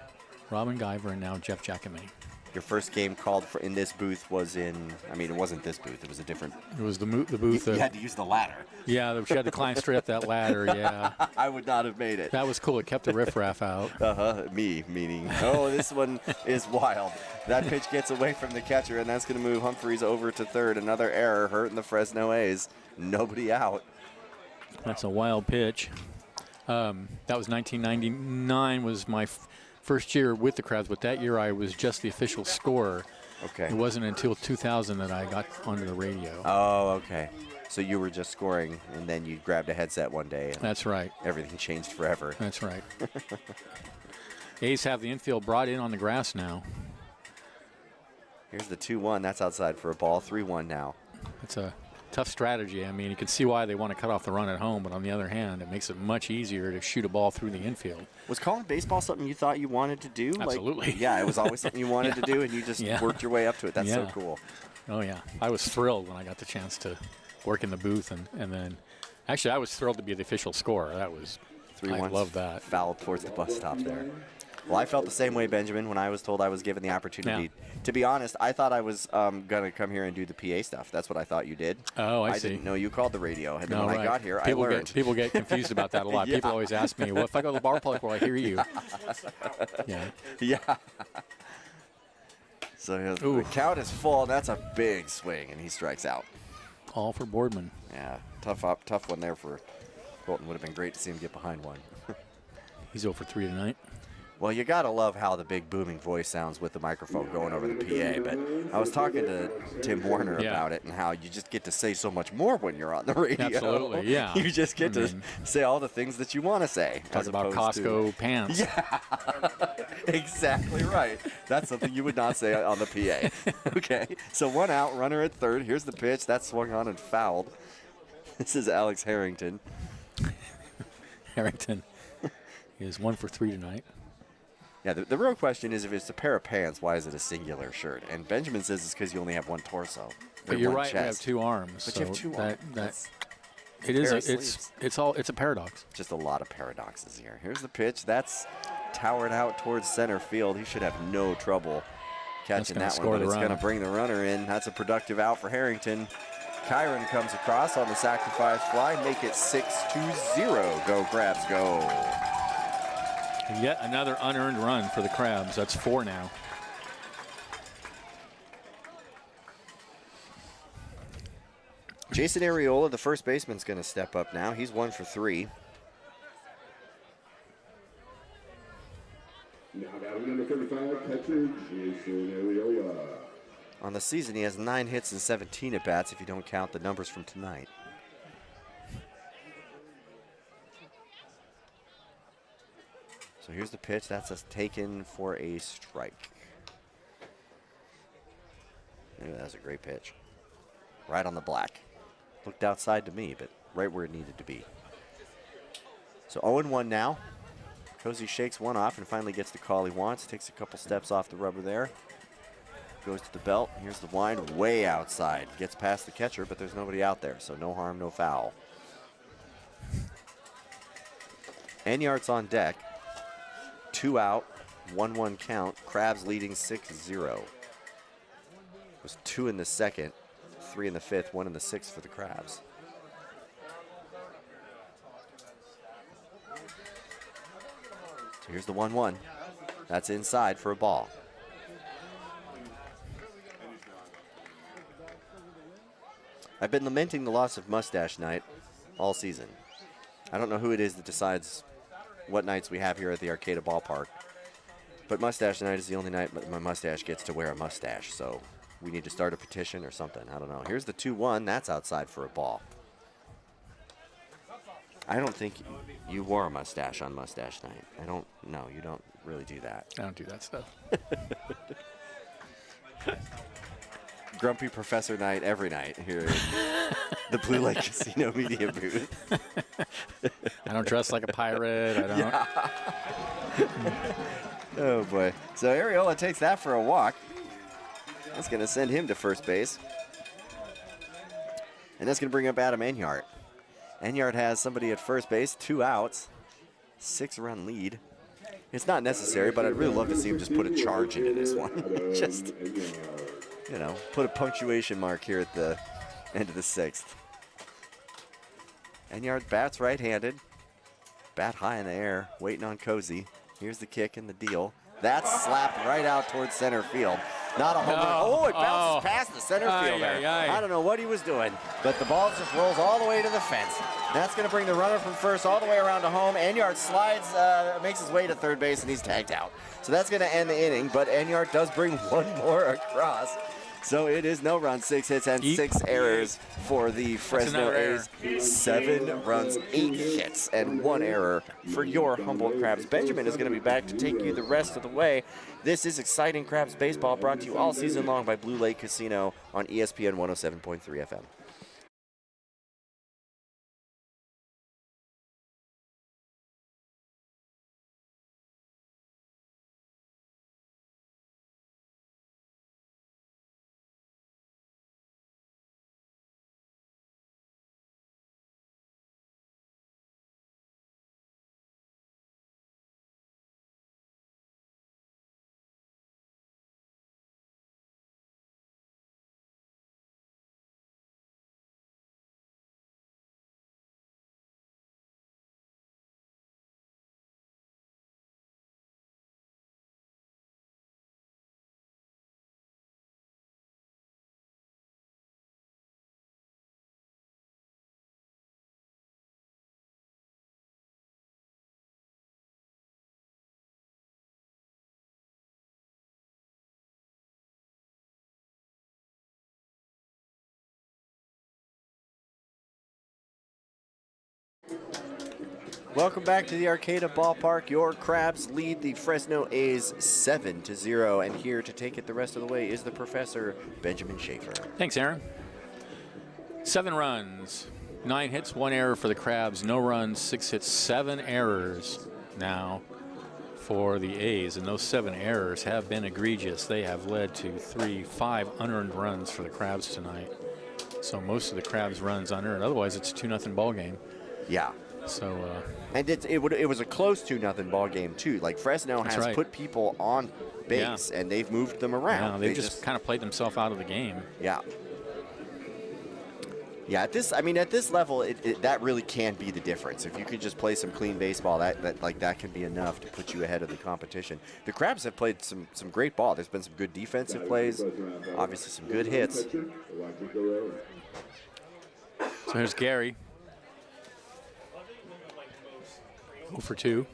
Robin Guyver, and now Jeff Giacomini. Your first game called for in this booth was in, I mean, it wasn't this booth. It was a different. It was the booth. You had to use the ladder. Yeah, you had to climb straight up that ladder, yeah. I would not have made it. That was cool. It kept the riffraff out. Me, meaning, oh, this one is wild. That pitch gets away from the catcher, and that's going to move Humphreys over to third. Another error hurting the Fresno A's. Nobody out. That's a wild pitch. That was 1999 was my first year with the Crabs, but that year I was just the official scorer. Okay. It wasn't until 2000 that I got onto the radio. Oh, okay. So you were just scoring, and then you grabbed a headset one day. And that's right. Everything changed forever. That's right. A's have the infield brought in on the grass now. Here's the 2-1. That's outside for a ball. 3-1 now. It's a tough strategy. I mean, you can see why they want to cut off the run at home, but on the other hand, it makes it much easier to shoot a ball through the infield. Was calling baseball something you thought you wanted to do? Absolutely. Like, yeah, it was always something you wanted to do, and you just worked your way up to it. That's so cool. Oh, yeah. I was thrilled when I got the chance to work in the booth, and then actually I was thrilled to be the official scorer. That was 3-1. I love that. Foul towards the bus stop there. Well, I felt the same way, Benjamin, when I was told I was given the opportunity. Yeah. To be honest, I thought I was going to come here and do the PA stuff. That's what I thought you did. Oh, I see. I didn't know you called the radio. And then when I got here, I learned. People get confused about that a lot. People always ask me, well, if I go to the ballpark, will I hear you? Yeah. So the count is full. That's a big swing, and he strikes out. All for Boardman. Yeah, tough one there for Colton. Would have been great to see him get behind one. He's 0 for 3 tonight. Well, you got to love how the big booming voice sounds with the microphone going over the PA. But I was talking to Tim Warner about it and how you just get to say so much more when you're on the radio. Absolutely, yeah. You just get to say all the things that you want to say. Talk about Costco pants. Yeah, exactly right. That's something you would not say on the PA. Okay, so 1 out, runner at third. Here's the pitch. That's swung on and fouled. This is Alex Harrington. Harrington is 1 for 3 tonight. Yeah, the real question is if it's a pair of pants, why is it a singular shirt? And Benjamin says it's because you only have one torso. But you're right, we have 2 arms. But you have 2 arms. It's a paradox. Just a lot of paradoxes here. Here's the pitch. That's towered out towards center field. He should have no trouble catching that one, but it's going to bring the runner in. That's a productive out for Harrington. Kyron comes across on the sacrifice fly. Make it 6-0. Go Crabs, go. Yet another unearned run for the Crabs. That's 4 now. Jason Arriola, the first baseman's going to step up now. He's 1 for 3. Now batting number 35, catcher Jason Arriola. On the season, he has 9 hits and 17 at-bats if you don't count the numbers from tonight. So here's the pitch. That's taken for a strike. That was a great pitch. Right on the black. Looked outside to me, but right where it needed to be. So 0-1 now. Cozy shakes one off and finally gets the call he wants. Takes a couple steps off the rubber there. Goes to the belt. Here's the wind way outside. Gets past the catcher, but there's nobody out there, so no harm, no foul. Enyart's on deck. 2 out, 1-1 count. Crabs leading 6-0. It was 2 in the second, 3 in the fifth, 1 in the sixth for the Crabs. So here's the 1-1. That's inside for a ball. I've been lamenting the loss of Mustache Night all season. I don't know who it is that decides what nights we have here at the Arcata Ballpark, but Mustache Night is the only night my mustache gets to wear a mustache, so we need to start a petition or something. I don't know. Here's the 2-1. That's outside for a ball. I don't think you wore a mustache on Mustache Night. I don't know. You don't really do that. I don't do that stuff. grumpy professor night every night here in the Blue Lake Casino media booth. I don't dress like a pirate. I don't. Yeah. Oh, boy. So Ariola takes that for a walk. That's going to send him to first base. And that's going to bring up Adam Enyart. Enyart has somebody at first base, 2 outs, 6-run lead. It's not necessary, but I'd really love to see him just put a charge into this one. Just, you know, put a punctuation mark here at the end of the 6th. Enyart bats right-handed. Bat high in the air, waiting on Cozy. Here's the kick and the deal. That's slapped right out towards center field. Not a home run. Oh, it bounces past the center fielder. I don't know what he was doing, but the ball just rolls all the way to the fence. That's going to bring the runner from first all the way around to home. Enyart slides, makes his way to third base, and he's tagged out. So that's going to end the inning, but Enyart does bring one more across. So it is no runs, 6 hits, and 6 errors for the Fresno A's. 7 runs, 8 hits, and 1 error for your Humboldt Crabs. Benjamin is going to be back to take you the rest of the way. This is Exciting Crabs Baseball, brought to you all season long by Blue Lake Casino on ESPN 107.3 FM. Welcome back to the Arcata Ballpark. Your Crabs lead the Fresno A's 7-0, and here to take it the rest of the way is the professor, Benjamin Schaefer. Thanks, Aaron. 7 runs, 9 hits, 1 error for the Crabs. No runs, 6 hits, 7 errors now for the A's, and those 7 errors have been egregious. They have led to 5 unearned runs for the Crabs tonight. So most of the Crabs' runs unearned. Otherwise, it's a 2-0 ball game. Yeah. So, and it was a close 2-0 ball game too. Like Fresno has put people on base and they've moved them around. Yeah, they've just kind of played themselves out of the game. Yeah. Yeah, at this level, that really can be the difference. If you could just play some clean baseball, that can be enough to put you ahead of the competition. The Crabs have played some great ball. There's been some good defensive plays, obviously some good hits. So here's Gary. 0 for 2,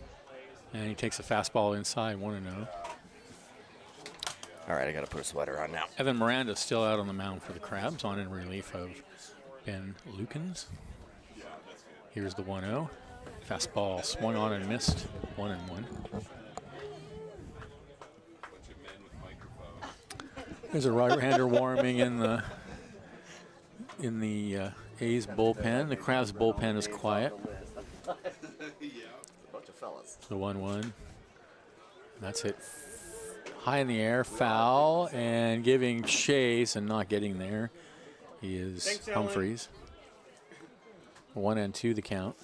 and he takes a fastball inside, 1-0. All right, I got to put a sweater on now. Evan Miranda still out on the mound for the Crabs, on in relief of Ben Lukens. Here's the 1-0. Fastball swung on and missed, 1-1. There's a right-hander warming in the A's bullpen. The Crabs bullpen is quiet. The 1-1. That's it. High in the air, foul, and giving chase and not getting there. He is Humphreys. 1-2 the count.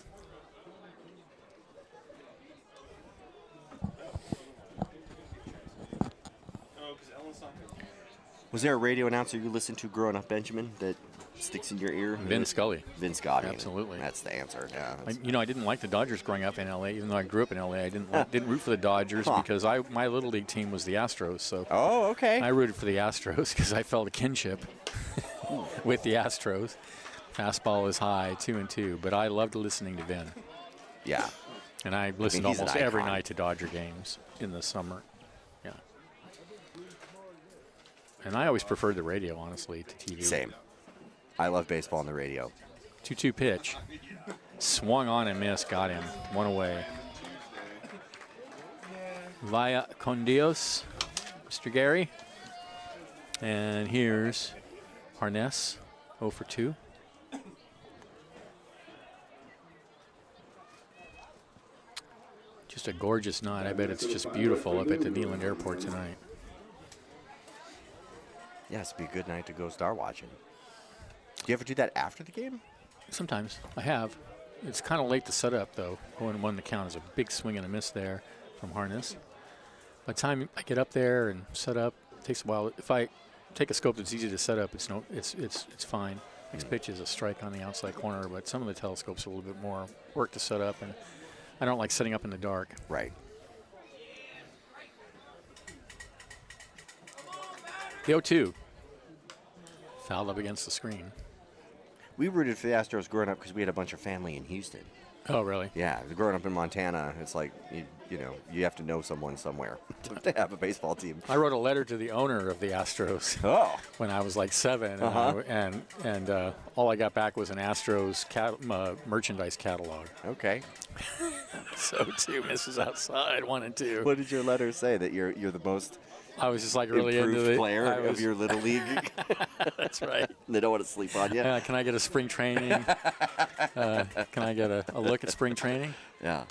Was there a radio announcer you listened to growing up, Benjamin, that sticks in your ear? Vin Scully. Vin Scully. Absolutely. That's the answer. Yeah. I didn't like the Dodgers growing up in L.A. Even though I grew up in L.A., I didn't root for the Dodgers because my little league team was the Astros. So I rooted for the Astros because I felt a kinship with the Astros. Fastball is high, 2-2. But I loved listening to Vin. Yeah. And I listened almost every night to Dodger games in the summer. Yeah. And I always preferred the radio, honestly, to TV. Same. I love baseball on the radio. 2-2 pitch. Swung on and missed. Got him. 1 away. Vaya con Dios, Mr. Gary. And here's Harness, 0 for 2. Just a gorgeous night. I bet it's just beautiful up at the Neyland Airport tonight. Yeah, it's be a good night to go star watching. Do you ever do that after the game? Sometimes. I have. It's kind of late to set up, though. 0-1 the count is a big swing and a miss there from Harness. By the time I get up there and set up, it takes a while. If I take a scope that's easy to set up, it's fine. Next pitch is a strike on the outside corner, but some of the telescopes are a little bit more work to set up, and I don't like setting up in the dark. Right. The 0-2. Fouled up against the screen. We rooted for the Astros growing up because we had a bunch of family in Houston. Oh, really? Yeah, growing up in Montana, it's like, you know, you have to know someone somewhere to have a baseball team. I wrote a letter to the owner of the Astros when I was like 7, and all I got back was an Astros merchandise catalog. Okay. So 2 misses outside, 1 and 2. What did your letter say? That you're the most I was just like really into improved it. player of your little league? That's right. They don't want to sleep on you? Can I get a spring training? Can I get a look at spring training? Yeah.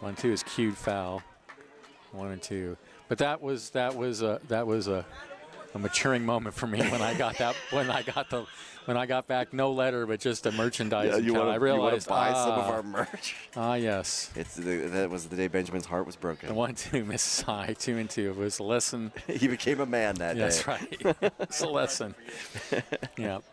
1-2 is cued foul. 1 and 2. But that was a maturing moment for me when I got that when I got back no letter but just a merchandise. Yeah, I realized you want to buy some of our merch. Yes. That was the day Benjamin's heart was broken. The 1-2 misses high. 2 and 2. It was a lesson. He became a man that day. That's right. It's a lesson. Yep.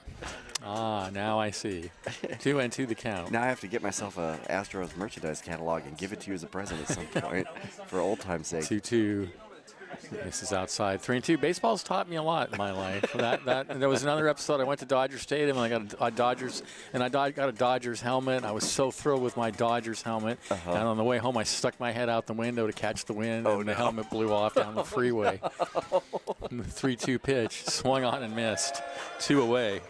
Now I see. 2 and 2 the count. Now I have to get myself a Astros merchandise catalog and give it to you as a present at some point for old time's sake. 2-2. This is outside. 3 and 2. Baseball's taught me a lot in my life. And there was another episode. I went to Dodger Stadium and I got a Dodgers helmet. And I was so thrilled with my Dodgers helmet. And on the way home, I stuck my head out the window to catch the wind, and the helmet blew off down the freeway. And the 3-2 pitch swung on and missed. 2 away.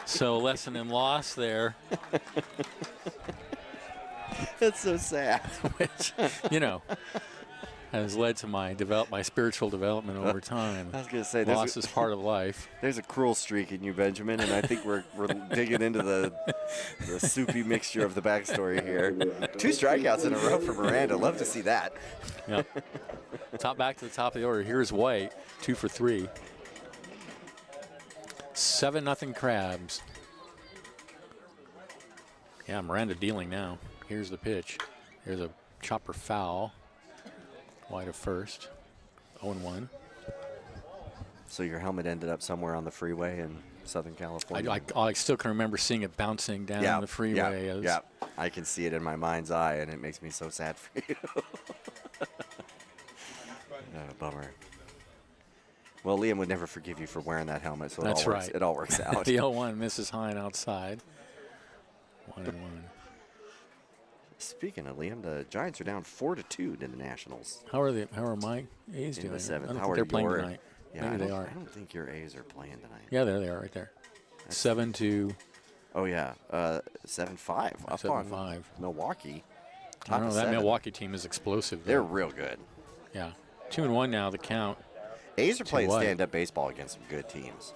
So lesson in loss there. That's so sad. Which, has led to my spiritual development over time. I was going to say, loss is part of life. There's a cruel streak in you, Benjamin, and I think we're digging into the soupy mixture of the backstory here. 2 strikeouts in a row for Miranda. Love to see that. Yep. Back to the top of the order. Here's White, 2 for 3. 7-0 Crabs. Yeah, Miranda dealing now. Here's the pitch. Here's a chopper foul. Wide of first. 0-1. So your helmet ended up somewhere on the freeway in Southern California? I still can remember seing it bouncing down the freeway. Yeah, I can see it in my mind's eye, and it makes me so sad for you. Bummer. Well, Liam would never forgive you for wearing that helmet, so it all works out. The 0-1 misses Hine outside. 1-1. Speaking of Liam, the Giants are down 4-2 to the Nationals. How are my A's doing? In the 7th. I don't think they're playing tonight. Yeah, Maybe they are. I don't think your A's are playing tonight. Yeah, there they are right there. 7-2. Oh, yeah. 7-5. Up 7-5. on Milwaukee. I don't know. That Milwaukee team is explosive. They're real good. Yeah. 2-1 now, the count. A's are playing stand-up baseball against some good teams.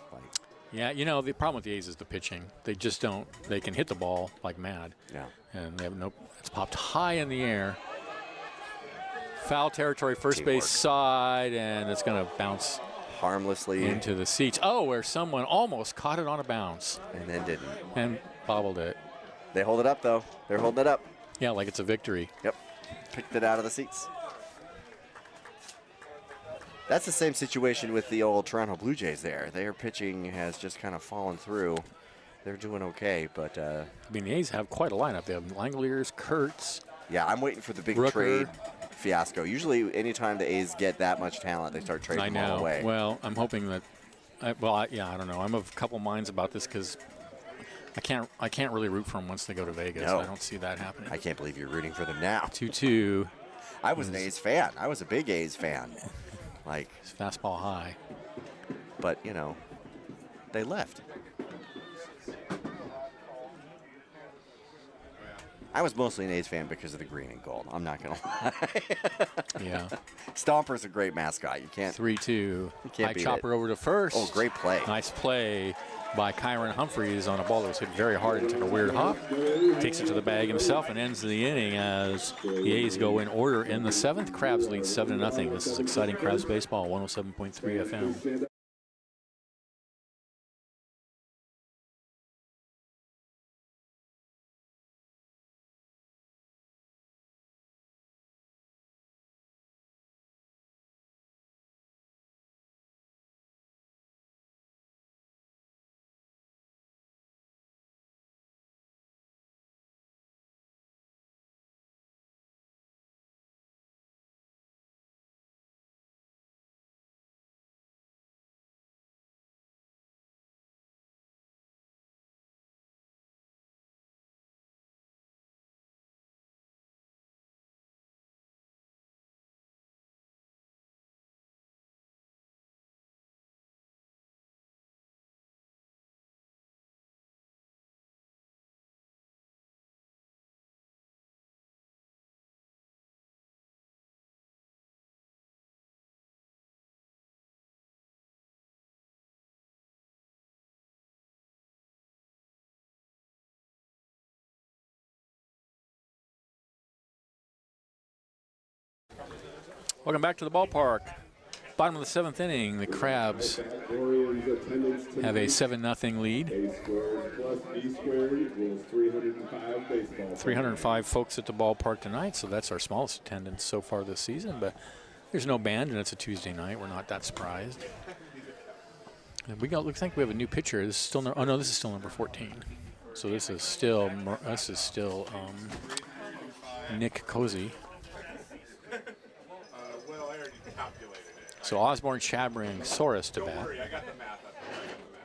Yeah, the problem with the A's is the pitching. They just don't. They can hit the ball like mad. Yeah. And they have it's popped high in the air. Foul territory, first base side, and it's going to bounce harmlessly into the seats. Oh, where someone almost caught it on a bounce. And then didn't. And bobbled it. They hold it up, though. They're holding it up. Yeah, like it's a victory. Yep. Picked it out of the seats. That's the same situation with the old Toronto Blue Jays there. Their pitching has just kind of fallen through. They're doing okay, but... the A's have quite a lineup. They have Langoliers, Kurtz. Yeah, I'm waiting for the big Rooker. trade fiasco. Usually, anytime the A's get that much talent, they start trading them all away. Well, I'm hoping that... I don't know. I'm of a couple minds about this because I can't really root for them once they go to Vegas. No. I don't see that happening. I can't believe you're rooting for them now. 2-2. I was an A's fan. I was a big A's fan. It's fastball high. But, they left. I was mostly an A's fan because of the green and gold. I'm not going to lie. Yeah. Stomper's a great mascot. You can't. 3-2. Can't High beat chopper over to first. Oh, great play. Nice play by Kyron Humphreys on a ball that was hit very hard and took a weird hop. Takes it to the bag himself and ends the inning as the A's go in order in the 7th. Crabs lead 7-0. This is exciting Crabs baseball, 107.3 FM. Welcome back to the ballpark. Bottom of the 7th inning, the Crabs have a 7-0 lead. 305 folks at the ballpark tonight, so that's our smallest attendance so far this season, but there's no band and it's a Tuesday night. We're not that surprised. And looks like we have a new pitcher. This is still this is still number 14. So this is still Nick Cozy. So Osborne, Chabring, Soros to bat.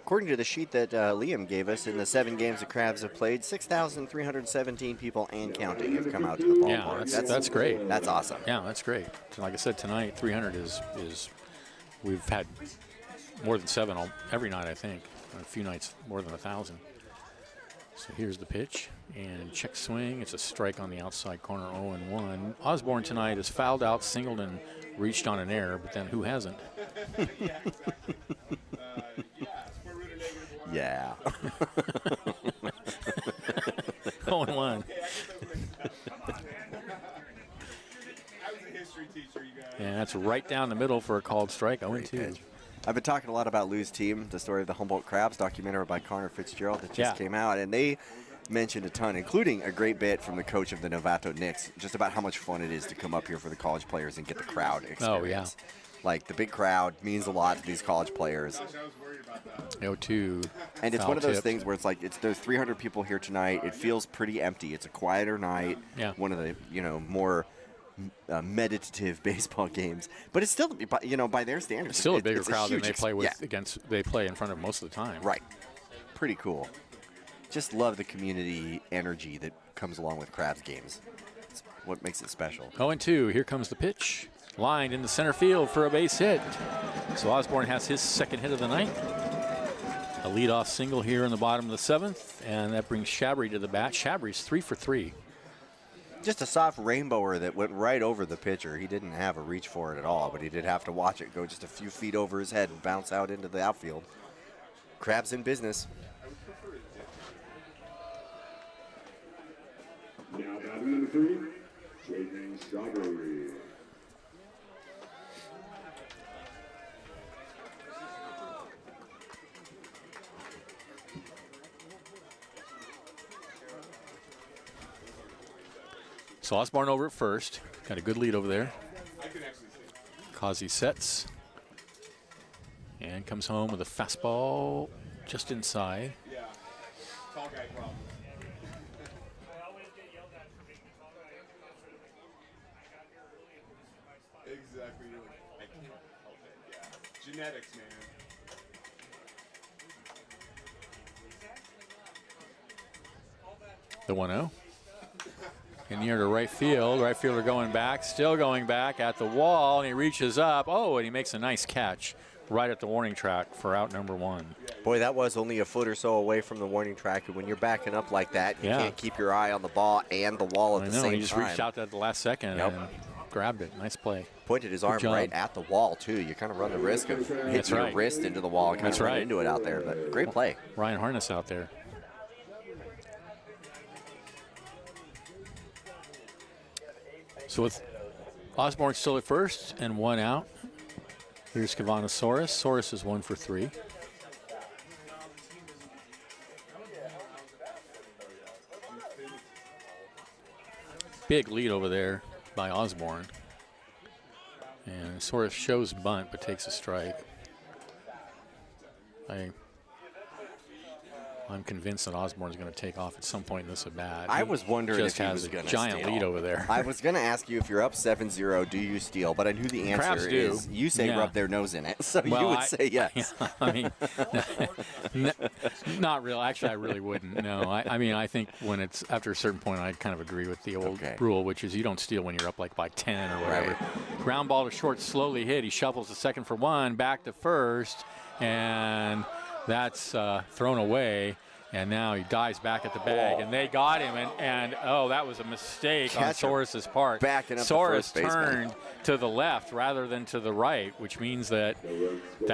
According to the sheet that Liam gave us, in the 7 games the Crabs have played, 6,317 people and counting have come out to the ballpark. Yeah, that's great. That's awesome. Yeah, that's great. Like I said, tonight 300 is we've had more than 7 every night, I think. A few nights more than 1,000. So here's the pitch and check swing. It's a strike on the outside corner, 0-1. Osborne tonight is fouled out, singled, and reached on an error, but then who hasn't? Yeah. 0-1. And that's right down the middle for a called strike, 0-2. I've been talking a lot about Lou's Team, the story of the Humboldt Crabs, documentary by Connor Fitzgerald that just came out, and they mentioned a ton, including a great bit from the coach of the Novato Knicks, just about how much fun it is to come up here for the college players and get the crowd experience. Oh, yeah. Like, the big crowd means a lot to these college players. 0-2. And it's one of those things where it's like, there's 300 people here tonight. It feels pretty empty. It's a quieter night. Yeah. One of the, more meditative baseball games, but it's still, by their standards, it's still a bigger crowd than they play with they play in front of most of the time. Right. Pretty cool. Just love the community energy that comes along with Crabs games. It's what makes it special. 0-2. Here comes the pitch. Lined in the center field for a base hit. So Osborne has his 2nd hit of the night. A leadoff single here in the bottom of the 7th, and that brings Chabry to the bat. Chabry's 3 for 3. Just a soft rainbower that went right over the pitcher. He didn't have a reach for it at all, but he did have to watch it go just a few feet over his head and bounce out into the outfield. Crabs in business. Now batting number 3, Jaden Strawberry. So Osborne over at first. Got a good lead over there. Kazi sets. And comes home with a fastball just inside. Yeah. Tall guy problem. Exactly. I can't help it. Yeah. Genetics, man. The 1-0. In near to right field. Right fielder going back, still going back at the wall, and he reaches up. Oh, and he makes a nice catch right at the warning track for out number 1. Boy, that was only a foot or so away from the warning track. And when you're backing up like that, you can't keep your eye on the ball and the wall at the same time. He just reached out at the last second and grabbed it. Nice play. Pointed his arm right at the wall, too. You kind of run the risk of hitting your wrist into the wall and kind of run into it out there. But great play. Ryan Harness out there. So with Osborne still at first and 1 out, here's Cavanosaurus. Saurus is 1 for 3. Big lead over there by Osborne. And Saurus shows bunt but takes a strike. I'm convinced that Osborne's going to take off at some point in this at bat. I was wondering if he was going to giant steal. lead over there. I was going to ask you if you're up 7-0, do you steal? But I knew the answer is you say rub their nose in it, so you would say yes. Yeah, I mean, not real. Actually, I really wouldn't. No, I mean, I think when it's after a certain point, I kind of agree with the old rule, which is you don't steal when you're up like by 10 or whatever. Right. Ground ball to short, slowly hit. He shuffles the second for 1, back to first, and that's thrown away. And now he dives back at the bag, and they got him. And oh, that was a mistake on Saurus's part. Saurus turned to the left rather than to the right, which means that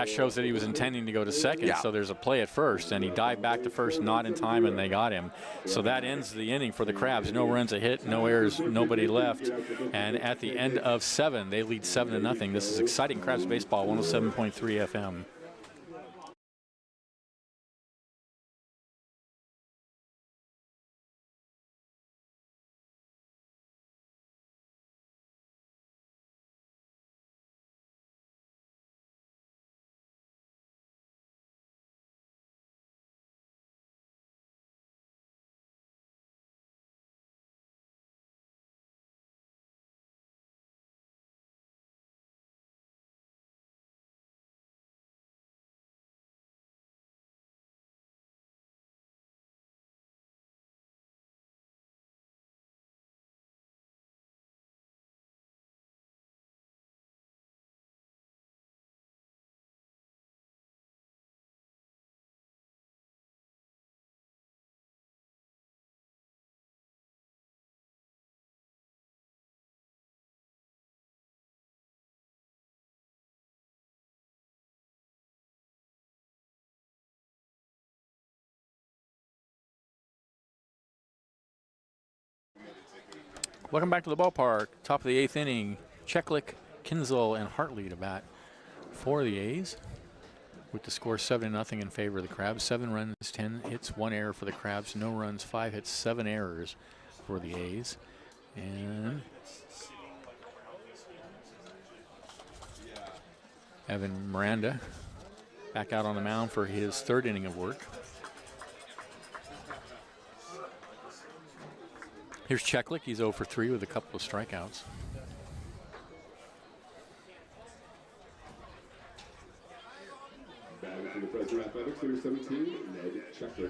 shows that he was intending to go to second. Yeah. So there's a play at first, and he dived back to first, not in time, and they got him. So that ends the inning for the Crabs. No runs, a hit, no errors, nobody left. And at the end of 7, they lead 7-0. This is exciting Crabs baseball, 107.3 FM. Welcome back to the ballpark. Top of the 8th inning. Cheklik, Kinzel, and Hartley to bat for the A's, with the score 7-0 in favor of the Crabs. 7 runs, 10 hits, 1 error for the Crabs. No runs, 5 hits, 7 errors for the A's. And Evan Miranda back out on the mound for his 3rd inning of work. Here's Cheklik. He's 0 for 3 with a couple of strikeouts. Batting for the Fresno Athletics, number 17, Ned Cheklik.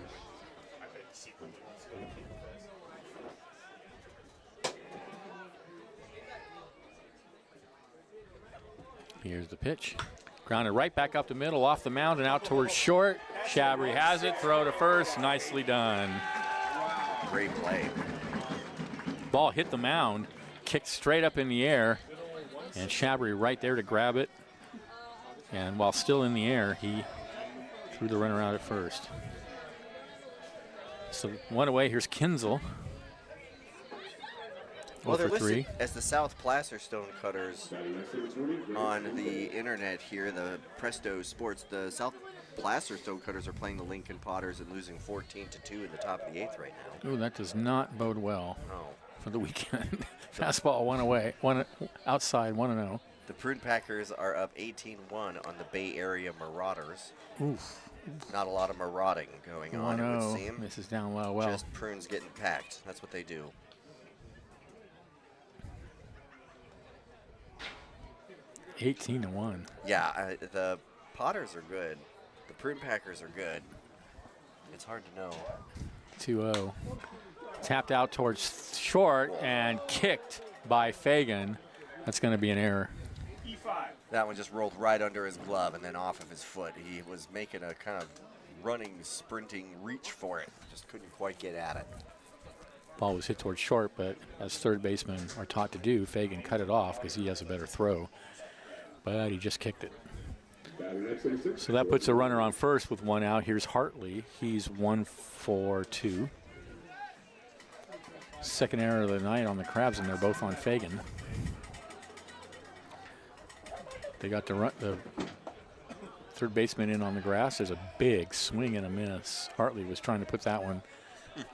Here's the pitch. Grounded right back up the middle, off the mound and out towards short. Shabry has it. Throw to first. Nicely done. Great play. Ball hit the mound, kicked straight up in the air, and Shabry right there to grab it. And while still in the air, he threw the runner out at first. So 1 away. Here's Kinzel. Well, they're listed as the South Placer Stonecutters on the internet here, the Presto Sports. The South Placer Stonecutters are playing the Lincoln Potters and losing 14-2 in the top of the 8th right now. Ooh, that does not bode well. No. For the weekend. Fastball 1 away, 1 outside, 1-0. The Prune Packers are up 18-1 on the Bay Area Marauders. Oof. Not a lot of marauding going on, it would seem. This is down low. Well, just Prunes getting packed. That's what they do. 18-1. Yeah, the Potters are good. The Prune Packers are good. It's hard to know. 2-0. Tapped out towards short and kicked by Fagan. That's going to be an error. That one just rolled right under his glove and then off of his foot. He was making a kind of running, sprinting reach for it. Just couldn't quite get at it. Ball was hit towards short, but as third basemen are taught to do, Fagan cut it off because he has a better throw. But he just kicked it. So that puts a runner on first with 1 out. Here's Hartley. He's 1 for 2. Second error of the night on the Crabs, and they're both on Fagan. They got the third baseman in on the grass. There's a big swing and a miss. Hartley was trying to put that one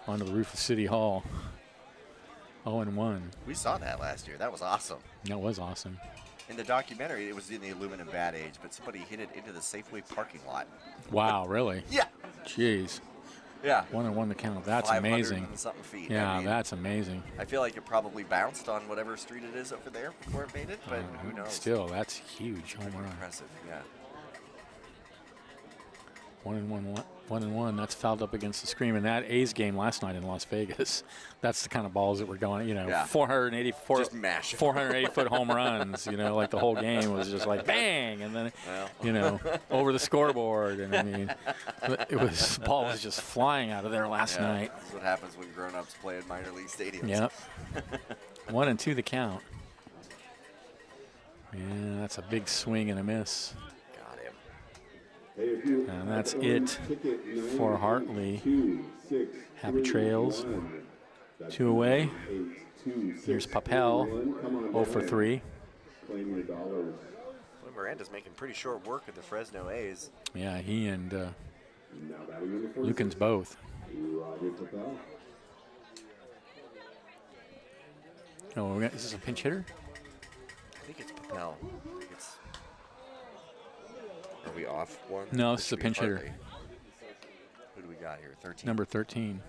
onto the roof of City Hall. 0-1. We saw that last year. That was awesome. That was awesome. In the documentary, it was in the aluminum bad age, but somebody hit it into the Safeway parking lot. Wow, really? Yeah. Jeez. Yeah. 1-1 the count. That's amazing. Something feet. Yeah, I mean, that's amazing. I feel like it probably bounced on whatever street it is over there before it made it, but who knows? Still, that's huge. Home run. Impressive, yeah. 1-1. That's fouled up against the screen. And that A's game last night in Las Vegas, that's the kind of balls that were going, 480-foot home runs, like the whole game was just like bang, and then, over the scoreboard. And I mean, the ball was just flying out of there last night. That's what happens when grown-ups play in minor league stadiums. Yep. 1-2 the count. Yeah, that's a big swing and a miss. And that's it for Hartley. Happy trails. 2 away. Here's Papel, 0 for 3. Miranda's making pretty short work of the Fresno A's. Yeah, he and Lukens both. Oh, is this a pinch hitter? I think it's Papel. Are we off one? No, this is a pinch hitter. Who do we got here? 13. Number 13.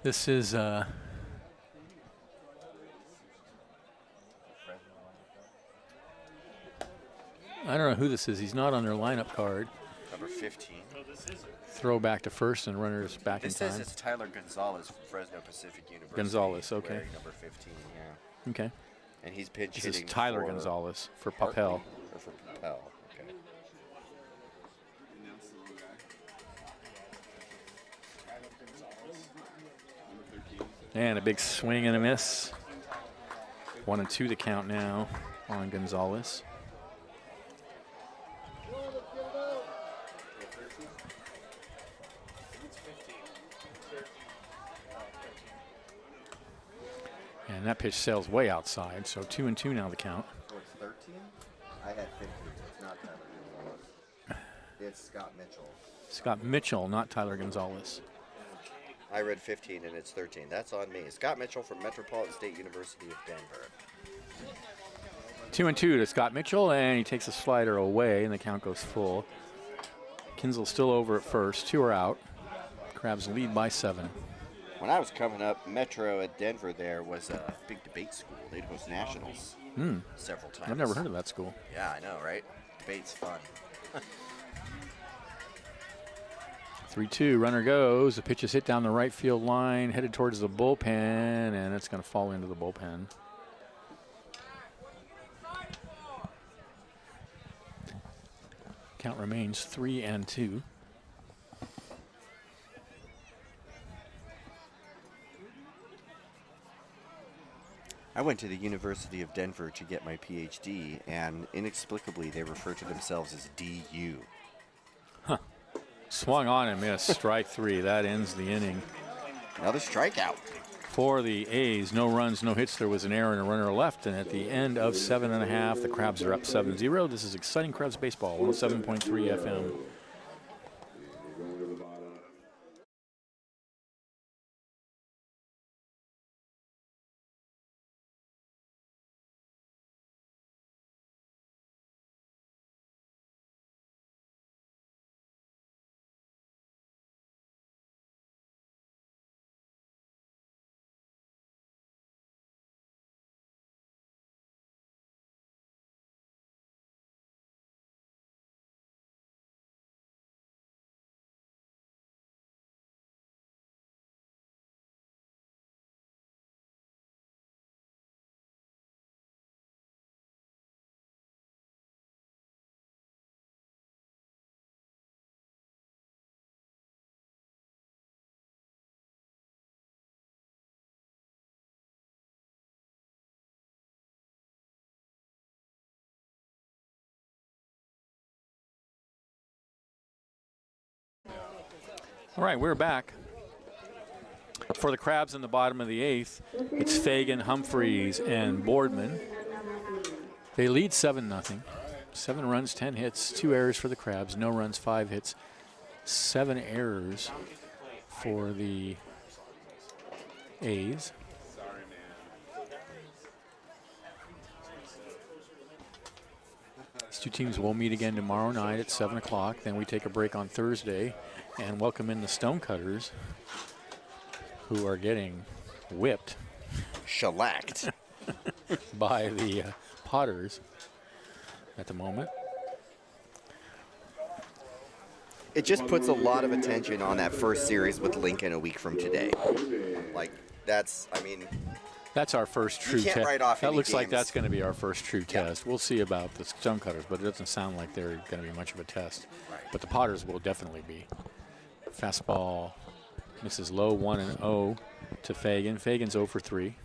This is I don't know who this is. He's not on their lineup card. Number 15. Throw back to first and runners back in time. This says it's Tyler Gonzalez from Fresno Pacific University. Gonzalez, okay. Number 15, yeah. Okay. And he's pinch hitting. hitting. This is Tyler Gonzalez for Papel. Or for Papel, okay. And a big swing and a miss. 1-2 the count now on Gonzalez. And that pitch sails way outside, so 2-2 now the count. Oh, it's 13? I had 15. It's not Tyler Gonzalez. It's Scott Mitchell. Scott Mitchell, not Tyler Gonzalez. I read 15 and it's 13. That's on me. Scott Mitchell from Metropolitan State University of Denver. 2-2 to Scott Mitchell, and he takes a slider away, and the count goes full. Kinzel's still over at first. 2 are out. Crabs lead by 7. When I was coming up, Metro at Denver there was a big debate school. They'd host nationals several times. I've never heard of that school. Yeah, I know, right? Debate's fun. 3-2, runner goes. The pitch is hit down the right field line, headed towards the bullpen, and it's going to fall into the bullpen. Count remains 3-2. I went to the University of Denver to get my PhD, and inexplicably they refer to themselves as DU. Huh. Swung on and missed. Strike 3. That ends the inning. Another strikeout. For the A's, no runs, no hits. There was an error and a runner left. And at the end of 7.5, the Crabs are up 7-0. This is exciting Crabs baseball, 107.3 FM. All right, we're back. For the Crabs in the bottom of the 8th, it's Fagan, Humphreys, and Boardman. They lead 7-0. 7 runs, 10 hits, 2 errors for the Crabs, no runs, 5 hits, 7 errors for the A's. These two teams will meet again tomorrow night at 7 o'clock. Then we take a break on Thursday and welcome in the Stonecutters, who are getting whipped. Shellacked. By the Potters at the moment. It just puts a lot of attention on that first series with Lincoln a week from today. Like, that's our first true test. That looks like that's going to be our first true test. We'll see about the Stonecutters, but it doesn't sound like they're going to be much of a test. Right. But the Potters will definitely be. Fastball misses low, 1-0 to Fagan. Fagan's 0 for 3.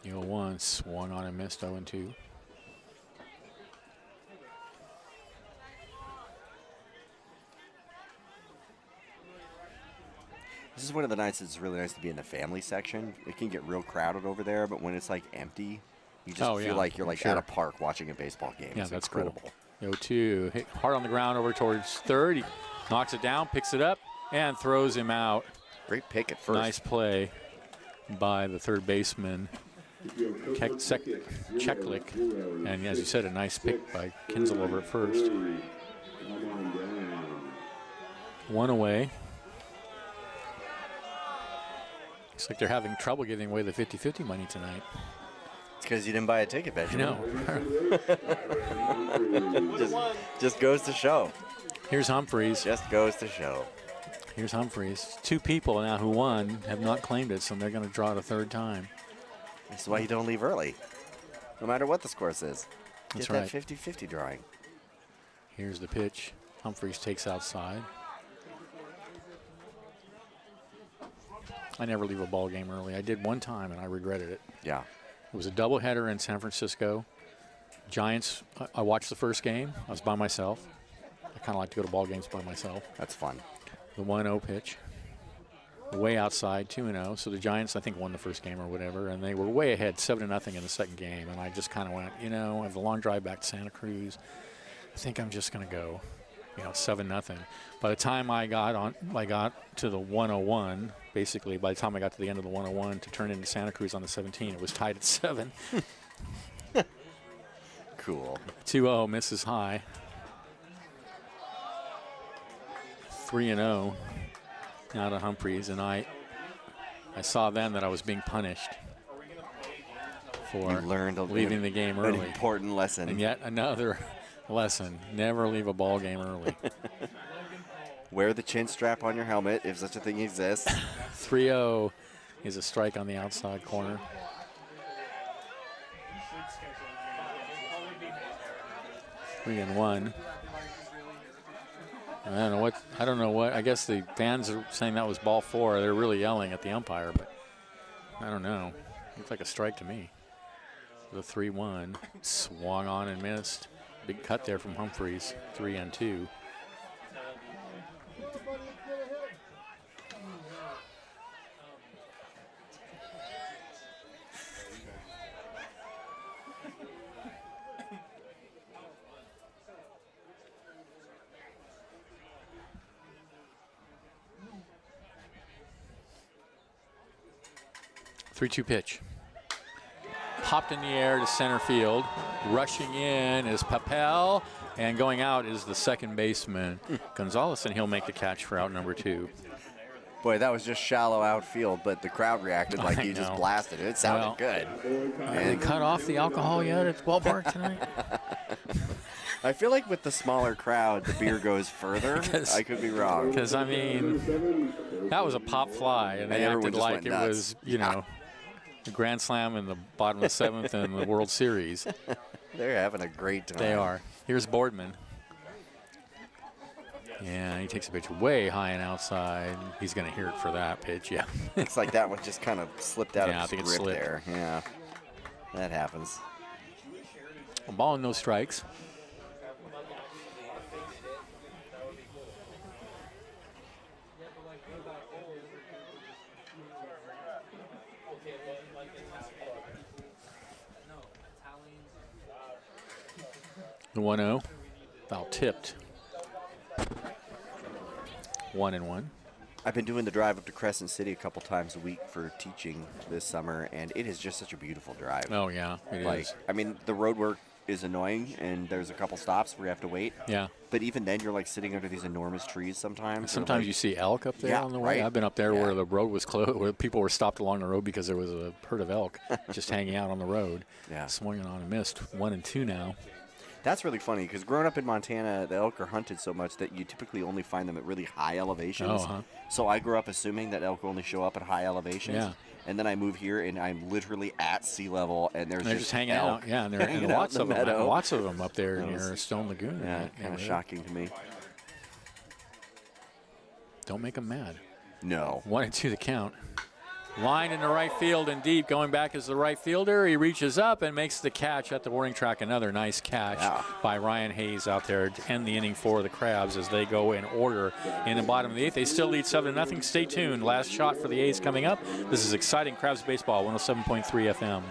One swung on and missed, 0-2. This is one of the nights that's really nice to be in the family section. It can get real crowded over there, but when it's like empty, you just feel like you're like at a park watching a baseball game. Yeah, it's that's incredible. Cool. 0-2, hit hard on the ground over towards third. He knocks it down, picks it up, and throws him out. Great pick at first. Nice play by the third baseman, Cheklik. And as you said, a nice pick by Kinzel over at first. 1 away. Looks like they're having trouble giving away the 50-50 money tonight. It's because you didn't buy a ticket, Benjamin. No. just goes to show. Here's Humphreys. Just goes to show. Here's Humphreys. 2 people now who won have not claimed it, so they're going to draw it a third time. That's why you don't leave early, no matter what the score says. That's Get right. that 50-50 drawing. Here's the pitch. Humphreys takes outside. I never leave a ball game early. I did one time, and I regretted it. Yeah. It was a doubleheader in San Francisco. Giants, I watched the first game. I was by myself. I kind of like to go to ball games by myself. That's fun. The 1-0 pitch. Way outside, 2-0. So the Giants, I think, won the first game or whatever, and they were way ahead, 7-0 in the second game. And I just kind of went, I have a long drive back to Santa Cruz. I think I'm just going to go, 7-0. By the time I got to the 101, basically, by the time I got to the end of the 101 to turn into Santa Cruz on the 17, it was tied at 7. Cool. 2-0, misses high. 3-0. Now to Humphreys, and I saw then that I was being punished for leaving the game early. An important lesson. And yet another lesson: never leave a ball game early. Wear the chin strap on your helmet if such a thing exists. 3-0 is a strike on the outside corner. Three and one. I don't know what. I guess the fans are saying that was ball 4. They're really yelling at the umpire, but I don't know. Looks like a strike to me. The 3-1 swung on and missed. Big cut there from Humphreys. 3-2. Three-two pitch. Popped in the air to center field. Rushing in is Papel, and going out is the second baseman, Gonzalez, and he'll make the catch for out number 2. Boy, that was just shallow outfield, but the crowd reacted like he just blasted it. It sounded good. They cut off the alcohol yet at the ballpark tonight? I feel like with the smaller crowd, the beer goes further. I could be wrong. Because, I mean, that was a pop fly, and they acted like it was, the Grand Slam in the bottom of the 7th and the World Series. They're having a great time. They are. Here's Boardman. Yeah, he takes a pitch way high and outside. He's going to hear it for that pitch, yeah. Looks like that one just kind of slipped out Yeah, I of think his it grip slipped. there. Yeah, that happens. A ball and no strikes. The 1-0. Foul tipped. 1-1. I've been doing the drive up to Crescent City a couple times a week for teaching this summer, and it is just such a beautiful drive. Oh, yeah, it is. I mean, the road work is annoying, and there's a couple stops where you have to wait. Yeah. But even then, you're like sitting under these enormous trees sometimes. Sometimes you see elk up there on the way. Right. I've been up there where the road was closed, where people were stopped along the road because there was a herd of elk just hanging out on the road. Yeah. Swinging on and missed. 1 and 2 now. That's really funny because growing up in Montana, the elk are hunted so much that you typically only find them at really high elevations. So I grew up assuming that elk only show up at high elevations. Yeah. And then I move here and I'm literally at sea level, and They're there's just hanging elk out. Yeah, and there hanging are out lots in of the them. meadow. Lots of them up there near Stone Lagoon. Yeah, kind of shocking to me. Don't make them mad. No. 1 and 2 the count. Line in the right field and deep. Going back as the right fielder. He reaches up and makes the catch at the warning track. Another nice catch by Ryan Hayes out there to end the inning for the Crabs as they go in order in the bottom of the 8th. They still lead 7-0. Stay tuned. Last shot for the A's coming up. This is exciting Crabs baseball, 107.3 FM.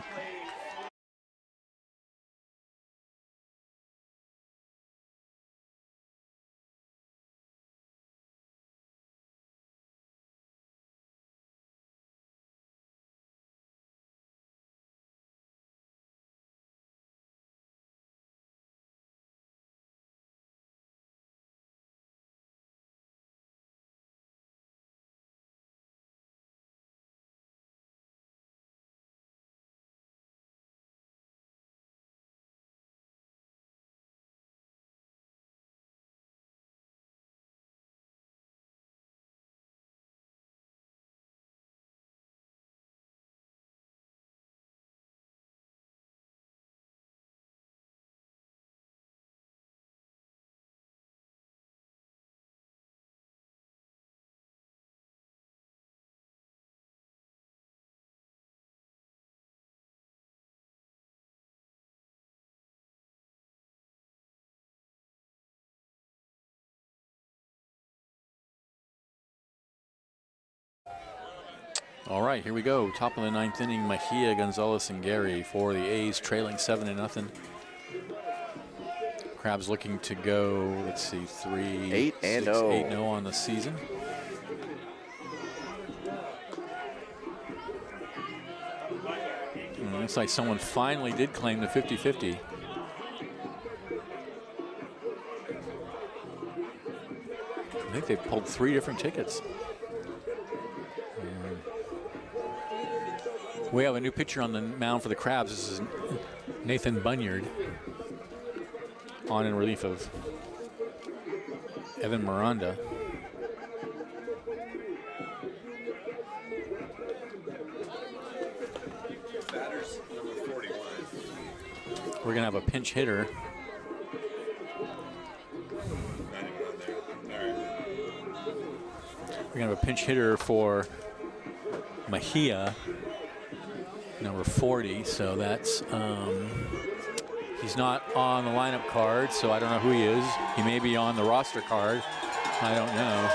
All right, here we go. Top of the 9th inning, Mejia, Gonzalez, and Gary for the A's, trailing 7-0. Crabs looking to go, let's see, 8-0 on the season. Looks like someone finally did claim the 50-50. I think they pulled 3 different tickets. We have a new pitcher on the mound for the Crabs. This is Nathan Bunyard on in relief of Evan Miranda. Batters number 41. We're going to have a pinch hitter. We're going to have a pinch hitter for Mejia, number 40, so that's, he's not on the lineup card, so I don't know who he is. He may be on the roster card. I don't know.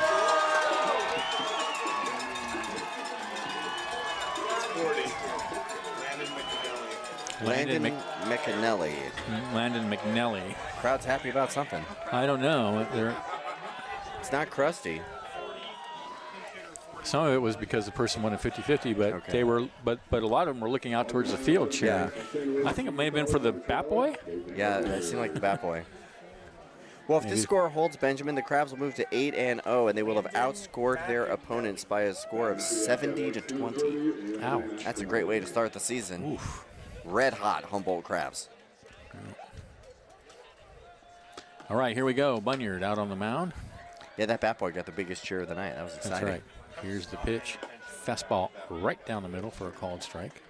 Landon McAnally. Landon McNelly. Crowd's happy about something. I don't know. It's not crusty. Some of it was because the person won a 50-50, but they were, but a lot of them were looking out towards the field cheering. Yeah. I think it may have been for the Bat Boy. Yeah, it seemed like the Bat Boy. Well, if this score holds, Benjamin, the Crabs will move to 8-0, and they will have outscored their opponents by a score of 70-20. Ouch! That's a great way to start the season. Oof. Red hot Humboldt Crabs. All right, here we go. Bunyard out on the mound. Yeah, that Bat Boy got the biggest cheer of the night. That was exciting. That's right. Here's the pitch. Fastball right down the middle for a called strike.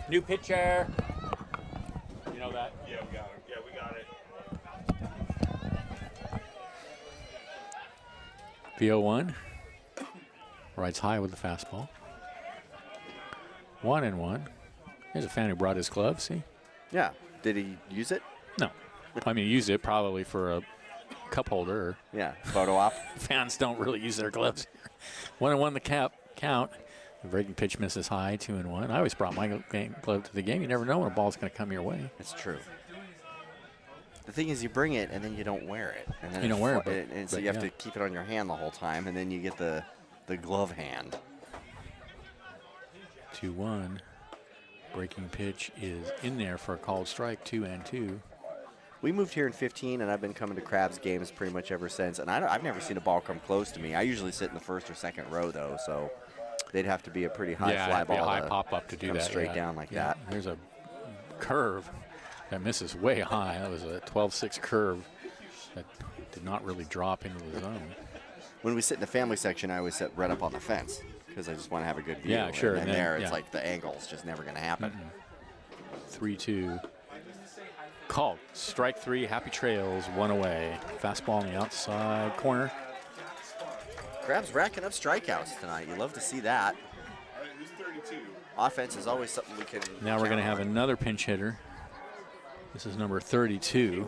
New pitcher. You know that? Yeah, we got it. Yeah, we got it. The 0-1. Rides high with the fastball. 1-1. There's a fan who brought his glove, see? Yeah. Did he use it? No. I mean, he used it probably for a cup holder. Yeah, photo op. Fans don't really use their gloves. 1-1 the count. The breaking pitch misses high, 2-1. I always brought my glove to the game. You never know when a ball's going to come your way. It's true. The thing is, you bring it and then you don't wear it. And then you don't wear it, so you have to keep it on your hand the whole time, and then you get the glove hand. 2-1. Breaking pitch is in there for a called strike, 2-2. We moved here in 15, and I've been coming to Crabs games pretty much ever since. And I've never seen a ball come close to me. I usually sit in the first or second row, though, so they'd have to be a pretty high fly ball. Yeah, a high pop-up to do that. Straight down like that. There's a curve that misses way high. That was a 12-6 curve that did not really drop into the zone. When we sit in the family section, I always sit right up on the fence because I just want to have a good view. Yeah, sure. And then there, it's like the angle's just never going to happen. 3-2. Called. Strike 3, happy trails, 1 away. Fastball on the outside corner. Crabs racking up strikeouts tonight. You love to see that. All right, who's 32? Offense is always something we can. Now we're going to have another pinch hitter. This is number 32.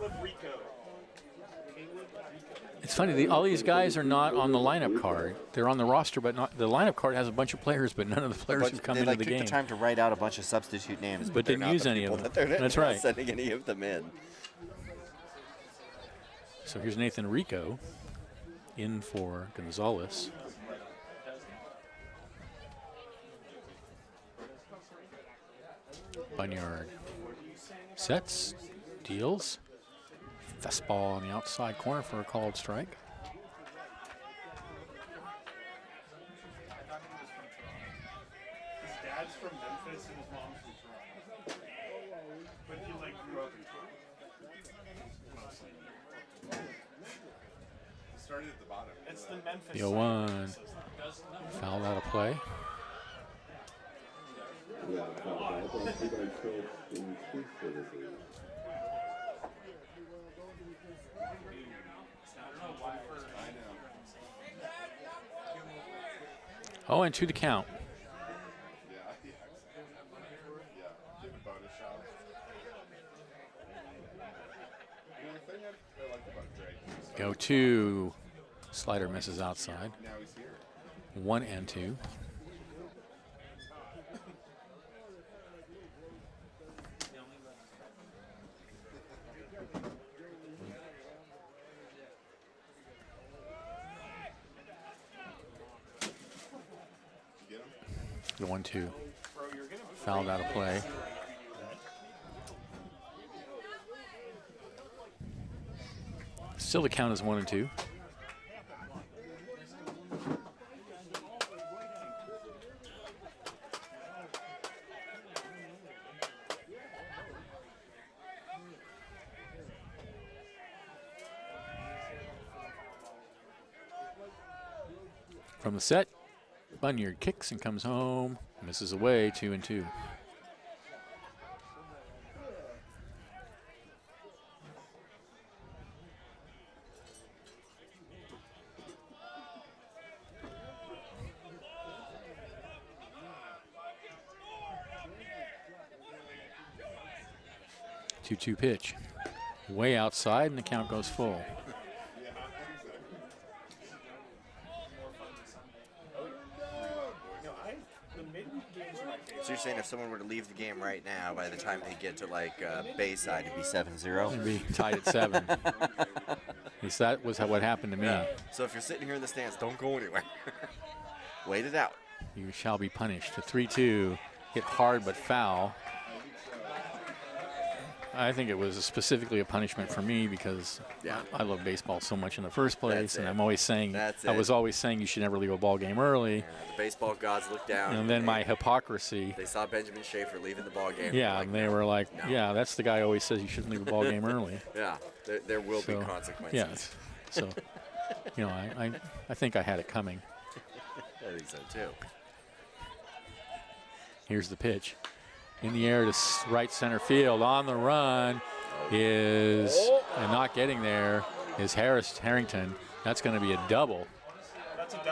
It's funny, all these guys are not on the lineup card. They're on the roster, but not. The lineup card has a bunch of players, but none of the players have come into the game. They took the time to write out a bunch of substitute names, but didn't use any of them. That's right. Sending any of them in. So here's Nathan Rico in for Gonzalez. Bunyard sets, deals. Fastball on the outside corner for a called strike. His dad's from Memphis and his mom's from Toronto. But he grew up in Toronto. Started at the bottom. It's the Memphis. The 0-1. Fouled out of play. Oh, and 2 to count. Go 2. Slider misses outside. 1-2. The 1-2. Fouled out of play. Still the count is 1-2. From the set, Bunyard kicks and comes home, misses away, 2-2. Two pitch, way outside, and the count goes full. So you're saying if someone were to leave the game right now, by the time they get to Bayside, it'd be 7-0? It'd be tied at 7. At least that was what happened to me. Yeah. So if you're sitting here in the stands, don't go anywhere. Wait it out. You shall be punished. A 3-2, hit hard but foul. I think it was specifically a punishment for me because I love baseball so much in the first place, and I'm always saying, I was always saying you should never leave a ball game early. Yeah, the baseball gods looked down. And then my hypocrisy. They saw Benjamin Schaefer leaving the ball game. Yeah, and they were like, no. Yeah, that's the guy who always says you shouldn't leave a ball game early. Yeah, there will be consequences. Yes. So, I think I had it coming. I think so too. Here's the pitch. In the air to right center field. On the run and not getting there is Harrington. That's going to be a double.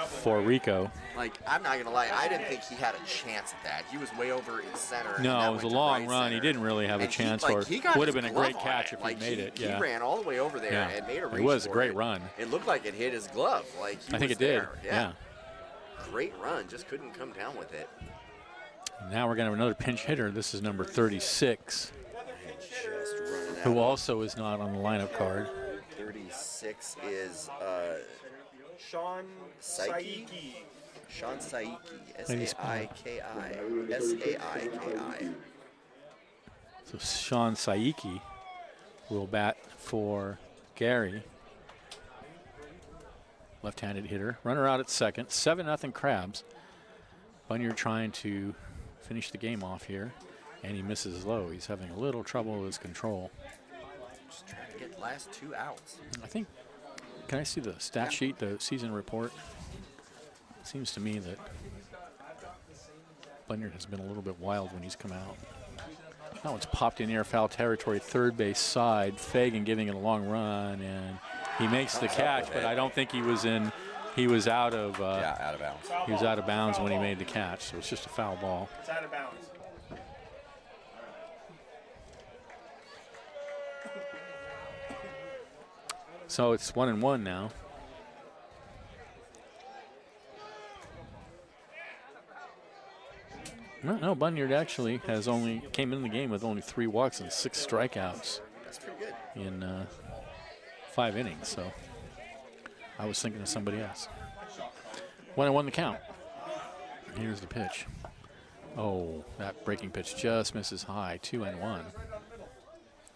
for Rico. Like, I'm not going to lie, I didn't think he had a chance at that. He was way over in center. No, it was a long run. He didn't really have a chance for it. Would have been a great catch if he made it. He ran all the way over there and made a reach. It was a great run. It looked like it hit his glove. Like I think it did. Yeah. Great run, just couldn't come down with it. Now we're going to have another pinch hitter. This is number 36, who also is not on the lineup card. 36 is Sean Saiki. Sean Saiki, S-A-I-K-I. S-A-I-K-I. So Sean Saiki will bat for Gary. Left-handed hitter. Runner out at second. 7-0 Crabs. Bunyard trying to finish the game off here, and he misses low. He's having a little trouble with his control. Just trying to get last 2 outs. I think, can I see the stat sheet, the season report? It seems to me that Bunyard has been a little bit wild when he's come out. That one's popped in air, foul territory, third base side. Fagan giving it a long run, and he makes the catch, but I don't think he was in. He was out of. Out of bounds. He was out of bounds when he made the catch, so it's just a foul ball. It's out of bounds. So it's 1-1 now. No, Bunyard actually came in the game with only 3 walks and 6 strikeouts. That's pretty good. In 5 innings, so I was thinking of somebody else. 1-1 the count. Here's the pitch. Oh, that breaking pitch just misses high. 2-1.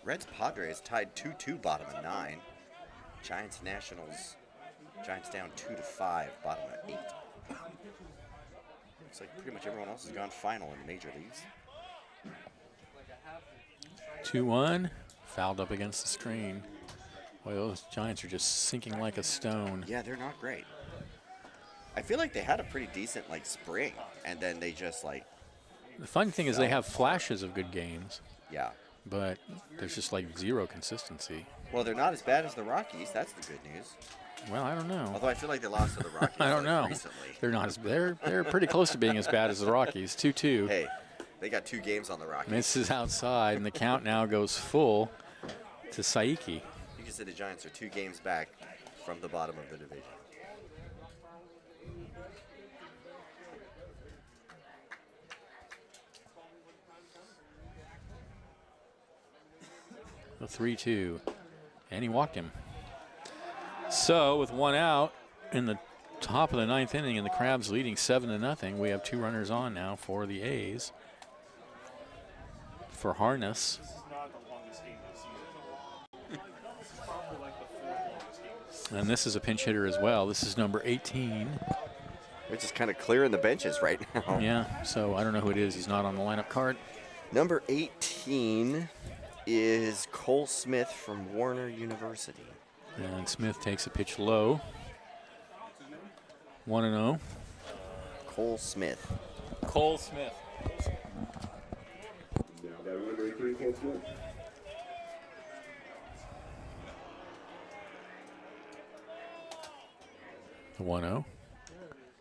Reds Padres tied 2-2, bottom of 9. Giants Nationals. Giants down 2-5, bottom of 8. Looks like pretty much everyone else has gone final in the major leagues. 2-1, fouled up against the screen. Boy, those Giants are just sinking like a stone. Yeah, they're not great. I feel like they had a pretty decent spring, and then they just The fun thing is they have flashes of good games. Yeah. But there's just zero consistency. Well, they're not as bad as the Rockies. That's the good news. Well, I don't know. Although I feel like they lost to the Rockies. I don't know. Recently. They're not as they're pretty close to being as bad as the Rockies. 2-2. Hey, they got 2 games on the Rockies. Misses outside, and the count now goes full to Saiki. You can say the Giants are 2 games back from the bottom of the division. The 3-2, and he walked him. So with 1 out in the top of the 9th inning, and the Crabs leading 7-0, we have 2 runners on now for the A's. For Harness. This is not the longest game of the season. This is probably the 4th longest game of the season. And this is a pinch hitter as well. This is number 18. They're just kind of clearing the benches right now. Yeah, so I don't know who it is. He's not on the lineup card. Number 18 is Cole Smith from Warner University. And Smith takes a pitch low. 1-0. Cole Smith. Cole Smith. Now batting number 18, Cole Smith. The 1-0.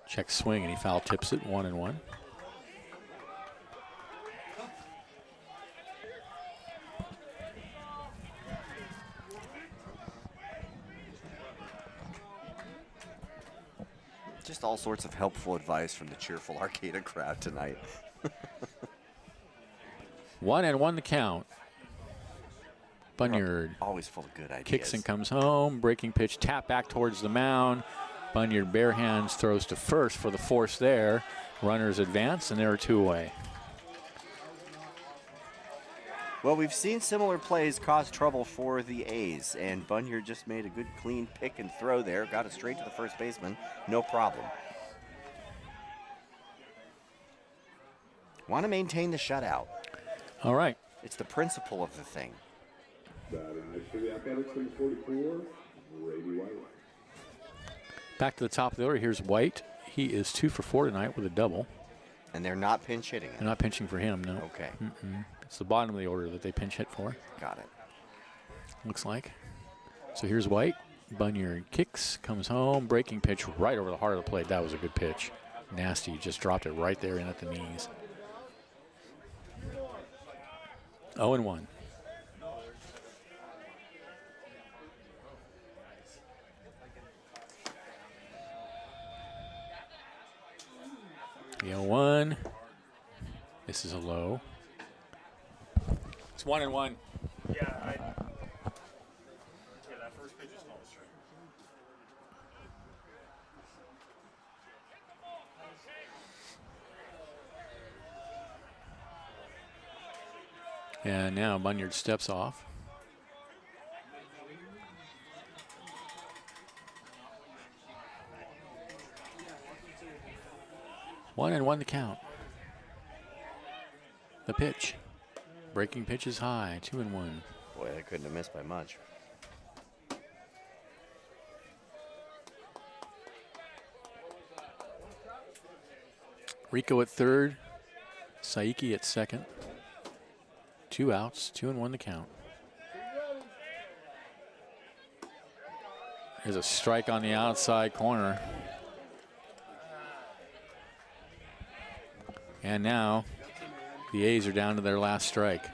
Check swing, and he foul tips it. 1-1. Just all sorts of helpful advice from the cheerful Arcata crowd tonight. 1-1 the count. Bunyard always full of good ideas. kicks and comes home. Breaking pitch, tap back towards the mound. Bunyard bare hands throws to first for the force there. Runners advance, and there are 2 away. Well, we've seen similar plays cause trouble for the A's, and Bunyard just made a good clean pick and throw there. Got it straight to the first baseman. No problem. Want to maintain the shutout. All right. It's the principle of the thing. Batting next for the Athletics, number 44, Brady White. Back to the top of the order. Here's White. He is 2 for 4 tonight with a double. And they're not pinch hitting it. They're not pinching for him, no. Okay. It's the bottom of the order that they pinch hit for. Got it. Looks like. So here's White. Bunyard kicks, comes home, breaking pitch right over the heart of the plate. That was a good pitch. Nasty, just dropped it right there in at the knees. 0-1. The 0-1. This is a low. It's 1-1. Yeah, that first pitch is called a strike. And now Bunyard steps off. One and one to count. The pitch. Breaking pitch is high, 2-1. Boy, I couldn't have missed by much. Rico at third. Saiki at second. 2 outs, 2-1 to count. There's a strike on the outside corner. And now the A's are down to their last strike.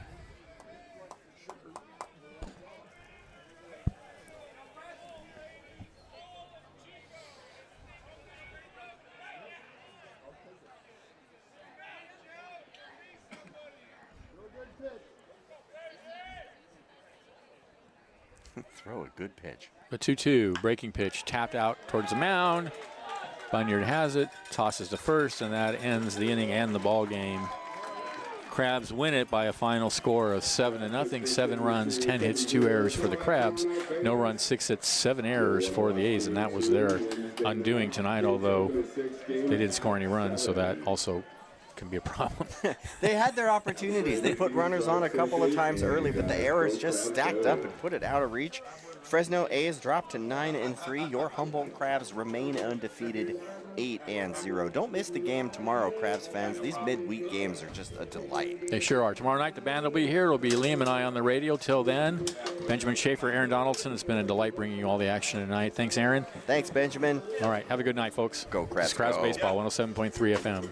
Throw a good pitch. The 2-2 breaking pitch tapped out towards the mound. Bunyard has it, tosses to first, and that ends the inning and the ball game. Crabs win it by a final score of 7-0. 7 runs, 10 hits, 2 errors for the Crabs. No runs, 6 hits, 7 errors for the A's, and that was their undoing tonight, although they didn't score any runs, so that also can be a problem. They had their opportunities. They put runners on a couple of times early, but the errors just stacked up and put it out of reach. Fresno A's dropped to 9-3. Your Humboldt Crabs remain undefeated, 8-0. Don't miss the game tomorrow, Crabs fans. These midweek games are just a delight. They sure are. Tomorrow night, the band will be here. It'll be Liam and I on the radio. Till then, Benjamin Schaefer, Aaron Donaldson. It's been a delight bringing you all the action tonight. Thanks, Aaron. Thanks, Benjamin. All right. Have a good night, folks. Go, Crabs. This is Crabs go. Baseball, 107.3 FM.